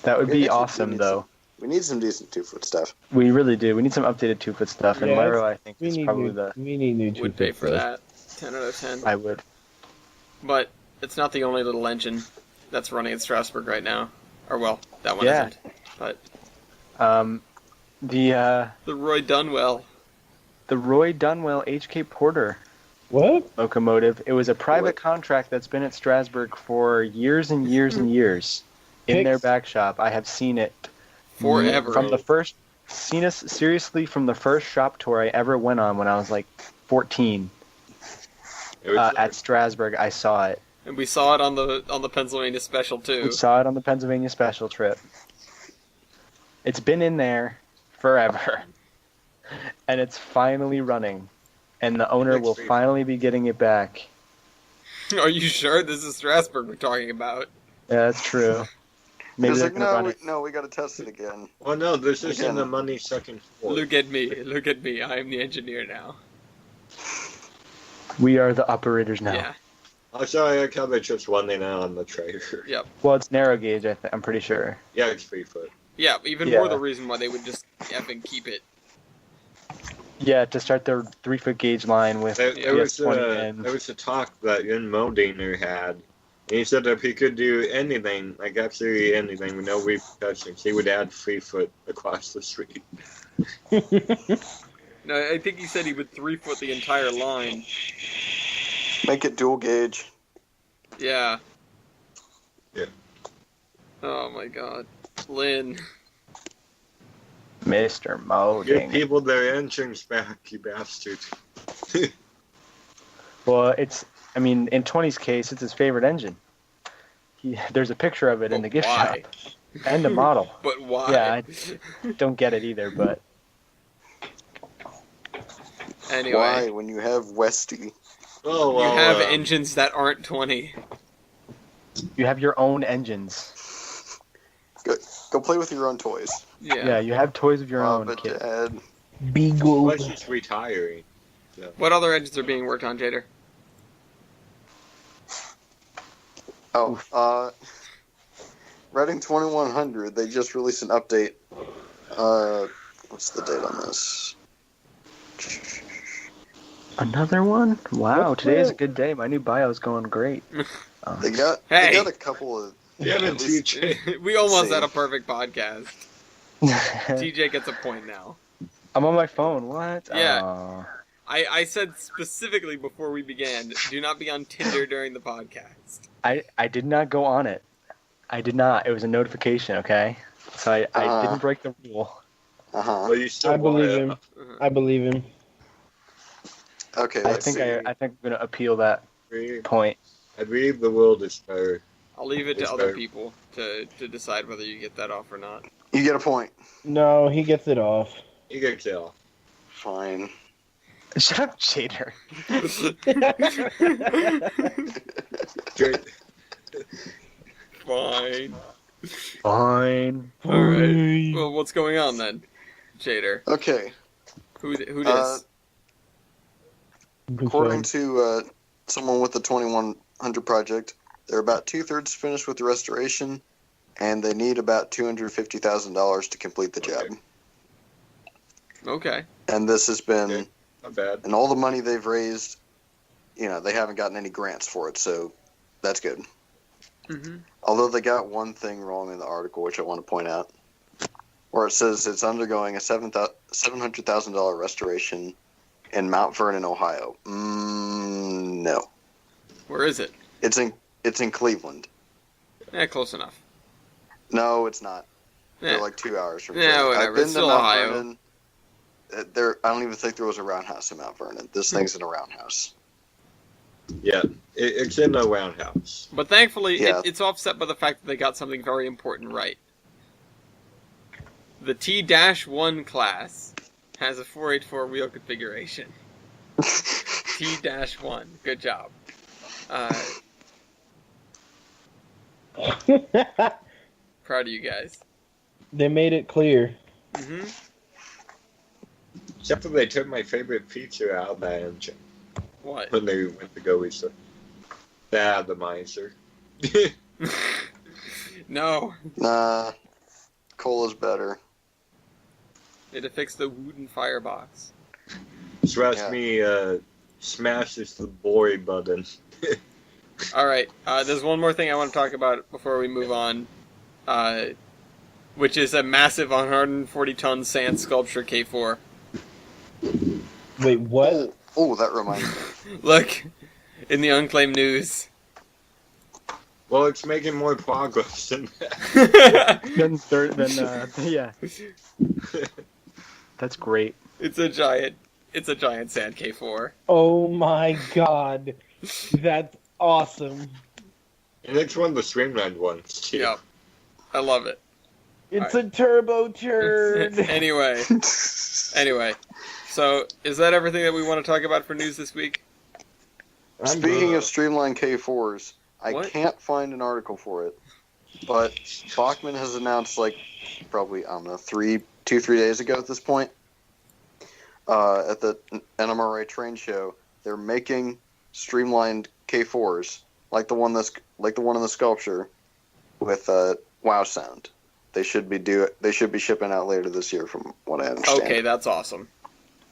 That would be awesome, though. We need some decent 2-foot stuff. We really do. We need some updated 2-foot stuff, and Yes, Lyro, I think, We is need probably new. We need new Would 2-foot pay for stuff. that. 10 out of 10. I would. But it's not the only little engine that's running at Strasbourg right now. Or, well, that one Yeah. isn't. But The Roy Dunwell. Roy Dunwell HK Porter What? locomotive. It was a private contract that's been at Strasbourg for years and years and years in their back shop. I have seen it Forever. from the first. Seen us seriously from the first shop tour I ever went on when I was like 14 It was at Strasbourg. I saw it. And we saw it on the Pennsylvania special, too. We saw it on the Pennsylvania special trip. It's been in there forever, and it's finally running, and the owner will finally be getting it back. Are you sure this is Strasbourg we're talking about? Yeah, that's true. Maybe He's they're like, gonna run it. no, we got to test it again. Well, no, this is Again. in the money second floor. Look at me. Look at me. I am the engineer now. We are the operators now. Yeah. I'm sorry, I covered just one thing on the trailer. Yep. Well, it's narrow gauge. I'm pretty sure. Yeah, it's 3-foot. Yeah, even Yeah. more the reason why they would just effing keep it. Yeah, to start their 3-foot gauge line with There was PS20 there was a talk that Ian Modiner had. And he said if he could do anything, like absolutely anything, with no repercussions, he would add 3-foot across the street. No, I think he said he would 3-foot the entire line. Make it dual gauge. Yeah. Yeah. Oh my god. Lynn. Mr. Give Moding. people their engines back, you bastard. Well, I mean, in 20's case, it's his favorite engine. There's a picture of it in the gift Why? shop and a model. But why? Yeah, I don't get it either, but Anyway. Why, when you have Westy? Oh, You well, have engines that aren't 20. you have your own engines. Go play with your own toys. Yeah, you have toys of your own, but kid. Dad. Beagle. Wesley's retiring. What other engines are being worked on, Jader? Oh, Reading 2100, they just released an update. What's the date on this? Another one? Wow, What's today is a that? good day. My new bio's going great. They got a couple of. Yeah, at least- We almost See. had a perfect podcast. TJ gets a point now. I'm on my phone. What? Yeah. Aw. I said specifically before we began, do not be on Tinder during the podcast. I did not go on it. I did not. It was a notification, okay? So I didn't break the rule. Well, you still I believe want him. Uh-huh. I believe him. Okay, I let's think see. I think I'm gonna appeal that it. point. I believe the world is better. I'll leave it to It's other fair. people to decide whether you get that off or not. You get a point. No, he gets it off. You can tell. Fine. Shut up, Shader. Fine. Fine. Alright. Well, what's going on then, Jader? Okay. Who dis? According to someone with the 2100 project, they're about 2/3 finished with the restoration, and they need about $250,000 to complete the job. Okay. And this has been, Okay. Not bad. and all the money they've raised, they haven't gotten any grants for it, so that's good. Mm-hmm. Although they got one thing wrong in the article, which I want to point out, where it says it's undergoing a $700,000 restoration in Mount Vernon, Ohio. No, Where is it? it's in Cleveland. Close enough. No, it's not. Yeah. They're like 2 hours from Yeah, here. whatever. I've been It's to still Mount Ohio. Vernon. I don't even think there was a roundhouse in Mount Vernon. This thing's in a roundhouse. Yeah, it's in the roundhouse. But thankfully, Yeah. it's offset by the fact that they got something very important right. The T-1 class has a 484 wheel configuration. T-1. Good job. Proud of you guys. They made it clear. Mm-hmm. Except for they took my favorite feature out of that engine What? when they went to go research. The atomizer. No. Nah, coal is better. They had to fix the wooden firebox. Trust Yeah. me, smashes the boy button. Alright, there's one more thing I want to talk about before we move on. Which is a massive 140-ton sand sculpture K4. Wait, what? Oh, that reminds me. Look, in the unclaimed news. Well, it's making more progress than that. Yeah. That's great. It's a giant sand K4. Oh my god. That's awesome. And it's one of the streamlined ones, too. Yep. I love it. It's a turbo turd. Anyway. So, is that everything that we want to talk about for news this week? Speaking of streamlined K4s, I What? can't find an article for it, but Bachman has announced, like, probably, I don't know, 3 days ago at this point, at the NMRA train show, they're making streamlined K4s, like the one in the sculpture, with WoW sound. They should be shipping out later this year, from what I understand. Okay, that's awesome.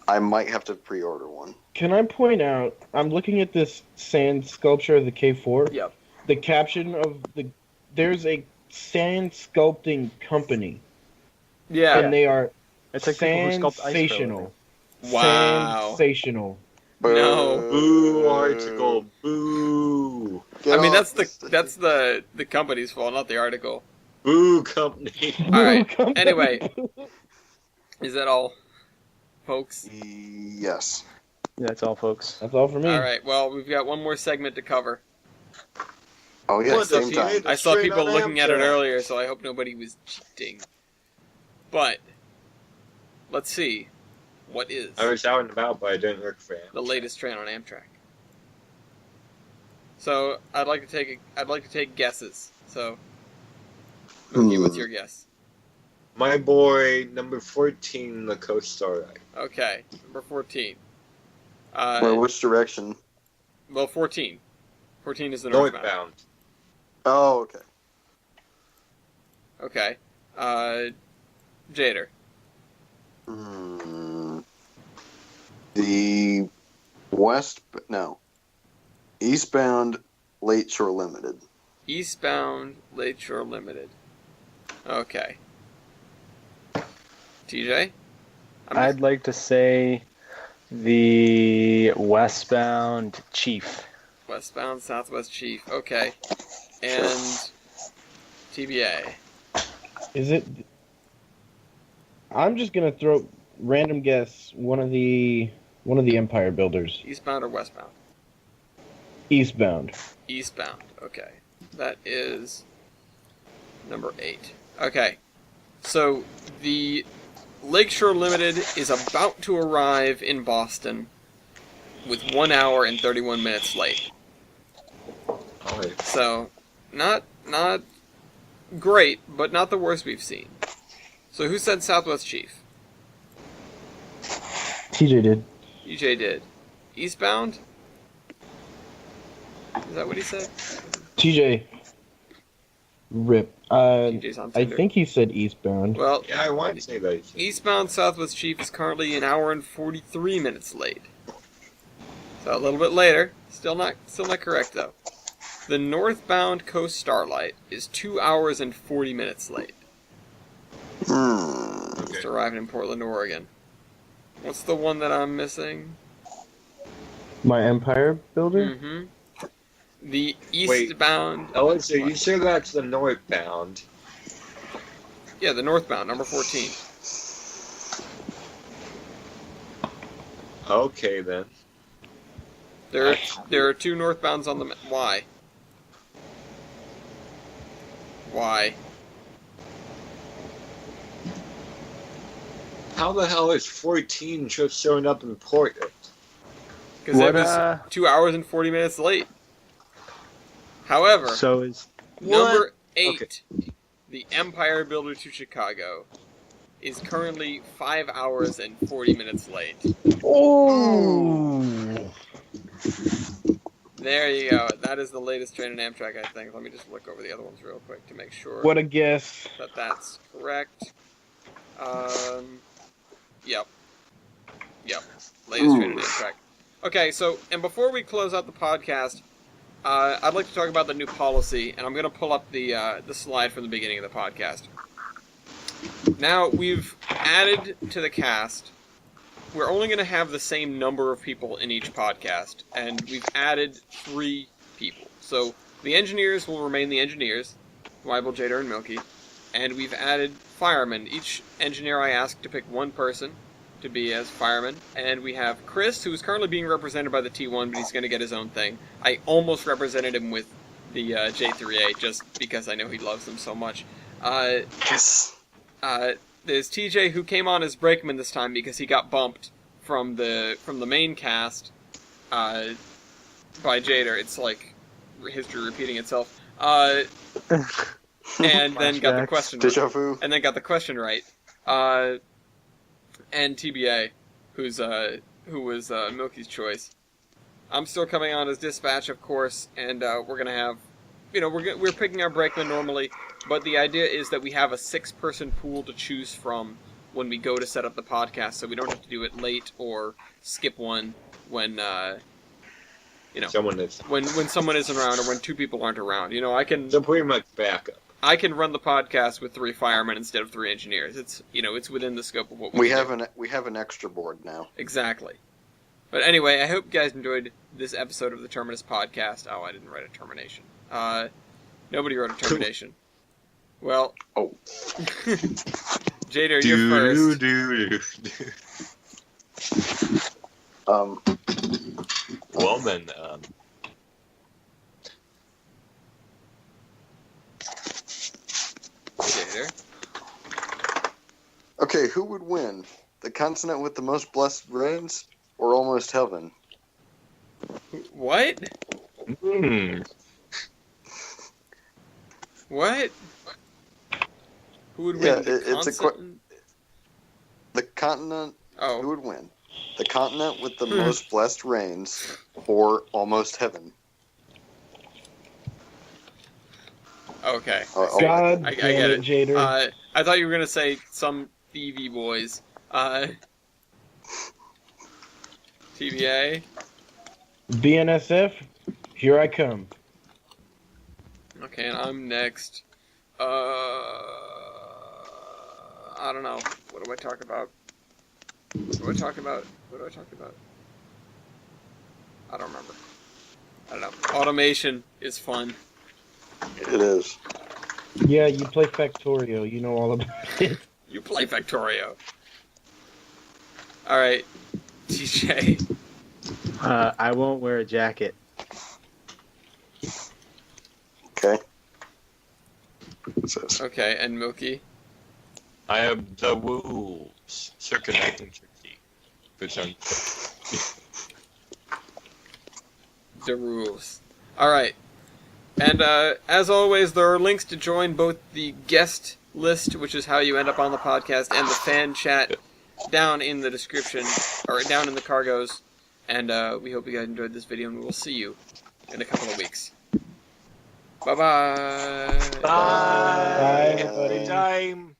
I might have to pre-order one. Can I point out, I'm looking at this sand sculpture of the K4. Yep. The caption of there's a sand sculpting company. Yeah. And they are It's like people who sculpt ice sensational. Wow. Sensational. No. Boo, article, boo. Get I mean, off that's the company's fault, not the article. Boo, company. Alright, anyway. Is that all, folks? Yes. Yeah, that's all, folks. That's all for me. Alright, well, we've got one more segment to cover. Oh yeah, What the same time. fuck? I saw Straight people on looking at it Amtrak. earlier, so I hope nobody was cheating. But, let's see. What is I was out and about, but I didn't look for him. the latest train on Amtrak? So, I'd like to take guesses. So, Mookie, what's your guess? My boy, number 14, the Coast Starlight. Okay, number 14. Well, which direction? Well, 14. 14 is the northbound. Northbound. Oh, okay. Okay. Jader. The eastbound Late Shore Limited. Eastbound Lake Shore Limited. Okay. TJ? I'd like to say the westbound Chief. Westbound Southwest Chief. Okay. And TBA. Is it? I'm just gonna throw random guess. One of the Empire builders. Eastbound or westbound? Eastbound. Eastbound. Okay. That is number 8. Okay. So the Lakeshore Limited is about to arrive in Boston with 1 hour and 31 minutes late. Alright. So, not great, but not the worst we've seen. So who said Southwest Chief? TJ did. EJ did. Eastbound? Is that what he said? TJ. Rip. TJ's on I Tinder. think he said eastbound. Well, Yeah, I want to say that. Eastbound Southwest Chief is currently 1 hour and 43 minutes late. So a little bit later. Still not correct though. The northbound Coast Starlight is 2 hours and 40 minutes late. Just arriving in Portland, Oregon. What's the one that I'm missing? My Empire builder? Mm-hmm. The eastbound... Alex, are you sure that's the northbound? Yeah, the northbound, number 14. Okay, then. There are 2 northbounds on the... Why? Why? How the hell is 14 just showing up in Portland? Because it What, was 2 hours and 40 minutes late. However, So is number What? 8, the Empire Builder to Chicago, is currently 5 hours and 40 minutes late. Oh! There you go. That is the latest train in Amtrak, I think. Let me just look over the other ones real quick to make sure What a guess. that that's correct. Yep. Latest train in Amtrak. Okay, so, and before we close out the podcast, I'd like to talk about the new policy, and I'm going to pull up the slide from the beginning of the podcast. Now, we've added to the cast, we're only going to have the same number of people in each podcast, and we've added 3 people. So, the engineers will remain the engineers, Weibel, Jader, and Milky, and we've added firemen. Each engineer I asked to pick one person to be as fireman, and we have Chris, who is currently being represented by the T1, but he's going to get his own thing. I almost represented him with the J3A, just because I know he loves them so much. Yes. There's TJ, who came on as brakeman this time because he got bumped from the main cast by Jader. It's like history repeating itself. And then got the question right. Deja vu. And then got the question right. And TBA, who was Milky's choice. I'm still coming on as dispatch, of course, and we're gonna have, we're picking our brakeman normally, but the idea is that we have a 6-person pool to choose from when we go to set up the podcast, so we don't have to do it late or skip one when Someone is. when someone isn't around or when 2 people aren't around. I can. So pretty much backup. I can run the podcast with 3 firemen instead of 3 engineers. It's it's within the scope of what we can do. We have an extra board now. Exactly. But anyway, I hope you guys enjoyed this episode of the Terminus podcast. Oh, I didn't write a termination. Nobody wrote a termination. Well. Oh. Jader, you're first. Well then, Jader. Okay, who would win? The continent with the most blessed rains or almost heaven? What? What? Who would win? The continent. Oh. Who would win? The continent with the most blessed rains or almost heaven? Okay. God I damn get it, it. Jader. I thought you were gonna say some thievy boys. TBA. BNSF, here I come. Okay, and I'm next. I don't know. What do I talk about? What do I talk about? I don't remember. I don't know. Automation is fun. It is. Yeah, you play Factorio. You know all about it. You play Factorio. Alright, TJ. I won't wear a jacket. Okay. What's this? Okay, and Milky. I have the rules. Circuit 1960. The rules. Alright. And as always, there are links to join both the guest list, which is how you end up on the podcast, and the fan chat down in the description, or down in the cargoes. And we hope you guys enjoyed this video, and we will see you in a couple of weeks. Bye-bye. Bye. Bye, everybody. Time.